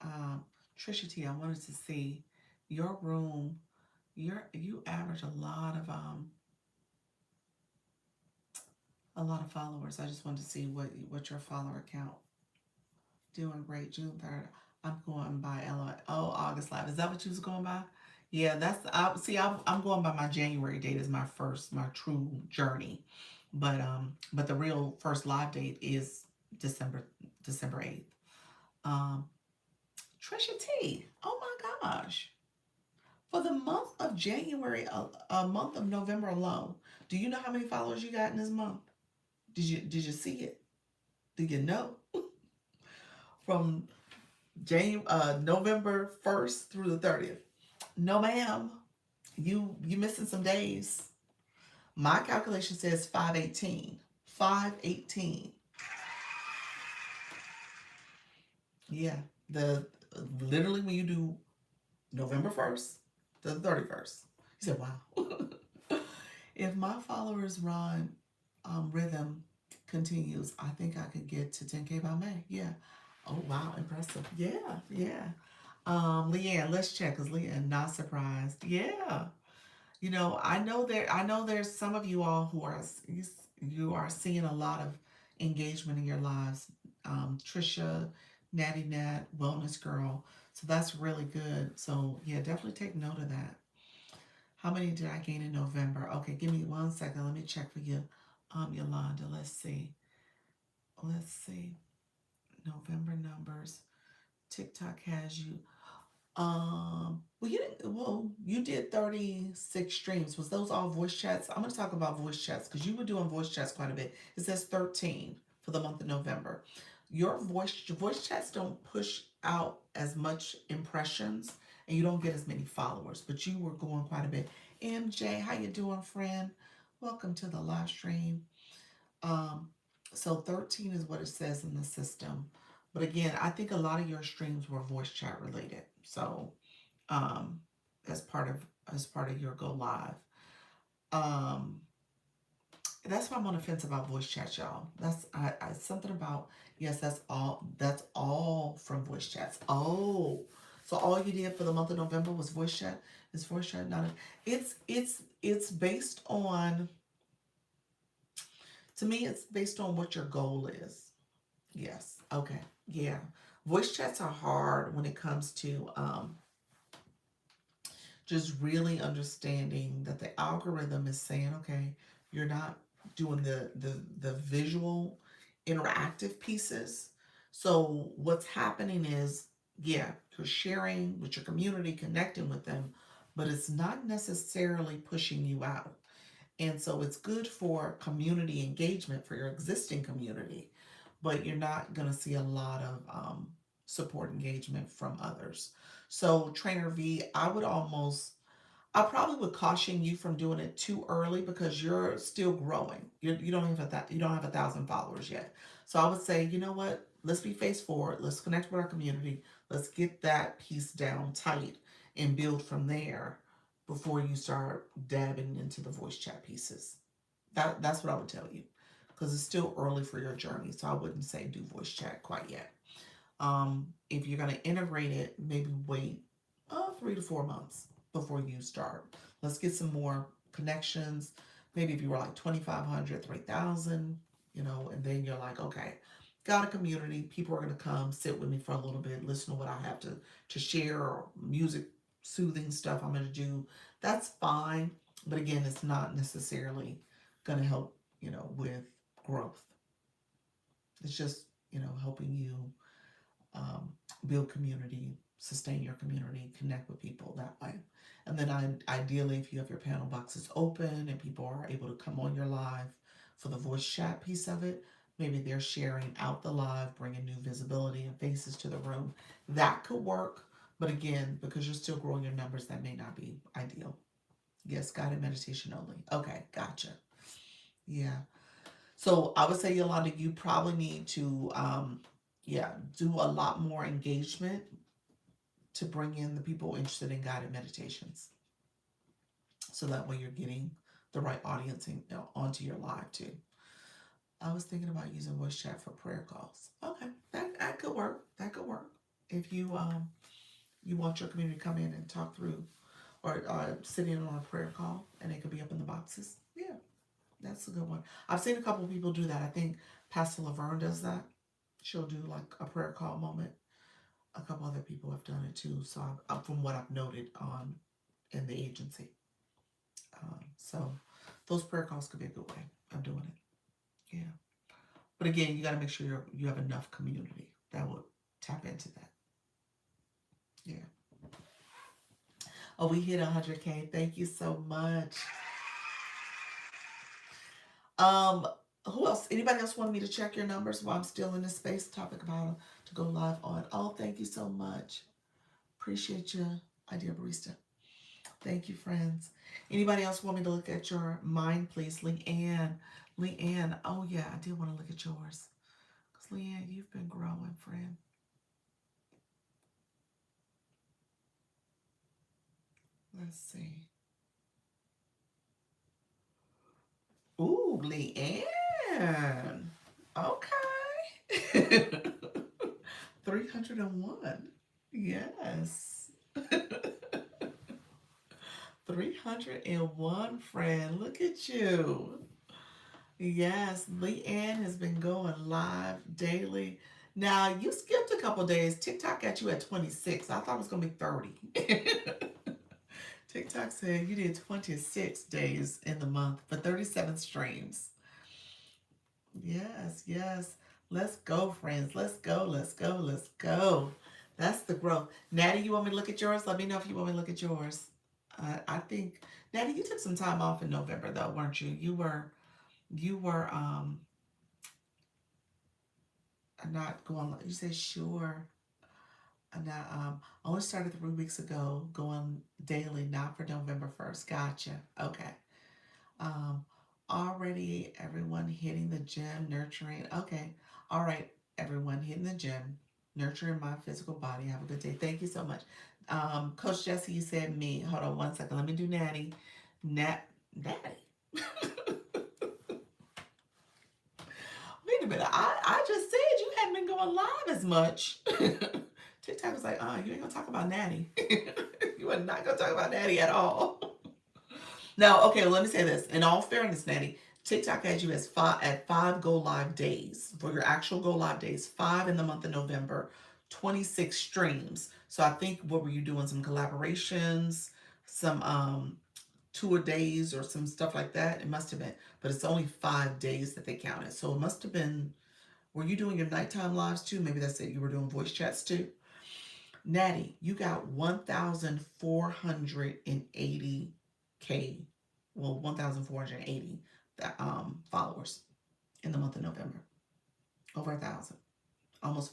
Um, Trisha T, I wanted to see your room. You average a lot of followers. I just wanted to see what your follower count. Doing great. June 3rd. I'm going by LO. Oh, August live. Is that what you was going by? Yeah, that's I see. I'm going by my January date as my true journey, but the real first live date is December 8th. Um, Trisha T. Oh my gosh. For the month of January, a month of November alone, do you know how many followers you got in this month? Did you see it? Do you know? From November 1st through the 30th. No, ma'am. You missing some days. My calculation says 518. 518. Yeah. The literally when you do November 1st to the 31st. You said, wow. If my followers run rhythm continues, I think I could get to 10K by May. Yeah. Oh wow, impressive. Yeah, yeah. Leanne, let's check because Leanne not surprised. Yeah. I know there's some of you all who are you are seeing a lot of engagement in your lives. Trisha, Natty Nat, Wellness Girl. So that's really good. So yeah, definitely take note of that. How many did I gain in November? Okay, give me 1 second. Let me check for you, Yolanda. Let's see. Let's see. November numbers. TikTok has you. You did 36 streams. Was those all voice chats? I'm gonna talk about voice chats because you were doing voice chats quite a bit. It says 13 for the month of Novemyour voice chats don't push out as much impressions and you don't get as many followers, but you were going quite a bit. MJ, how you doing, friend? Welcome to the live stream. Um, so 13 is what it says in the system. But again, I think a lot of your streams were voice chat related. So um, as part of your go live. Um, that's why I'm on the fence about voice chat, y'all. That's something about yes, that's all from voice chats. Oh, so all you did for the month of November was voice chat. Is voice chat not? It's based on. To me, it's based on what your goal is. Yes. Okay. Yeah. Voice chats are hard when it comes to just really understanding that the algorithm is saying, okay, you're not doing the visual interactive pieces. So what's happening is, yeah, you're sharing with your community, connecting with them, but it's not necessarily pushing you out. And so it's good for community engagement for your existing community, but you're not going to see a lot of support engagement from others. So Trainer V, I probably would caution you from doing it too early because you're still growing. You don't have you don't have 1,000 followers yet. So I would say, you know what? Let's be face forward. Let's connect with our community. Let's get that piece down tight and build from there before you start dabbing into the voice chat pieces. That's what I would tell you because it's still early for your journey. So I wouldn't say do voice chat quite yet. If you're going to integrate it, maybe wait 3 to 4 months before you start. Let's get some more connections. Maybe if you were like 2,500, 3,000, and then you're like, okay, got a community. People are going to come sit with me for a little bit, listen to what I have to share, or music, soothing stuff I'm going to do. That's fine. But again, it's not necessarily going to help, with growth. It's just, helping you build community, sustain your community, connect with people that way. And then ideally, if you have your panel boxes open and people are able to come on your live for the voice chat piece of it, maybe they're sharing out the live, bringing new visibility and faces to the room. That could work. But again, because you're still growing your numbers, that may not be ideal. Yes, guided meditation only. Okay, gotcha. Yeah. So I would say, Yolanda, you probably need to, do a lot more engagement to bring in the people interested in guided meditations. So that way you're getting the right audience onto your live too. I was thinking about using voice chat for prayer calls. Okay, that could work. That could work. If you want your community to come in and talk through, or sit in on a prayer call, and it could be up in the boxes. Yeah, that's a good one. I've seen a couple of people do that. I think Pastor Laverne does that. She'll do like a prayer call moment. A couple other people have done it too. So from what I've noted on in the agency, so those prayer calls could be a good way of doing it. Yeah, but again, you got to make sure you have enough community that will tap into that. Yeah. Oh, we hit 100K. Thank you so much. Um, who else? Anybody else want me to check your numbers while I'm still in this space? Topic about to go live on. Oh, thank you so much. Appreciate you, Idea Barista. Thank you, friends. Anybody else want me to look at your mind, please? Leanne. Leanne. Oh, yeah, I did want to look at yours. Because, Leanne, you've been growing, friend. Let's see. Ooh, Leanne. Okay. 301. Yes. 301, friend. Look at you. Yes, Leanne has been going live daily. Now, you skipped a couple days. TikTok got you at 26. I thought it was going to be 30. TikTok said you did 26 days in the month for 37 streams. Yes, yes. Let's go, friends. Let's go, let's go, let's go. That's the growth. Natty, you want me to look at yours? Let me know if you want me to look at yours. I think, Natty, you took some time off in November, though, weren't you? You were not going. You said sure. And I only started 3 weeks ago, going daily, not for November 1st. Gotcha. Okay. Um, already everyone hitting the gym, nurturing. Okay. All right, everyone hitting the gym, nurturing my physical body. Have a good day. Thank you so much. Coach Jesse, you said me. Hold on 1 second. Let me do Natty. Natty. Wait a minute. I just said you hadn't been going live as much. TikTok was like, you ain't gonna talk about Natty. You are not gonna talk about Natty at all. No, okay, well, let me say this. In all fairness, Natty, TikTok has you as five go live days for your actual go live days. 5 in the month of November, 26 streams. So I think, what were you doing? Some collaborations, some tour days or some stuff like that. It must have been, but it's only 5 days that they counted. So it must have been, were you doing your nighttime lives too? Maybe that's it. You were doing voice chats too. Natty, you got 1,480K, well, 1,480 followers in the month of November. Over 1,000, almost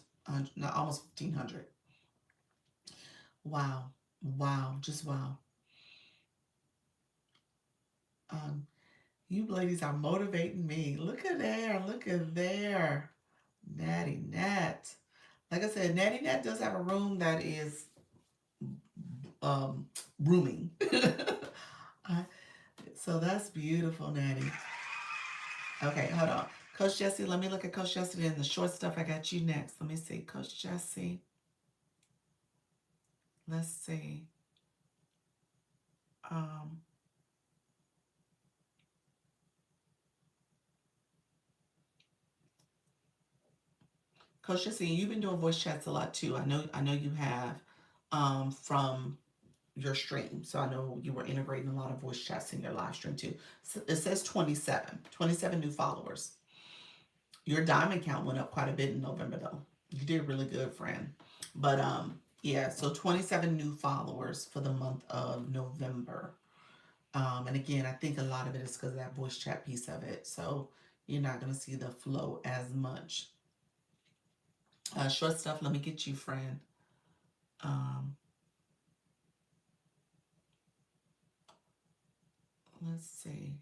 no, almost 1,500. Wow, wow, just wow. Um, you ladies are motivating me. Look at there, look at there. Natty Nat. Like I said, Natty Nat does have a room that is rooming. So that's beautiful, Natty. Okay, hold on. Coach Jesse, let me look at Coach Jesse and the short stuff. I got you next. Let me see. Coach Jesse. Let's see. Um, Coach Jesse, you've been doing voice chats a lot too. I know you have from your stream. So I know you were integrating a lot of voice chats in your live stream too. So it says 27 new followers. Your diamond count went up quite a bit in November though. You did really good, friend. But yeah, so 27 new followers for the month of November. And again, I think a lot of it is because of that voice chat piece of it. So you're not going to see the flow as much. Short stuff, let me get you, friend. Let's see.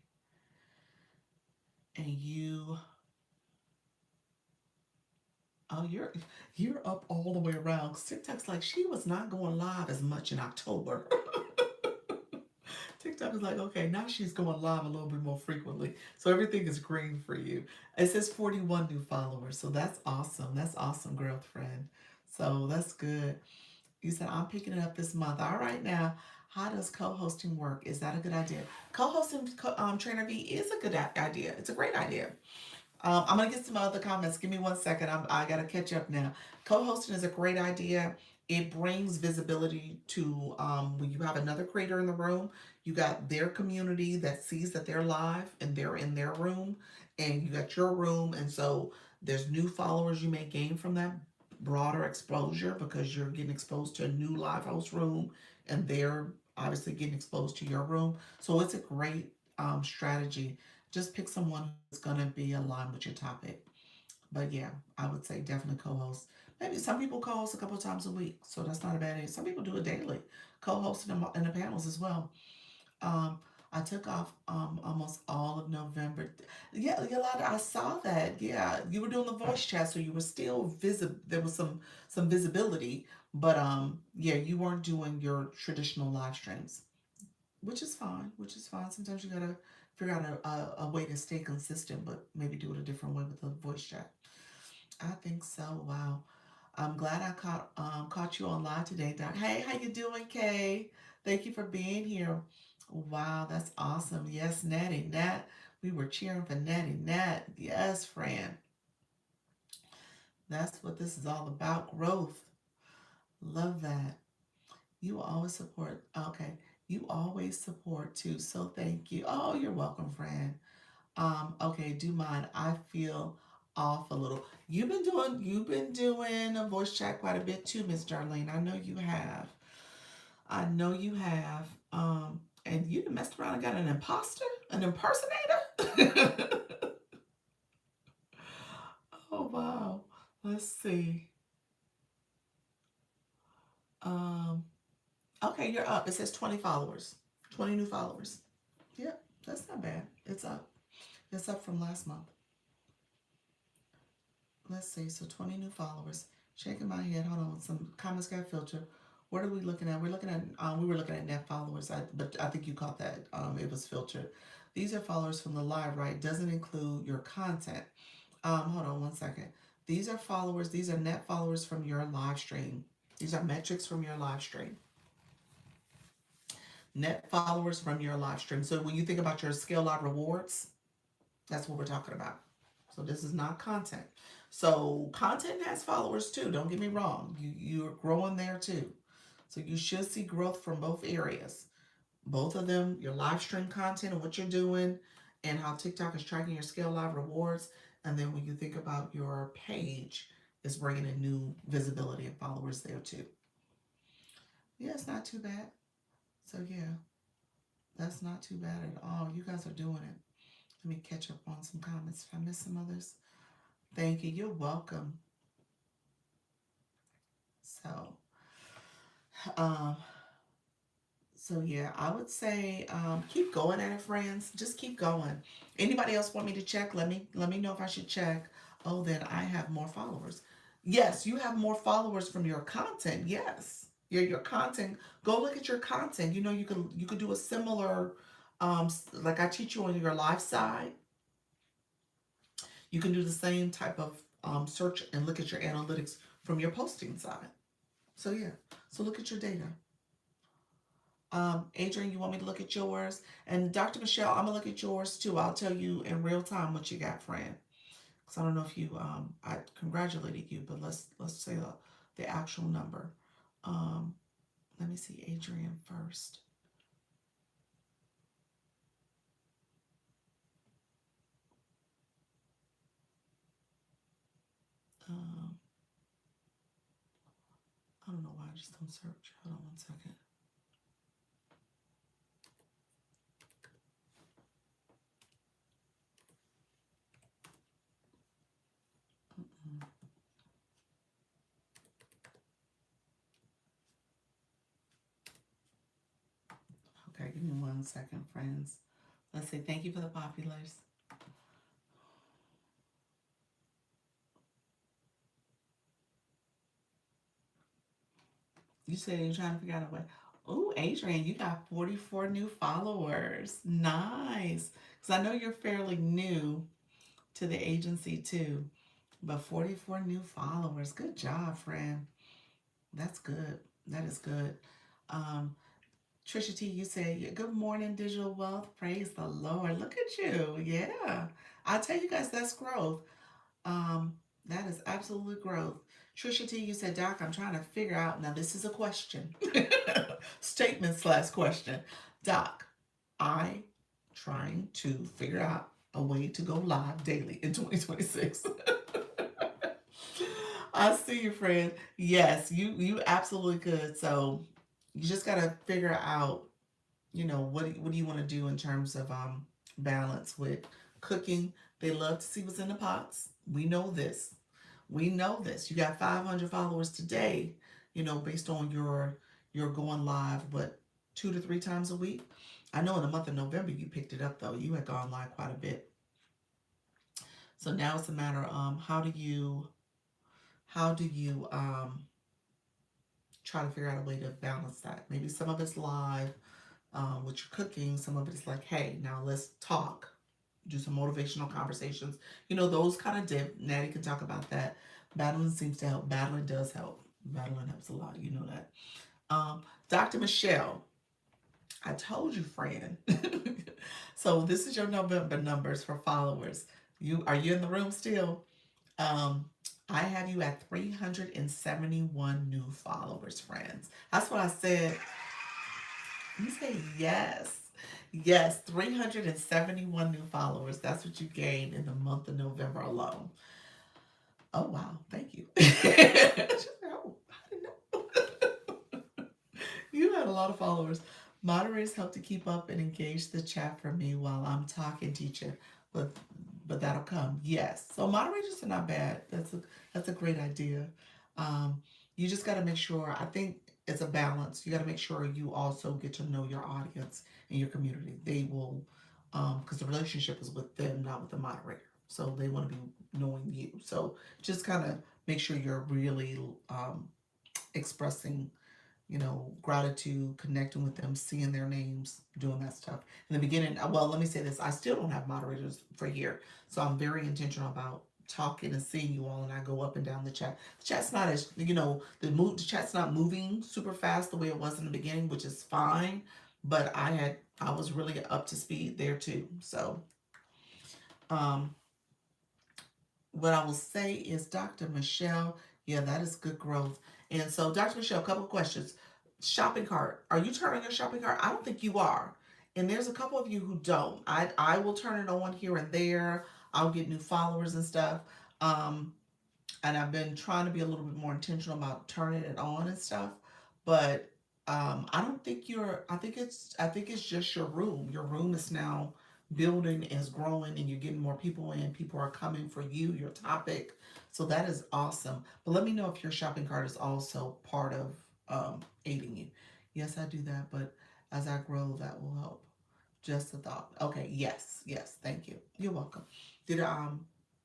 And you, oh, you're up all the way around. TikTok's like, she was not going live as much in October. TikTok is like, okay, now she's going live a little bit more frequently. So everything is green for you. It says 41 new followers. So that's awesome. That's awesome, girlfriend. So that's good. You said, I'm picking it up this month. All right, now, how does co-hosting work? Is that a good idea? Co-hosting Trainer V is a good idea. It's a great idea. I'm going to get some other comments. Give me 1 second. I got to catch up now. Co-hosting is a great idea. It brings visibility to when you have another creator in the room, you got their community that sees that they're live and they're in their room, and you got your room. And so there's new followers you may gain from that broader exposure because you're getting exposed to a new live host room and they're obviously getting exposed to your room. So it's a great strategy. Just pick someone who's going to be aligned with your topic. But yeah, I would say definitely co-host. Maybe some people co-host a couple of times a week, so that's not a bad idea. Some people do it daily, co-hosting in the panels as well. Um, I took off almost all of November. Yeah, Yolanda, I saw that. Yeah, you were doing the voice chat, so you were still visible. There was some visibility, but yeah, you weren't doing your traditional live streams, which is fine. Which is fine. Sometimes you gotta figure out a way to stay consistent, but maybe do it a different way with the voice chat. I think so. Wow. I'm glad I caught you on live today, Doc. Hey, how you doing, Kay? Thank you for being here. Wow, that's awesome. Yes, Natty Nat. We were cheering for Natty Nat. Yes, Fran. That's what this is all about. Growth. Love that. You always support. Okay. You always support too. So thank you. Oh, you're welcome, Fran. Okay, do mine. I feel off a little. You've been doing a voice chat quite a bit too, Miss Darlene. I know you have. I know you have. And you done messed around and got an imposter? An impersonator? Oh wow. Let's see. Um, okay, you're up. It says 20 followers. 20 new followers. Yep, that's not bad. It's up. It's up from last month. Let's see, so 20 new followers. Shaking my head. Hold on, some comments got filtered. What are we looking at? We were looking at net followers, but I think you caught that. It was filtered. These are followers from the live, right? Doesn't include your content. Hold on 1 second. These are followers. These are net followers from your live stream. These are metrics from your live stream. Net followers from your live stream. So when you think about your Scale Live rewards, that's what we're talking about. So this is not content. So content has followers too. Don't get me wrong. You're growing there too. So you should see growth from both areas. Both of them, your live stream content and what you're doing, and how TikTok is tracking your scale live rewards. And then when you think about your page, it's bringing in new visibility and followers there too. Yeah, it's not too bad. So yeah, that's not too bad at all. You guys are doing it. Let me catch up on some comments. Did I miss some others? Thank you. You're welcome. So, um, so yeah, I would say keep going at it, friends. Just keep going. Anybody else want me to check? Let me know if I should check. Oh, then I have more followers. Yes, you have more followers from your content. Yes, your content. Go look at your content. You could do a similar, like I teach you on your live side. You can do the same type of search and look at your analytics from your posting side. So yeah, so look at your data. Adrian, you want me to look at yours? And Dr. Michelle, I'm gonna look at yours too. I'll tell you in real time what you got, friend. Because I don't know if you, I congratulated you, but let's say the actual number. Um, Let me see Adrian first. Um, I don't know why I just don't search. Hold on one second. Mm-mm. Okay, give me 1 second, friends. Let's say thank you for the populars. You said you're trying to figure out a way. Oh, Adrian, you got 44 new followers. Nice. Because I know you're fairly new to the agency too, but 44 new followers. Good job, friend. That's good. That is good. Um, Trisha T, you said, "Yeah, good morning, Digital Wealth. Praise the Lord. Look at you. Yeah. I tell you guys, that's growth. That is absolute growth. Trisha T, you said, Doc, I'm trying to figure out. Now, this is a question, statement slash question. Doc, I trying to figure out a way to go live daily in 2026. I see you, friend. Yes, you absolutely could. So you just gotta figure out, what do you want to do in terms of balance with cooking. They love to see what's in the pots. We know this. We know this. You got 500 followers today, based on your going live, what, 2 to 3 times a week. I know in the month of November you picked it up though. You had gone live quite a bit. So now it's a matter of how do you try to figure out a way to balance that. Maybe some of it's live with your cooking. Some of it is like, hey, now let's talk, do some motivational conversations. Those kind of dip. Natty can talk about that. Battling seems to help. Battling does help. Battling helps a lot. You know that. Dr. Michelle, I told you, friend. So this is your November numbers for followers. Are you in the room still? Um, I have you at 371 new followers, friends. That's what I said. You say yes. Yes, 371 new followers. That's what you gained in the month of November alone. Oh, wow. Thank you. Oh, I didn't know. You had a lot of followers. Moderators help to keep up and engage the chat for me while I'm talking, teacher. But but that'll come. Yes. So moderators are not bad. That's a great idea. Um, you just got to make sure. I think it's a balance. You got to make sure you also get to know your audience and your community. They will, because the relationship is with them, not with the moderator. So they want to be knowing you. So just kind of make sure you're really expressing gratitude, connecting with them, seeing their names, doing that stuff. In the beginning, well, let me say this, I still don't have moderators for here. So I'm very intentional about talking and seeing you all, and I go up and down the chat. The chat's not as, the chat's not moving super fast the way it was in the beginning, which is fine. But I was really up to speed there too. So, um, what I will say is, Dr. Michelle, yeah, that is good growth. And so, Dr. Michelle, a couple of questions. Shopping cart. Are you turning your shopping cart? I don't think you are. And there's a couple of you who don't. I will turn it on here and there. I'll get new followers and stuff. Um, and I've been trying to be a little bit more intentional about turning it on and stuff. But I don't think you're. I think it's just your room. Your room is now building, is growing, and you're getting more people in. People are coming for you, your topic. So that is awesome. But let me know if your shopping cart is also part of aiding you. Yes, I do that, but as I grow, that will help. Just a thought. Okay. Yes. Yes. Thank you. You're welcome. Did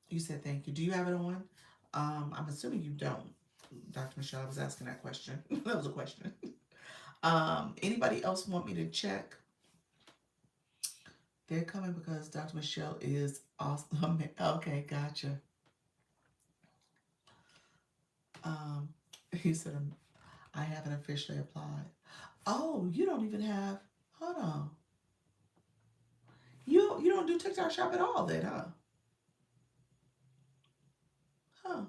you said thank you. Do you have it on? I'm assuming you don't, Dr. Michelle. I was asking that question. That was a question. Anybody else want me to check? They're coming because Dr. Michelle is awesome. Okay, gotcha. Um, he said, I haven't officially applied. Oh, you don't even have. Hold on. You don't do TikTok shop at all, then, huh? Huh?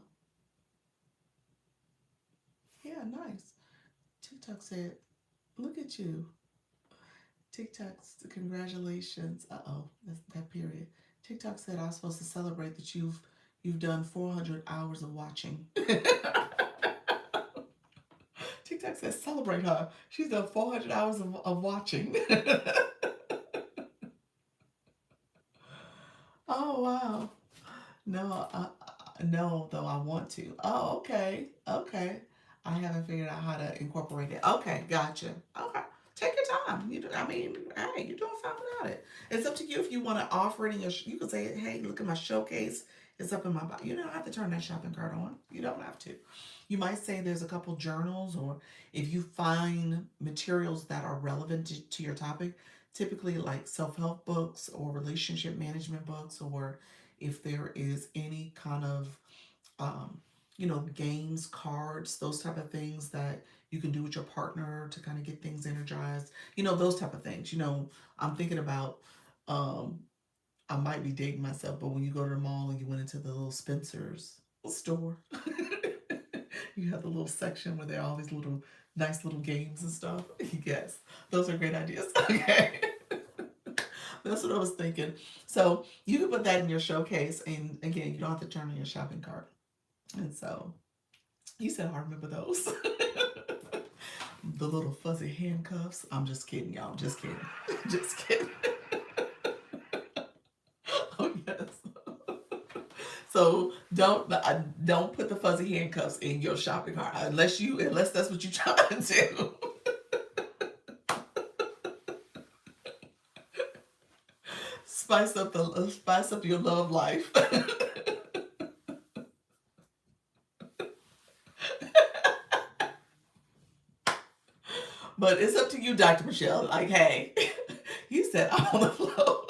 Yeah, nice. TikTok said, "Look at you." TikTok's congratulations. Uh-oh, that's that period. TikTok said I was supposed to celebrate that you've done 400 hours of watching. TikTok says celebrate her. She's done 400 hours of watching. Oh wow. No, no, though I want to. Oh, okay, okay. I haven't figured out how to incorporate it. Okay, gotcha. Okay, take your time. I mean, hey, you're doing fine without it. It's up to you if you want to offer it in your. You can say, hey, look at my showcase. It's up in my body. You don't have to turn that shopping cart on. You don't have to. You might say there's a couple journals, or if you find materials that are relevant to your topic, typically like self help books or relationship management books, or if there is any kind of um, games, cards, those type of things that you can do with your partner to kind of get things energized, those type of things. I'm thinking about, um, I might be dating myself, but when you go to the mall and you went into the little Spencer's store, you have the little section where there are all these little nice little games and stuff. Yes, those are great ideas. Okay. That's what I was thinking. So you can put that in your showcase, and again, you don't have to turn on your shopping cart. And so you said, I remember those. The little fuzzy handcuffs. I'm just kidding, y'all. Just kidding. Just kidding. Oh yes. So don't put the fuzzy handcuffs in your shopping cart unless that's what you're trying to do. Spice up your love life. But it's up to you, Dr. Michelle. Like, hey, you said I'm on the flow.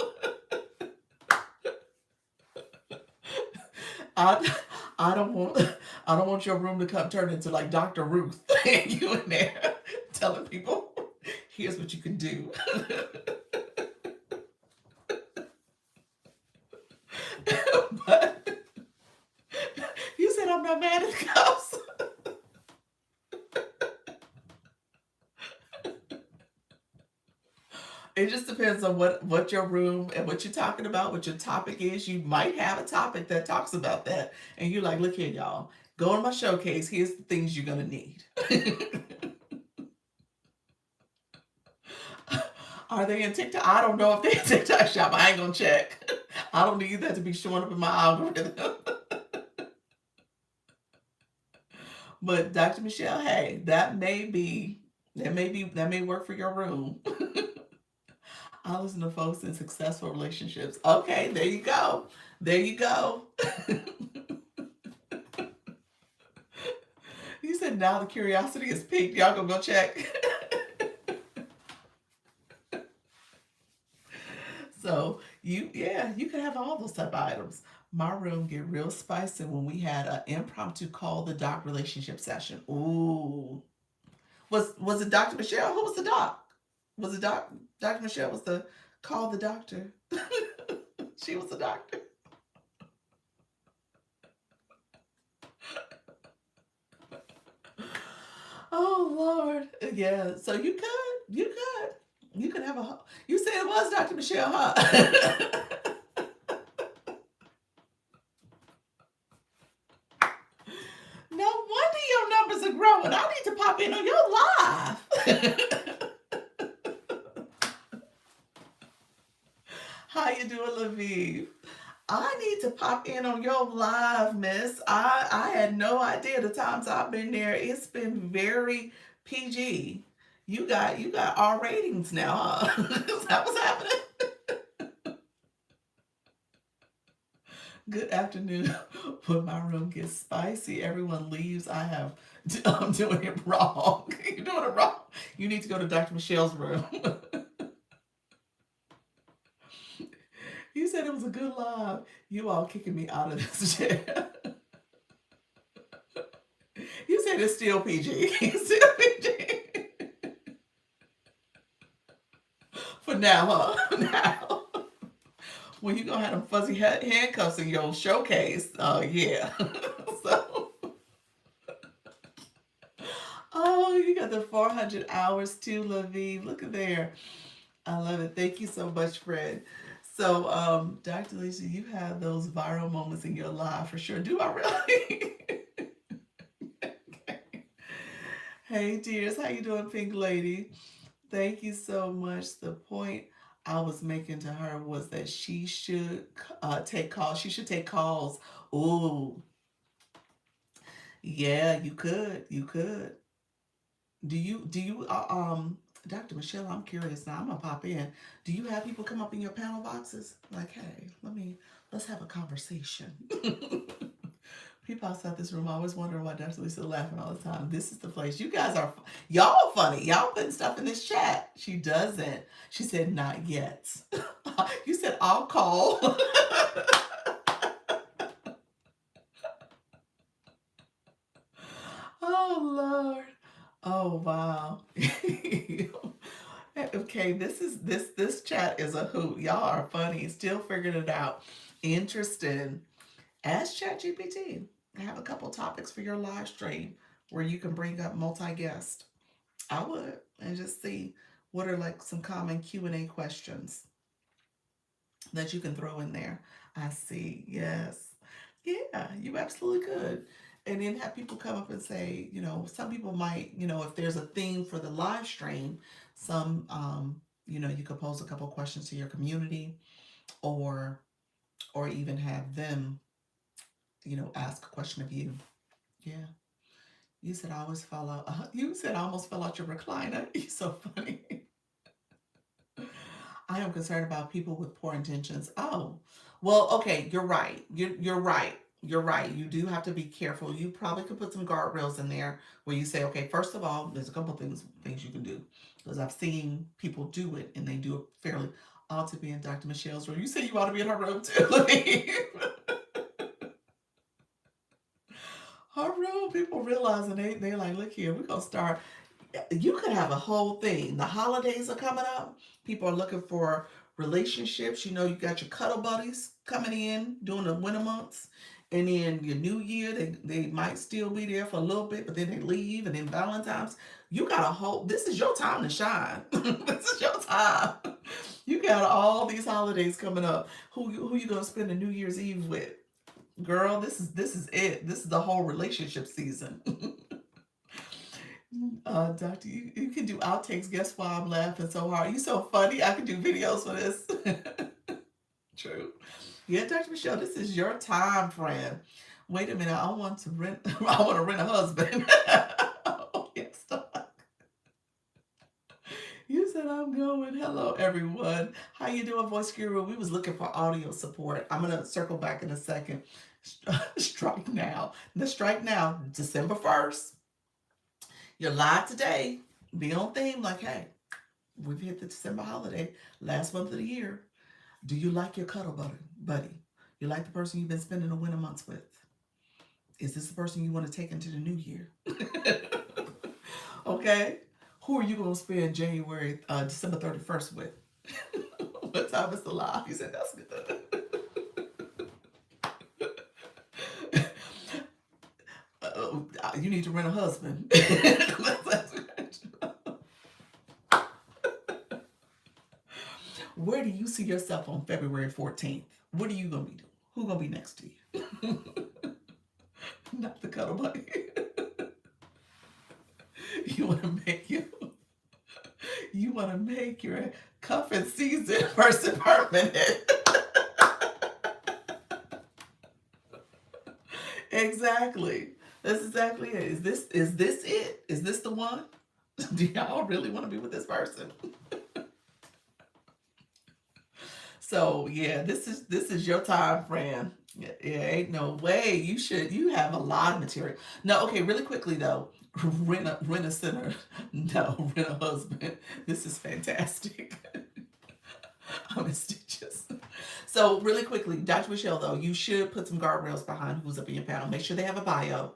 I, I don't want I don't want your room to come turn into like Dr. Ruth and you in there telling people, here's what you can do. But you said I'm not mad at the cops. It just depends on what your room and what you're talking about, what your topic is. You might have a topic that talks about that, and you're like, look here, y'all. Go in my showcase. Here's the things you're gonna need. Are they in TikTok? I don't know if they're in TikTok shop. I ain't gonna check. I don't need that to be showing up in my algorithm. But Dr. Michelle, hey, that may work for your room. I listen to folks in successful relationships. Okay, there you go. There you go. You said now the curiosity is peaked. Y'all gonna go check. So you can have all those type of items. My room get real spicy when we had an impromptu call the doc relationship session. Ooh, was it Dr. Michelle? Who was the doc? Was it Dr. Michelle was the call the doctor? She was the doctor. Oh Lord. Yeah. So you could have you said it was Dr. Michelle, huh? No wonder your numbers are growing. I need to pop in on your live. How you doing, Laviv? I need to pop in on your live, miss. I had no idea the times I've been there. It's been very PG. You got R ratings now, huh? Is that what's happening? Good afternoon. When my room gets spicy, everyone leaves. I'm doing it wrong. You're doing it wrong. You need to go to Dr. Michelle's room. You said it was a good live. You all kicking me out of this chair. You said it's still PG. It's still PG. For now, huh? For now. Well, you gonna have them fuzzy handcuffs in your showcase. Oh, yeah. So, oh, you got the 400 hours too, Laviv. Look at there. I love it. Thank you so much, Fred. So, Dr. Lisa, you have those viral moments in your life for sure. Do I really? Okay. Hey, dears, how you doing, Pink Lady? Thank you so much. The point I was making to her was that she should take calls. She should take calls. Oh, yeah, you could. You could. Do you, Dr. Michelle, I'm curious now. I'm gonna pop in. Do you have people come up in your panel boxes? Like, hey, let's have a conversation. People outside this room always wondering why Dr. Lisa laughing all the time. This is the place. Y'all funny. Y'all putting stuff in this chat. She doesn't. She said, not yet. You said, I'll call. Oh, Lord. Oh, wow. Okay, this chat is a hoot. Y'all are funny. Still figuring it out. Interesting. Ask ChatGPT. I have a couple topics for your live stream where you can bring up multi-guest. I would and just see what are like some common Q&A questions that you can throw in there. I see. Yes. Yeah, you absolutely could. And then have people come up and say, some people might, if there's a theme for the live stream, some, you could pose a couple questions to your community or even have them, ask a question of you. Yeah. You said I always fell out. You said I almost fell out your recliner. You're so funny. I am concerned about people with poor intentions. Oh, well, okay, you're right. You're right. You're right. You do have to be careful. You probably could put some guardrails in there where you say, okay, first of all, there's a couple things you can do because I've seen people do it and they do it fairly. Ought to be in Dr. Michelle's room. You say you ought to be in her room too. Her room, people realizing they like, look here, we're gonna start. You could have a whole thing. The holidays are coming up. People are looking for relationships. You got your cuddle buddies coming in during the winter months. And then your new year, they might still be there for a little bit, but then they leave. And then Valentine's, you got this is your time to shine. This is your time. You got all these holidays coming up. Who you gonna spend the New Year's Eve with? Girl, this is it. This is the whole relationship season. Doctor, you can do outtakes. Guess why I'm laughing so hard? You so funny. I can do videos for this. True. Yeah, Dr. Michelle, this is your time, friend. Wait a minute. I want to rent. I want to rent a husband. Oh, yes, doc. You said I'm going. Hello, everyone. How you doing, Voice Guru? We was looking for audio support. I'm gonna circle back in a second. Strike now. The strike now, December 1st. You're live today. Be on theme. Like, hey, we've hit the December holiday, last month of the year. Do you like your cuddle buddy? You like the person you've been spending the winter months with? Is this the person you want to take into the new year? Okay. Who are you going to spend December 31st with? What time is the live? You said that's good. You need to rent a husband. Where do you see yourself on February 14th? What are you gonna be doing? Who gonna be next to you? Not the cuddle buddy. You want to make you want to make your cuffing season person permanent. Exactly. That's exactly it. Is this it? Is this the one? Do y'all really want to be with this person? So yeah, this is your time, friend. Yeah, yeah, ain't no way. You have a lot of material. No, okay, really quickly though. Rent a center. No, rent a husband. This is fantastic. I'm in stitches. So really quickly, Dr. Michelle, though, you should put some guardrails behind who's up in your panel. Make sure they have a bio.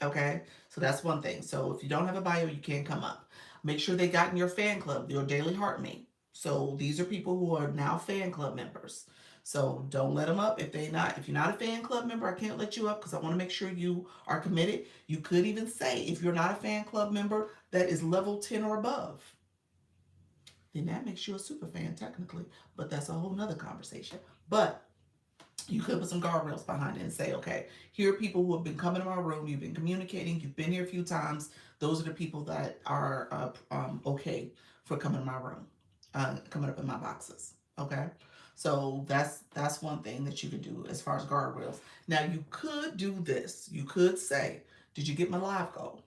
Okay, so that's one thing. So if you don't have a bio, you can't come up. Make sure they got in your fan club, your daily heart mate. So these are people who are now fan club members. So don't let them up if you're not a fan club member, I can't let you up because I want to make sure you are committed. You could even say if you're not a fan club member that is level 10 or above, then that makes you a super fan technically. But that's a whole nother conversation. But you could put some guardrails behind it and say, okay, here are people who have been coming to my room, you've been communicating, you've been here a few times. Those are the people that are okay for coming to my room, coming up in my boxes. Okay, so that's one thing that you could do as far as guardrails. Now you could do this. You could say, did you get my live goal?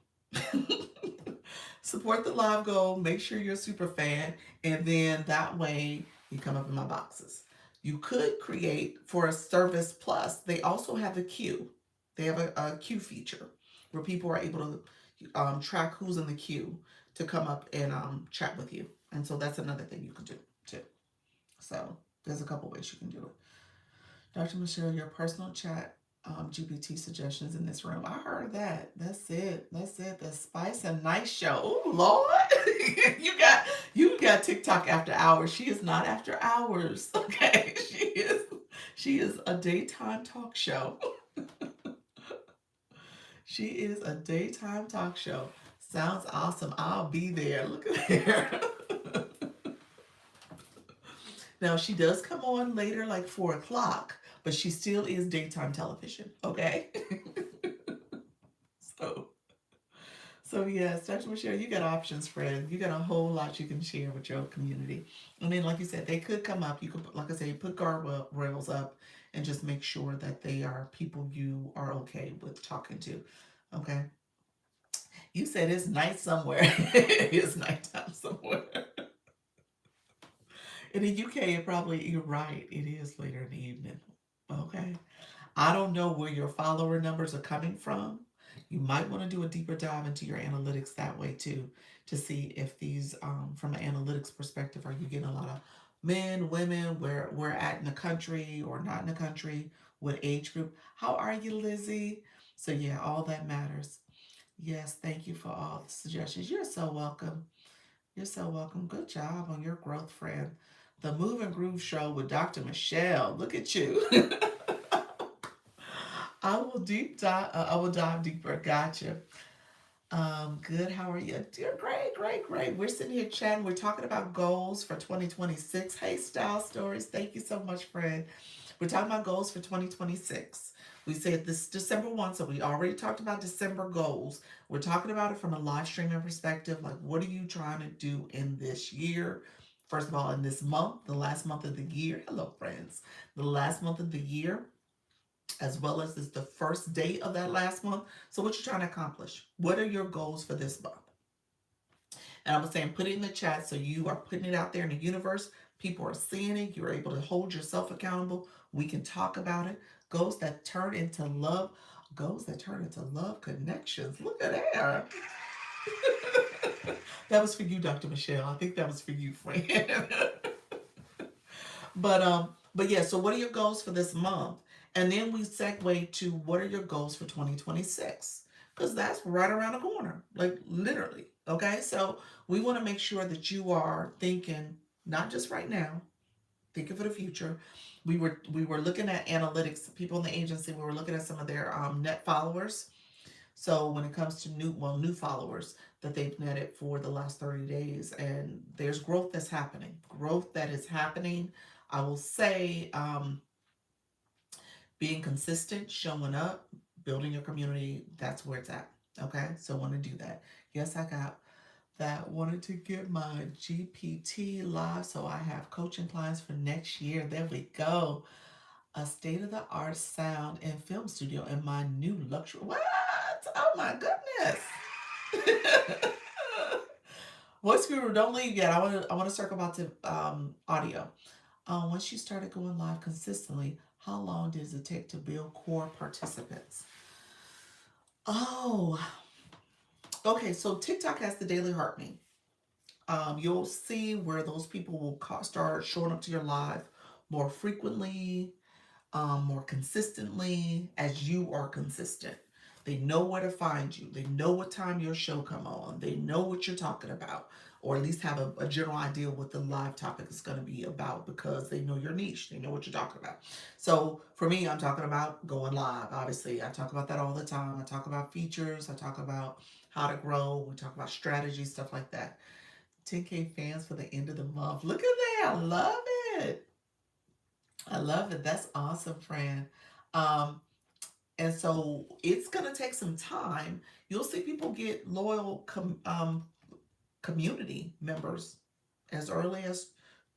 Support the live goal. Make sure you're a super fan, and then that way you come up in my boxes. You could create for a service plus. They also have a queue. They have a queue feature where people are able to track who's in the queue to come up and chat with you. And so that's another thing you can do too. So there's a couple ways you can do it. Dr. Michelle, your personal chat GPT suggestions in this room. I heard that. That's it. That's it. The Spice and Nice show. Oh Lord, you got TikTok after hours. She is not after hours. Okay, she is a daytime talk show. She is a daytime talk show. Sounds awesome. I'll be there. Look at there. Now she does come on later, like 4 o'clock, but she still is daytime television. Okay. so so yes, Dr. Michelle, you got options, friend. You got a whole lot you can share with your community. I mean, like you said, they could come up. You could, like I said, put guardrails up and just make sure that they are people you are okay with talking to. Okay. You said it's night somewhere. It is nighttime somewhere. In the UK, you're right. It is later in the evening. Okay. I don't know where your follower numbers are coming from. You might want to do a deeper dive into your analytics that way too, to see if these, from an analytics perspective, are you getting a lot of men, women, where we're at in the country or not in the country, what age group? How are you, Lizzie? So yeah, all that matters. Yes, thank you for all the suggestions. You're so welcome. You're so welcome. Good job on your growth, friend. The Move and Groove Show with Dr. Michelle. Look at you. I will dive deeper. Gotcha. Good. How are you? Dear, great, great, great. We're sitting here chatting. We're talking about goals for 2026. Hey, Style Stories. Thank you so much, friend. We're talking about goals for 2026. We said this December 1, so we already talked about December goals. We're talking about it from a live streaming perspective. Like, what are you trying to do in this year? First of all, in this month, the last month of the year. Hello, friends. The last month of the year, as well as this the first day of that last month. So what you're trying to accomplish? What are your goals for this month? And I was saying, put it in the chat so you are putting it out there in the universe. People are seeing it. You're able to hold yourself accountable. We can talk about it. Goals that turn into love. Goals that turn into love connections. Look at that. That was for you, Dr. Michelle. I think that was for you, friend. But yeah, so what are your goals for this month? And then we segue to what are your goals for 2026? Because that's right around the corner, like literally. Okay, so we want to make sure that you are thinking not just right now, thinking for the future. We were looking at analytics. People in the agency, we were looking at some of their net followers. So when it comes to new followers that they've netted for the last 30 days, and there's growth that's happening, growth that is happening. I will say, being consistent, showing up, building your community, that's where it's at. Okay, so I want to do that. Yes, I got that. Wanted to get my GPT live, so I have coaching clients for next year. There we go. A state of the art sound and film studio in my new luxury. What? Oh my goodness. Voice Guru, don't leave yet. I want to circle back to audio. Once you started going live consistently, how long does it take to build core participants? Oh, okay. So TikTok has the daily heartbeat. You'll see where those people will start showing up to your live more frequently, more consistently as you are consistent. They know where to find you. They know what time your show come on. They know what you're talking about, or at least have a general idea what the live topic is going to be about because they know your niche. They know what you're talking about. So for me, I'm talking about going live. Obviously, I talk about that all the time. I talk about features. I talk about how to grow. We talk about strategy, stuff like that. 10K fans for the end of the month. Look at that. I love it. I love it. That's awesome, Fran. Um, and so it's going to take some time. You'll see people get loyal community members as early as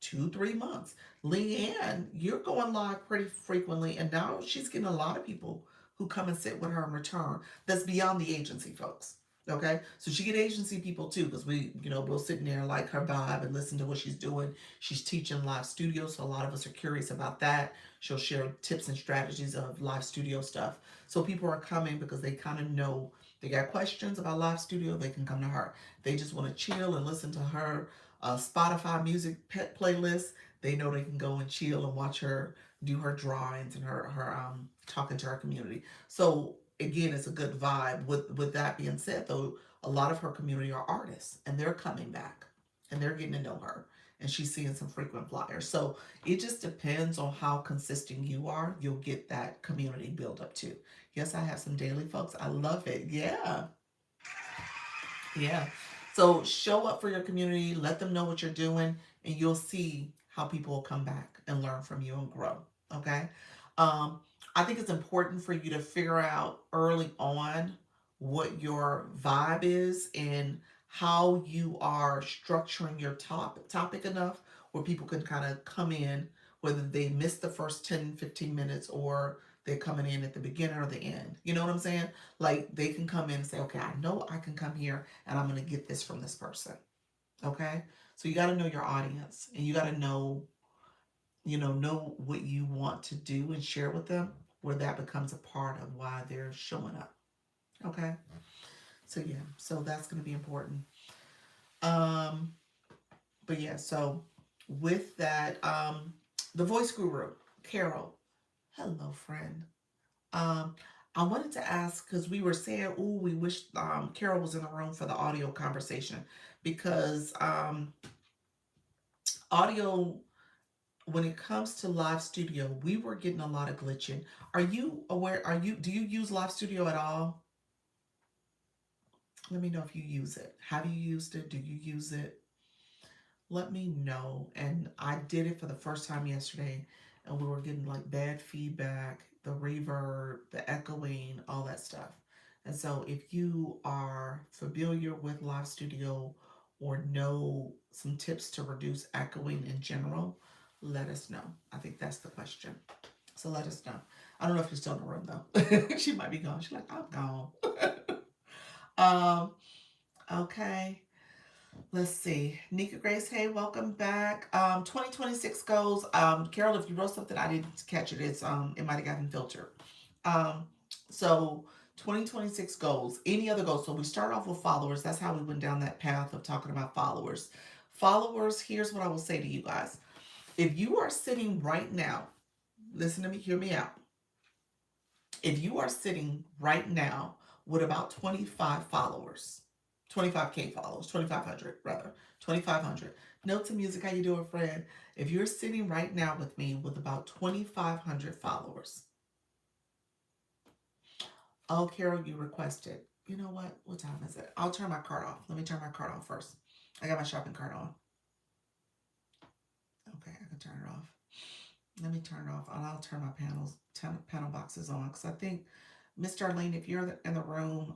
2, 3 months. Leanne, you're going live pretty frequently, and now she's getting a lot of people who come and sit with her in return. That's beyond the agency folks. Okay, so she get agency people too, because we'll sit in there and like her vibe and listen to what she's doing. She's teaching live studio, so a lot of us are curious about that. She'll share tips and strategies of live studio stuff. So people are coming because they kind of know they got questions about live studio, they can come to her. They just want to chill and listen to her Spotify music playlist. They know they can go and chill and watch her do her drawings and her talking to her community. So again, it's a good vibe. With that being said, though, a lot of her community are artists, and they're coming back, and they're getting to know her, and she's seeing some frequent flyers. So it just depends on how consistent you are. You'll get that community build up too. Yes, I have some daily folks. I love it. Yeah. Yeah. So show up for your community, let them know what you're doing, and you'll see how people will come back and learn from you and grow. Okay. Um, I think it's important for you to figure out early on what your vibe is and how you are structuring your topic enough where people can kind of come in, whether they miss the first 10, 15 minutes or they're coming in at the beginning or the end. You know what I'm saying? Like they can come in and say, okay, I know I can come here and I'm going to get this from this person. Okay. So you got to know your audience and you got to know what you want to do and share with them where that becomes a part of why they're showing up. Okay. So yeah, so that's going to be important. Um, but yeah, so with that, the voice guru, Carol. Hello, friend. Um, I wanted to ask because we were saying, oh, we wish Carol was in the room for the audio conversation because audio, when it comes to live studio, we were getting a lot of glitching. Are you aware? Do you use live studio at all? Let me know if you use it. Have you used it? Do you use it? Let me know. And I did it for the first time yesterday, and we were getting like bad feedback, the reverb, the echoing, all that stuff. And so if you are familiar with Live Studio or know some tips to reduce echoing in general, let us know. I think that's the question. So let us know. I don't know if you're still in the room though. She might be gone. She's like, I'm gone. um, okay. Let's see. Nika Grace, hey, welcome back. 2026 goals. Carol, if you wrote something, I didn't catch it. It might have gotten filtered. Um, so 2026 goals. Any other goals? So we start off with followers. That's how we went down that path of talking about followers. Followers, here's what I will say to you guys. If you are sitting right now, listen to me, hear me out. If you are sitting right now with about 25 followers, 25K followers, 2,500 rather, 2,500. Notes and music, how you doing, friend? If you're sitting right now with me with about 2,500 followers, Oh, Carol, you requested. You know what? What time is it? I'll turn my cart off. Let me turn my cart on first. I got my shopping cart on. Okay, I can turn it off. Let me turn it off, and I'll turn my panel boxes on because I think, Miss Darlene, if you're in the room,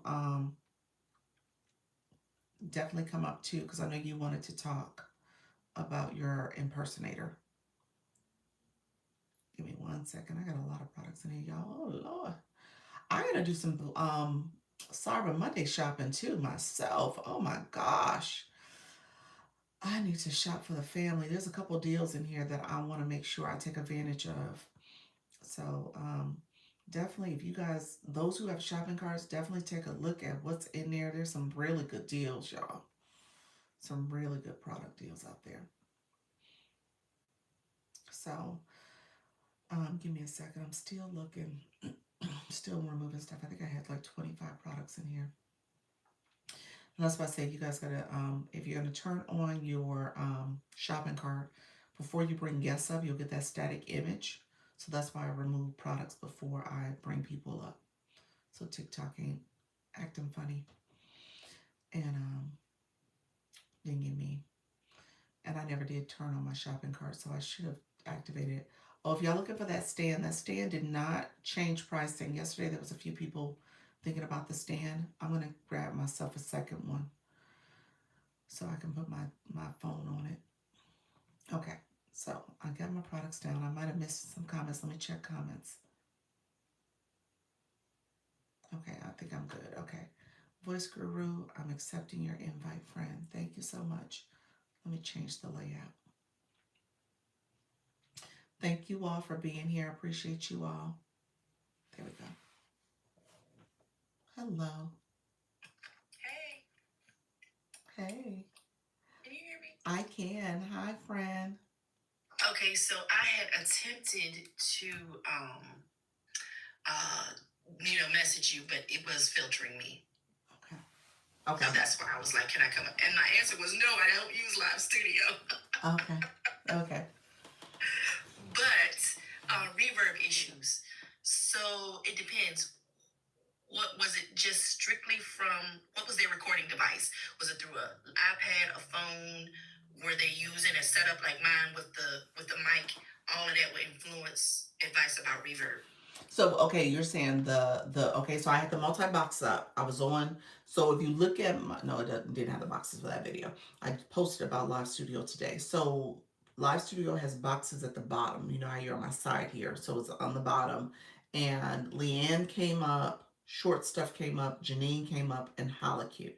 definitely come up too because I know you wanted to talk about your impersonator. Give me 1 second. I got a lot of products in here, y'all. Oh Lord, I gotta do some Cyber Monday shopping too myself. Oh my gosh. I need to shop for the family. There's a couple deals in here that I want to make sure I take advantage of. So, definitely, if you guys, those who have shopping carts, definitely take a look at what's in there. There's some really good deals, y'all. Some really good product deals out there. So, give me a second. I'm still looking, still removing stuff. I think I had like 25 products in here. And that's why I say you guys gotta, if you're gonna turn on your shopping cart before you bring guests up, you'll get that static image. So that's why I remove products before I bring people up. So TikTok ain't acting funny and dinging me. And I never did turn on my shopping cart, so I should have activated it. Oh, if y'all looking for that stand did not change pricing. Yesterday there was a few people thinking about the stand. I'm gonna grab myself a second one so I can put my phone on it. Okay, so I got my products down. I might have missed some comments. Let me check comments. Okay, I think I'm good. Okay. Voice Guru, I'm accepting your invite, friend. Thank you so much. Let me change the layout. Thank you all for being here. I appreciate you all. There we go. Hello. Hey. Can you hear me? I can. Hi, friend. Okay, so I had attempted to uh message you, but it was filtering me. Okay. Okay. So that's why I was like, can I come up? And my answer was no, I don't use Live Studio. Okay. Okay. But reverb issues. So it depends. What was it? Just strictly from what was their recording device? Was it through an iPad, a phone? Were they using a setup like mine with the mic? All of that would influence advice about reverb. So okay, you're saying the okay. So I had the multi box up. I was on. So if you look at my no, it didn't have the boxes for that video. I posted about Live Studio today. So Live Studio has boxes at the bottom. You know how you're on my side here. So it's on the bottom. And Leanne came up. Short Stuff came up. Janine came up, and Holocu.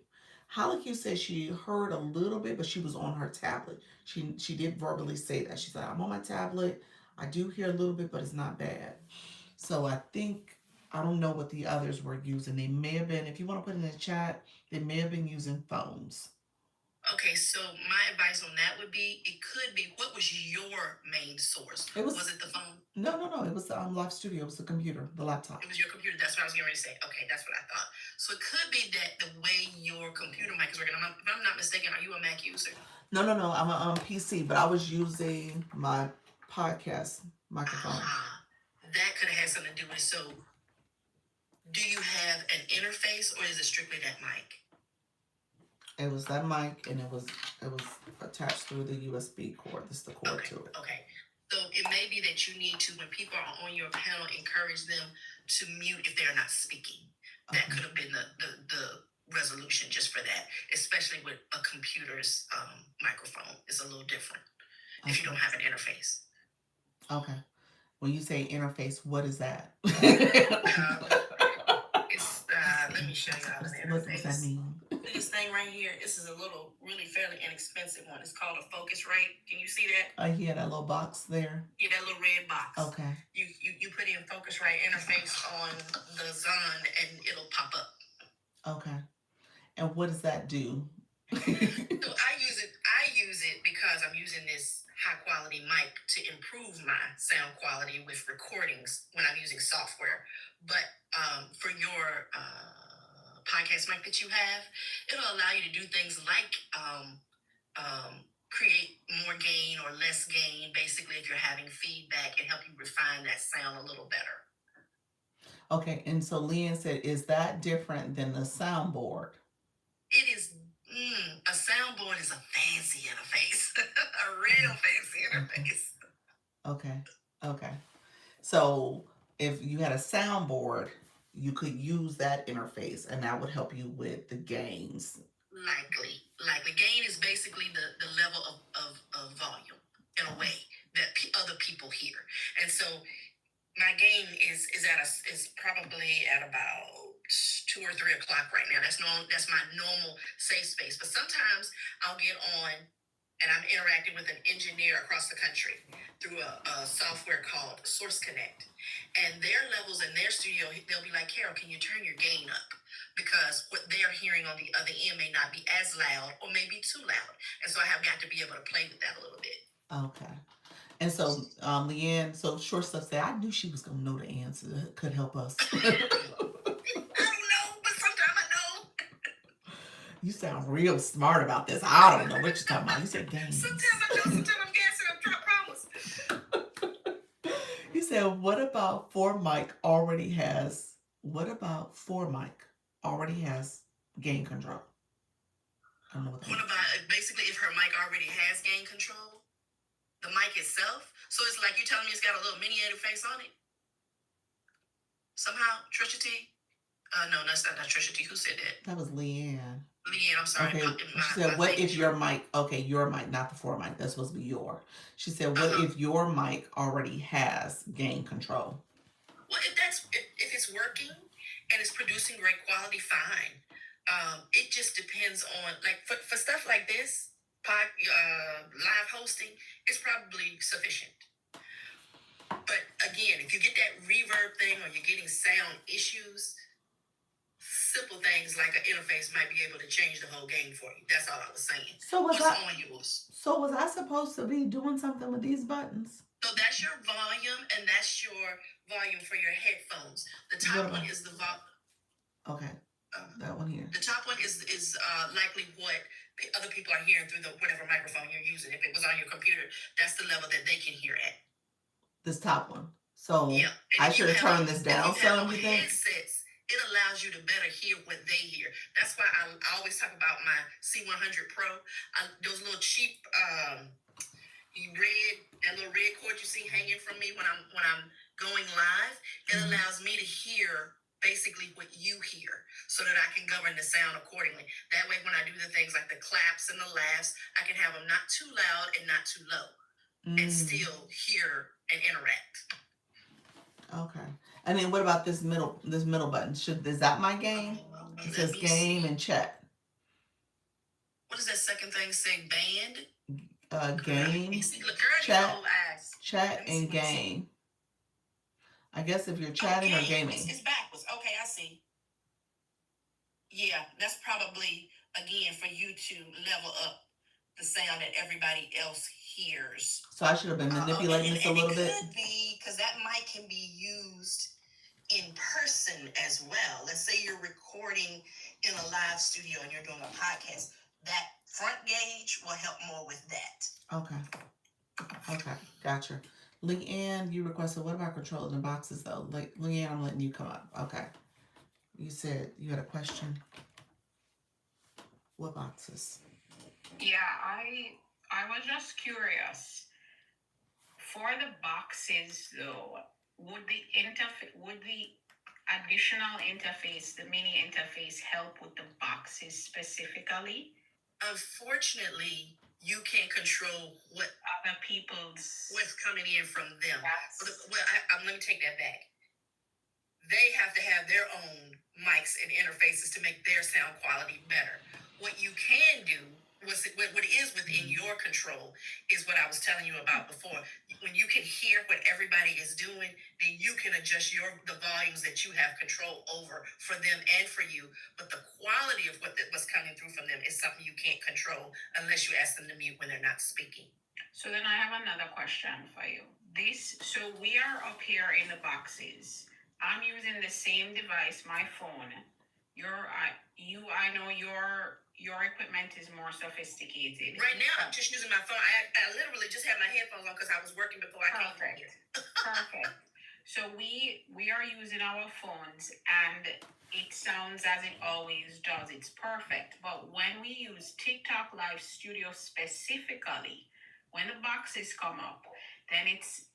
Holocu said she heard a little bit, but she was on her tablet. She did verbally say that. She said, "I'm on my tablet. I do hear a little bit, but it's not bad." So I think I don't know what the others were using. They may have been, if you want to put in the chat, they may have been using phones. Okay, so my advice on that would be it could be what was your main source? Was it the phone? No. It was the Live Studio. It was the computer, the laptop. It was your computer. That's what I was getting ready to say. Okay, that's what I thought. So it could be that the way your computer mic is working. If I'm not mistaken, are you a Mac user? No. I'm a PC, but I was using my podcast microphone. That could have had something to do with it. So, do you have an interface, or is it strictly that mic? It was that mic, and it was attached through the USB cord. This is the cord to it. Okay. So it may be that you need to, when people are on your panel, encourage them to mute if they're not speaking. That could have been the resolution just for that, especially with a computer's microphone. It's a little different if you don't have an interface. Okay. When you say interface, what is that? It's let me show you how the interface. What does that mean? This thing right here, this is a little, really fairly inexpensive one. It's called a Focusrite. Can you see that? Yeah, that little box there. Yeah, that little red box. Okay. You put in Focusrite interface on the Zon and it'll pop up. Okay. And what does that do? So I use it because I'm using this high quality mic to improve my sound quality with recordings when I'm using software. But for your podcast mic that you have, it'll allow you to do things like create more gain or less gain. Basically, if you're having feedback, and help you refine that sound a little better. Okay, and so Leanne said, is that different than the soundboard? It is a soundboard is a fancy interface, a real fancy Okay. interface. Okay. Okay. So if you had a soundboard, you could use that interface and that would help you with the gains. Likely. Gain is basically the level of volume in a way that other people hear. And so my gain is probably at about 2 or 3 o'clock right now. That's my normal safe space. But sometimes I'll get on and I'm interacting with an engineer across the country through a software called Source Connect. And their levels in their studio, they'll be like, Carol, can you turn your gain up? Because what they're hearing on the other end may not be as loud or maybe too loud. And so I have got to be able to play with that a little bit. Okay. And so, Leanne, so short stuff said, I knew she was going to know the answer that could help us. I don't know, but sometimes I know. You sound real smart about this. I don't know what you're talking about. You said gains. Sometimes I know, sometimes I'm gassing up, trying to promise. You said, what about Formic already has gain control? I don't know what that What is. about basically if her mic already has gain control? The mic itself? So it's like you telling me it's got a little mini interface on it? Somehow? Trisha T? No, that's not Trisha T. Who said that? That was Leanne. Leanne, I'm sorry. Okay, she said, what if your mic, okay, your mic, not the Formic, that's supposed to be your. She said, what if your mic already has gain control? Well, if it's working and it's producing great quality, fine. It just depends on, like, for stuff like this, live hosting, it's probably sufficient. But again, if you get that reverb thing or you're getting sound issues, simple things like an interface might be able to change the whole game for you. That's all I was saying. So was What's on yours? So was I supposed to be doing something with these buttons? So that's your volume, and that's your volume for your headphones. The top one is the volume. Okay, that one here. The top one is likely what other people are hearing through whatever microphone you're using. If it was on your computer, that's the level that they can hear at. This top one. So yeah. I should have turned this down some, you think? Headsets, it allows you to better hear what they hear. That's why I always talk about my C100 Pro. Those little cheap that little red cord you see hanging from me when I'm going live. It allows me to hear basically what you hear so that I can govern the sound accordingly. That way, when I do the things like the claps and the laughs, I can have them not too loud and not too low and still hear and interact. Okay. And then what about this middle button? Is that my gain? It says game and chat. What does that second thing say? Band? Game, chat and game. I guess if you're chatting or gaming. It's backwards. Okay, I see. Yeah, that's probably, again, for you to level up the sound that everybody else hears. So I should have been manipulating this a little bit? It could be, because that mic can be used in person as well. Let's say you're recording in a live studio and you're doing a podcast. That front gauge will help more with that. Okay, gotcha. Leanne, you requested, what about controlling the boxes though? Like, Leanne, I'm letting you come up. Okay. You said you had a question. What boxes? Yeah, I was just curious. For the boxes though, would the additional interface, the mini interface, help with the boxes specifically? Unfortunately, you can't control what other what's coming in from them. Let me take that back. They have to have their own mics and interfaces to make their sound quality better. What you can do, what is within your control, is what I was telling you about before. When you can hear what everybody is doing, then you can adjust the volumes that you have control over for them and for you. But the quality of what's coming through from them is something you can't control unless you ask them to mute when they're not speaking. So then I have another question for you. So we are up here in the boxes. I'm using the same device, my phone. I know your equipment is more sophisticated. Right now, I'm just using my phone. I literally just had my headphones on because I was working before I came here. Perfect. So we are using our phones, and it sounds as it always does. It's perfect. But when we use TikTok Live Studio specifically, when the boxes come up, then it's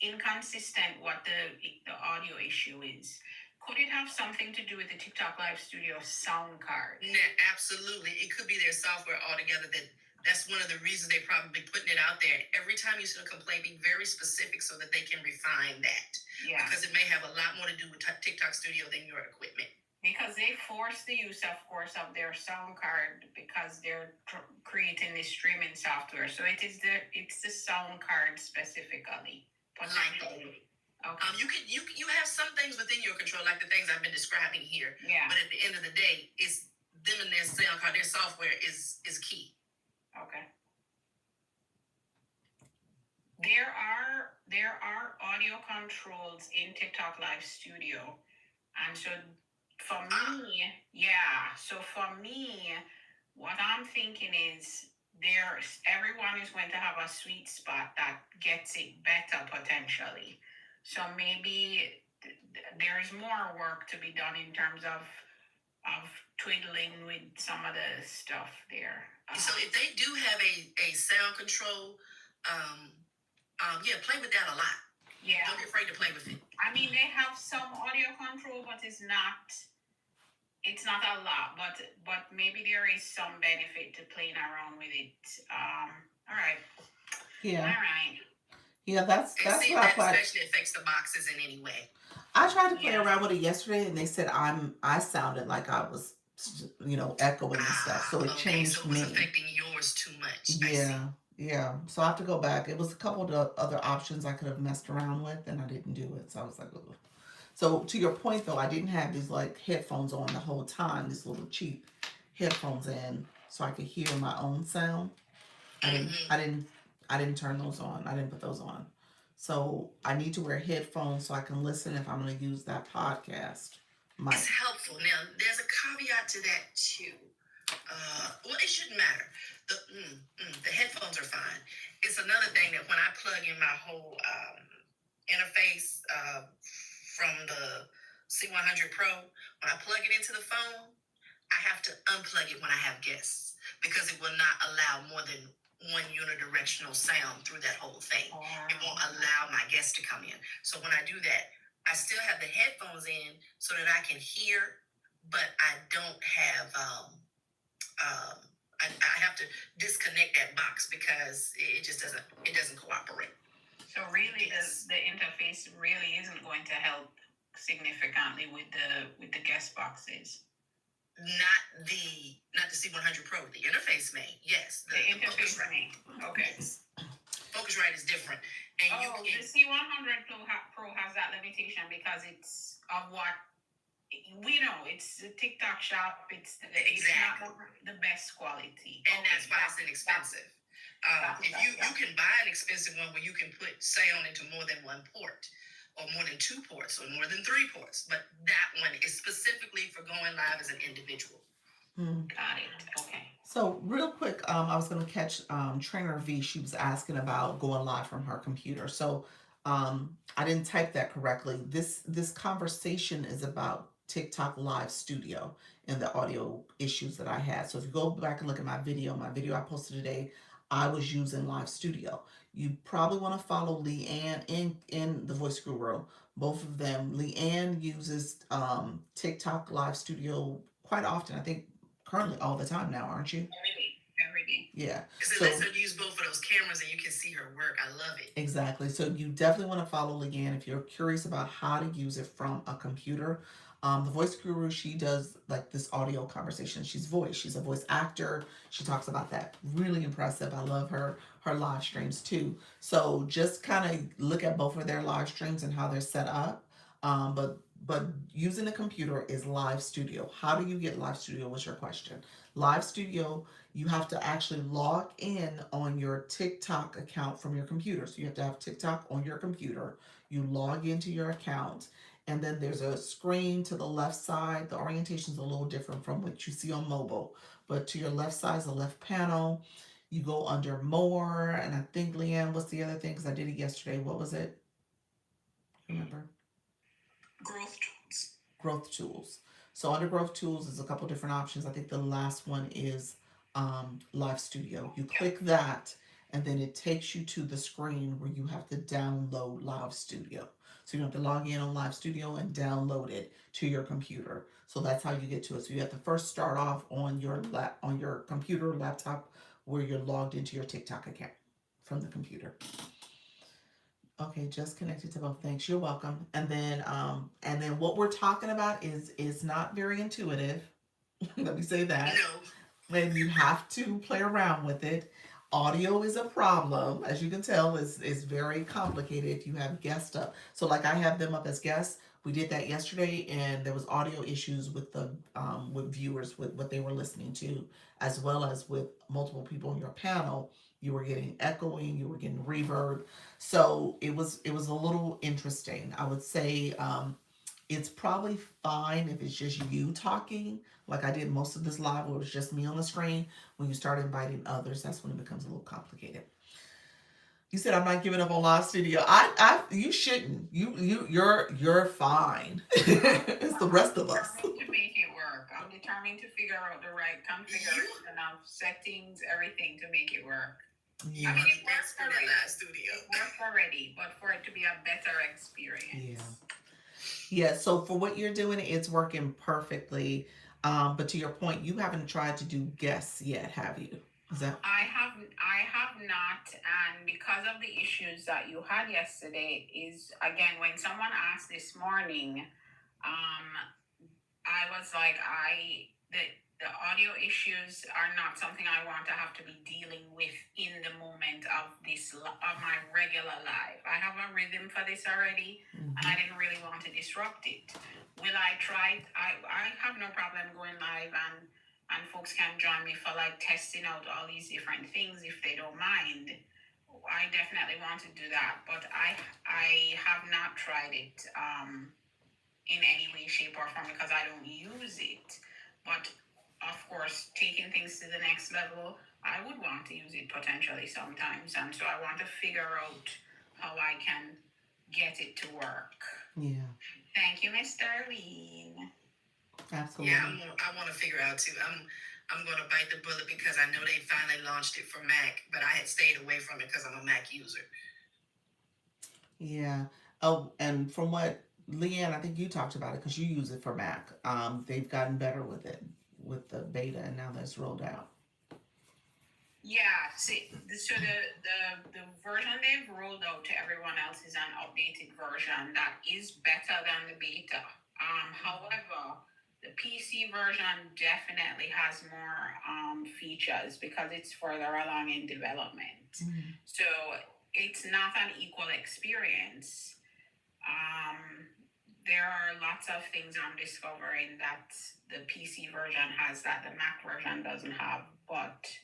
inconsistent what the audio issue is. Could it have something to do with the TikTok Live Studio sound card? Yeah, absolutely. It could be their software altogether. That's one of the reasons they're probably putting it out there. And every time you see a complaint, be very specific so that they can refine that. Yeah. Because it may have a lot more to do with TikTok Studio than your equipment. Because they force the use, of course, of their sound card because they're creating this streaming software. So it's the sound card specifically. Likely. Okay. You have some things within your control, like the things I've been describing here. Yeah. But at the end of the day, it's them and their sound card. Their software is key. Okay. There are audio controls in TikTok Live Studio, and so for me, what I'm thinking is everyone is going to have a sweet spot that gets it better potentially. So maybe there's more work to be done in terms of twiddling with some of the stuff there. So if they do have a sound control, yeah, play with that a lot. Yeah. Don't be afraid to play with it. I mean, they have some audio control, but it's not a lot. But maybe there is some benefit to playing around with it. All right. Yeah. All right. Yeah, that's And see if what I that thought. especially affects the boxes in any way. I tried to play Yeah. around with it yesterday, and they said I sounded like I was, echoing and stuff. So it Okay, changed so it was me. affecting yours too much. I see. Yeah, yeah. So I have to go back. It was a couple of other options I could have messed around with, and I didn't do it. So I was like, ugh. So to your point though, I didn't have these like headphones on the whole time. These little cheap headphones in, so I could hear my own sound. I didn't. Mhm. I didn't turn those on. I didn't put those on. So I need to wear headphones so I can listen if I'm going to use that podcast mic. It's helpful. Now, there's a caveat to that too. Well, it shouldn't matter. The headphones are fine. It's another thing that when I plug in my whole interface from the C100 Pro, when I plug it into the phone, I have to unplug it when I have guests because it will not allow more than one unidirectional sound through that whole thing. It won't allow my guests to come in. So when I do that, I still have the headphones in so that I can hear, but I don't have I have to disconnect that box because it just doesn't cooperate. So really, Yes. the interface really isn't going to help significantly with the guest boxes. Not the C100 Pro. The interface may, yes. The interface Focusrite. may. Okay. Yes. Focusrite is different, and Oh, the C100 Pro has that limitation because it's of what we know. It's the TikTok shop. It's Exactly. not the best quality. and that's why it's inexpensive. If you can buy an expensive one where you can put sound into more than one port, or more than two ports, or more than three ports, but that one is specifically for going live as an individual. Got it. Okay. So real quick, I was gonna catch Trainer V. She was asking about going live from her computer. So I didn't type that correctly. This conversation is about TikTok Live Studio and the audio issues that I had. So if you go back and look at my video I posted today, I was using Live Studio. You probably want to follow Leanne in the Voice Guru. Both of them. Leanne uses TikTok Live Studio quite often. I think currently all the time now, aren't you? Every day. Yeah. Because it lets her use both of those cameras and you can see her work. I love it. Exactly. So you definitely want to follow Leanne if you're curious about how to use it from a computer. The Voice Guru, she does like this audio conversation. She's a voice actor. She talks about that. Really impressive. I love her live streams too. So just kind of look at both of their live streams and how they're set up. But using a computer is Live Studio. How do you get Live Studio was your question. Live Studio, you have to actually log in on your TikTok account from your computer. So you have to have TikTok on your computer. You log into your account, and then there's a screen to the left side. The orientation is a little different from what you see on mobile, but to your left side is the left panel. You go under more, and I think Leanne, what's the other thing? Because I did it yesterday. What was it? Remember? Growth tools. Growth tools. So under growth tools is a couple different options. I think the last one is Live Studio. You click that and then it takes you to the screen where you have to download Live Studio. So you have to log in on Live Studio and download it to your computer. So that's how you get to it. So you have to first start off on your on your computer laptop where you're logged into your TikTok account from the computer. Okay, just connected to both. Thanks. You're welcome. And then what we're talking about is not very intuitive. Let me say that. No. And you have to play around with it. Audio is a problem, as you can tell. Is very complicated if you have guests up. So like I have them up as guests. We did that yesterday, and there was audio issues with the with viewers with what they were listening to, as well as with multiple people on your panel. You were getting echoing, you were getting reverb, so it was a little interesting. I would say it's probably fine if it's just you talking, like I did most of this live where it was just me on the screen. When you start inviting others, that's when it becomes a little complicated. You said I'm not giving up on Live Studio. You shouldn't. You're fine. It's the rest of us. Determined to make it work. I'm determined to figure out the right configuration of settings, everything to make it work. Yeah. I mean, it works for the already. Live Studio. It works already, but for it to be a better experience. Yeah. So for what you're doing, it's working perfectly. But to your point, you haven't tried to do guests yet, have you? Is that? I have not, and because of the issues that you had yesterday, is again when someone asked this morning, I was like, the audio issues are not something I want to have to be dealing with in the moment of my regular life. I have a rhythm for this already, and I didn't really want to disrupt it. Will I try? I have no problem going live, and folks can join me for like testing out all these different things if they don't mind. I definitely want to do that, but I have not tried it in any way, shape, or form because I don't use it. But of course, taking things to the next level, I would want to use it potentially sometimes, and so I want to figure out how I can get it to work. Yeah. Thank you, Miss Darlene. Absolutely. Yeah, I want to figure out too. I'm going to bite the bullet because I know they finally launched it for Mac, but I had stayed away from it because I'm a Mac user. Yeah. Oh, and from what Leanne, I think you talked about it because you use it for Mac. They've gotten better with it with the beta, and now that's rolled out. Yeah, see, so the version they've rolled out to everyone else is an updated version that is better than the beta. However, the PC version definitely has more features because it's further along in development. So it's not an equal experience. There are lots of things I'm discovering that the PC version has that the Mac version doesn't have, but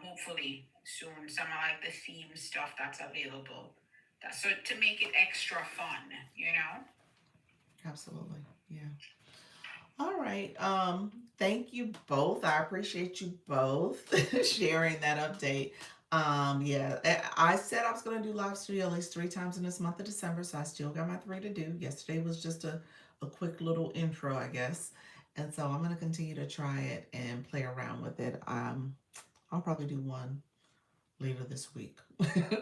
hopefully soon some of like the theme stuff that's available. So to make it extra fun, you know? Absolutely. Yeah. All right. Thank you both. I appreciate you both sharing that update. Yeah, I said I was going to do Live Studio at least 3 times in this month of December, so I still got my 3 to do. Yesterday was just a quick little intro, I guess. And so I'm going to continue to try it and play around with it. I'll probably do one later this week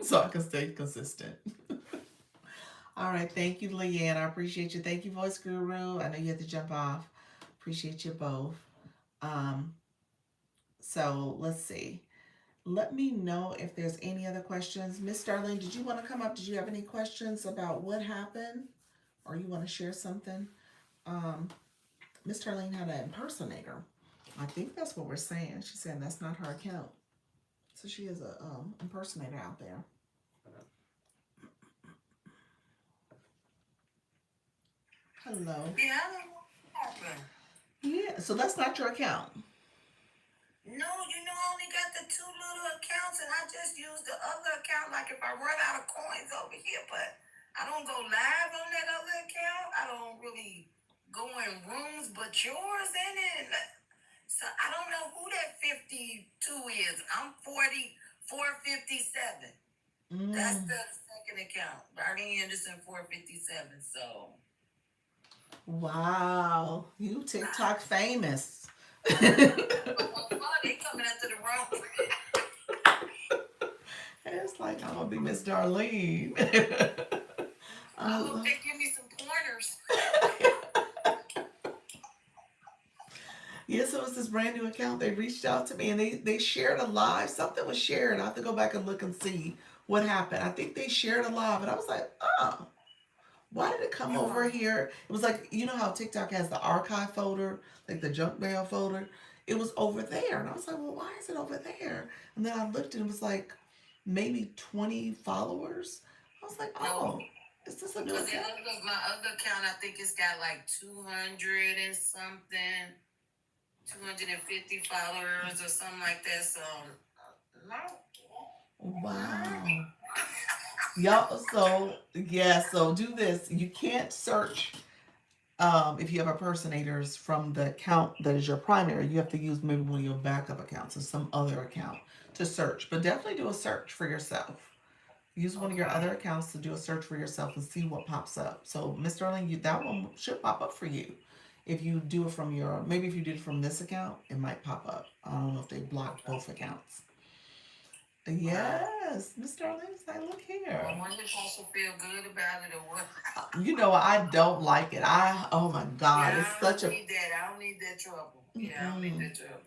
so I can stay consistent. All right. Thank you, Leanne. I appreciate you. Thank you, Voice Guru. I know you had to jump off. Appreciate you both. So let's see. Let me know if there's any other questions. Miss Darlene, did you want to come up? Did you have any questions about what happened? Or you want to share something? Miss Darlene had an impersonator. I think that's what we're saying. She's saying that's not her account. So she is a impersonator out there. Hello. Yeah, I don't know what happened. Yeah, so that's not your account. No, I only got the 2 little accounts, and I just use the other account. Like if I run out of coins over here, but I don't go live on that other account. I don't really go in rooms, but yours in it. So I don't know who that 52 is. I'm 4457. That's the second account, Darlene Henderson 457. So Wow, you TikTok famous. they coming after the wrong. It's like I'm gonna be Miss Darlene. I hope they give me some pointers. Yes, it was this brand new account. They reached out to me and they shared a live. Something was shared. I have to go back and look and see what happened. I think they shared a live, and I was like, oh, why did it come over here? It was like, you know how TikTok has the archive folder, like the junk mail folder? It was over there. And I was like, well, why is it over there? And then I looked and it was like maybe 20 followers. I was like, oh, is this a new Because account? my other account, I think it's got like 200 and something, 250 followers or something like that. So, no. Wow. Y'all, so yeah, so do this. You can't search if you have impersonators from the account that is your primary. You have to use maybe one of your backup accounts or some other account to search. But definitely do a search for yourself. Use one of your other accounts to do a search for yourself and see what pops up. So, Miss Sterling, that one should pop up for you. If you do it from maybe if you did it from this account, it might pop up. I don't know if they blocked both accounts. Yes, Miss Sterling's like, look here. I wonder if I should feel good about it or what. You know, I don't like it. Oh my God, Yeah, it's I such don't a. need that. I don't need that trouble. Yeah, I don't need that trouble.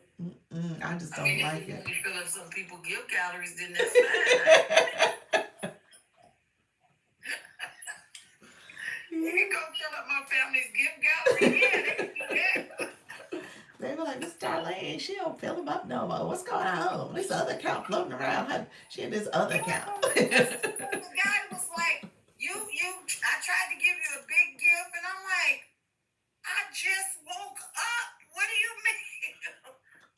I just I don't mean, like if it. you fill up some people give calories, then that's fine. You can go fill up my family's gift gallery. Yeah, they can do that. They were like, Miss Darlene, she don't fill them up no more. What's going on? This other account floating around. She had this other account. The guy was like, I tried to give you a big gift, and I'm like, I just woke up. What do you mean?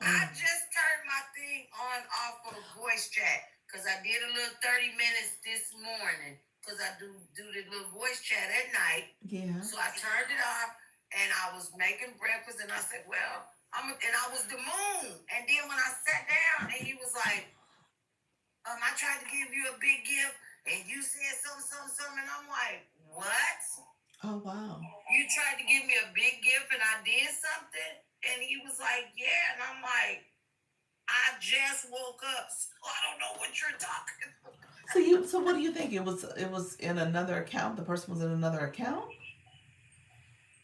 I just turned my thing on off for the voice chat because I did a little 30 minutes this morning because I do the little voice chat at night. Yeah. So I turned it off and I was making breakfast and I said, well, and I was the moon. And then when I sat down and he was like, I tried to give you a big gift and you said something, and I'm like, what? Oh, wow. You tried to give me a big gift and I did something? And he was like, yeah. And I'm like, I just woke up, so I don't know what you're talking about. So what do you think? It was in another account? The person was in another account?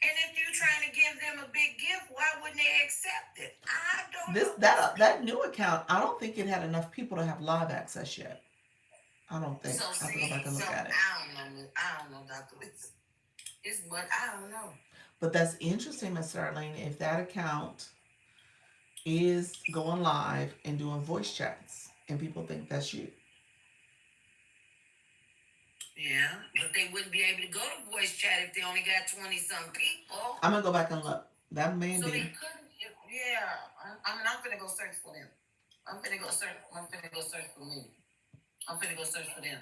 And if you're trying to give them a big gift, why wouldn't they accept it? I don't know. That new account, I don't think it had enough people to have live access yet. I don't think. So I have to go back and look at it. I don't know, Dr. It's what I don't know. But that's interesting, Miss Darlene. If that account is going live and doing voice chats, and people think that's you. Yeah, but they wouldn't be able to go to voice chat if they only got 20-some people. I'm gonna go back and look. That may So be. they couldn't. Yeah, I'm gonna go search for them. I'm gonna go search for me. I'm gonna go search for them.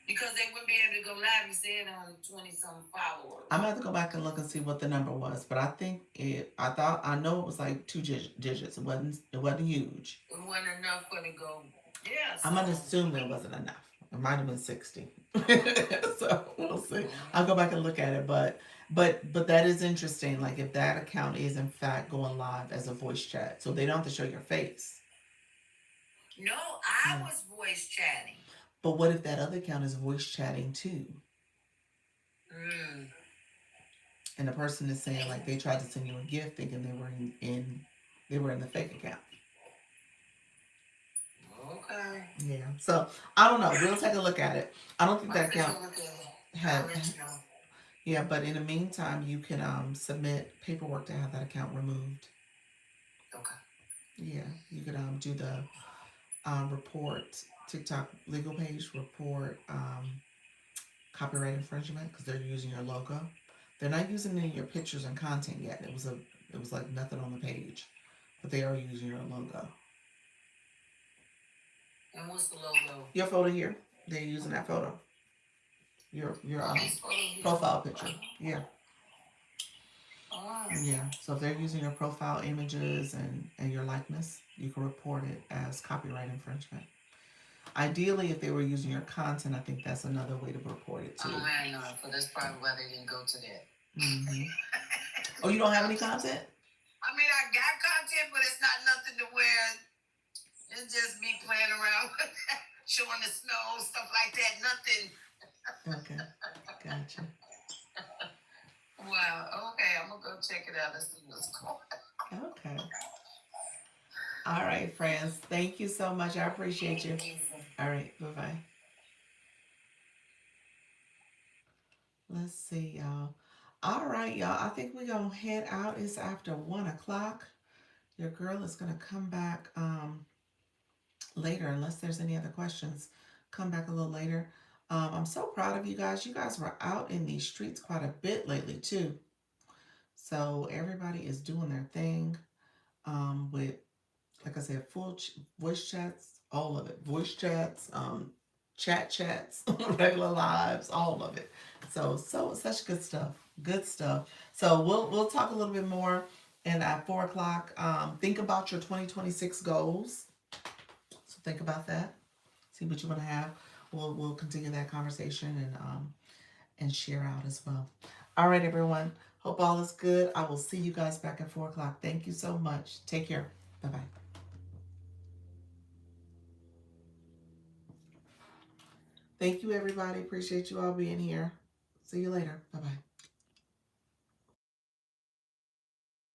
Because they wouldn't be able to go live. You said on 20-some followers. I'm gonna have to go back and look and see what the number was, but I know it was like 2 digits. It wasn't huge. It wasn't enough for to go. Yeah. I'm gonna assume it wasn't enough. It might have been 60. So we'll see. I'll go back and look at it, but that is interesting. Like if that account is in fact going live as a voice chat, so they don't have to show your face. No, I was voice chatting. But what if that other account is voice chatting too? And the person is saying like they tried to send you a gift thinking they were in the fake account. Okay. Yeah. So I don't know. We'll take a look at it. I don't think that account had. Yeah, but in the meantime, you can submit paperwork to have that account removed. Okay. Yeah, you could do the report TikTok legal page report copyright infringement because they're using your logo. They're not using any of your pictures and content yet. It was like nothing on the page, but they are using your logo. And what's the logo? Your photo here. They're using that photo. Your profile picture. Yeah. Oh. Yeah. So if they're using your profile images and your likeness, you can report it as copyright infringement. Ideally, if they were using your content, I think that's another way to report it too. Oh, I know. So that's probably why they didn't go to that. Mm-hmm. Oh, you don't have any content? I mean, I got content, but it's not nothing to where it's just me playing around with that, showing the snow, stuff like that. Nothing. Okay, gotcha. Wow. Okay, I'm gonna go check it out and see what's going on. Okay. All right, friends. Thank you so much. I appreciate you. All right, bye-bye. Let's see, y'all. All right, y'all. I think we're gonna head out. It's after 1 o'clock. Your girl is gonna come back later, unless there's any other questions. Come back a little later. I'm so proud of you guys. You guys were out in these streets quite a bit lately too. So everybody is doing their thing with, like I said, full voice chats, all of it. Voice chats, chats, regular lives, all of it. So such good stuff. Good stuff. So we'll talk a little bit more. And at 4 o'clock, think about your 2026 goals. So think about that. See what you want to have. We'll continue that conversation and share out as well. All right, everyone. Hope all is good. I will see you guys back at 4 o'clock. Thank you so much. Take care. Bye-bye. Thank you, everybody. Appreciate you all being here. See you later. Bye-bye.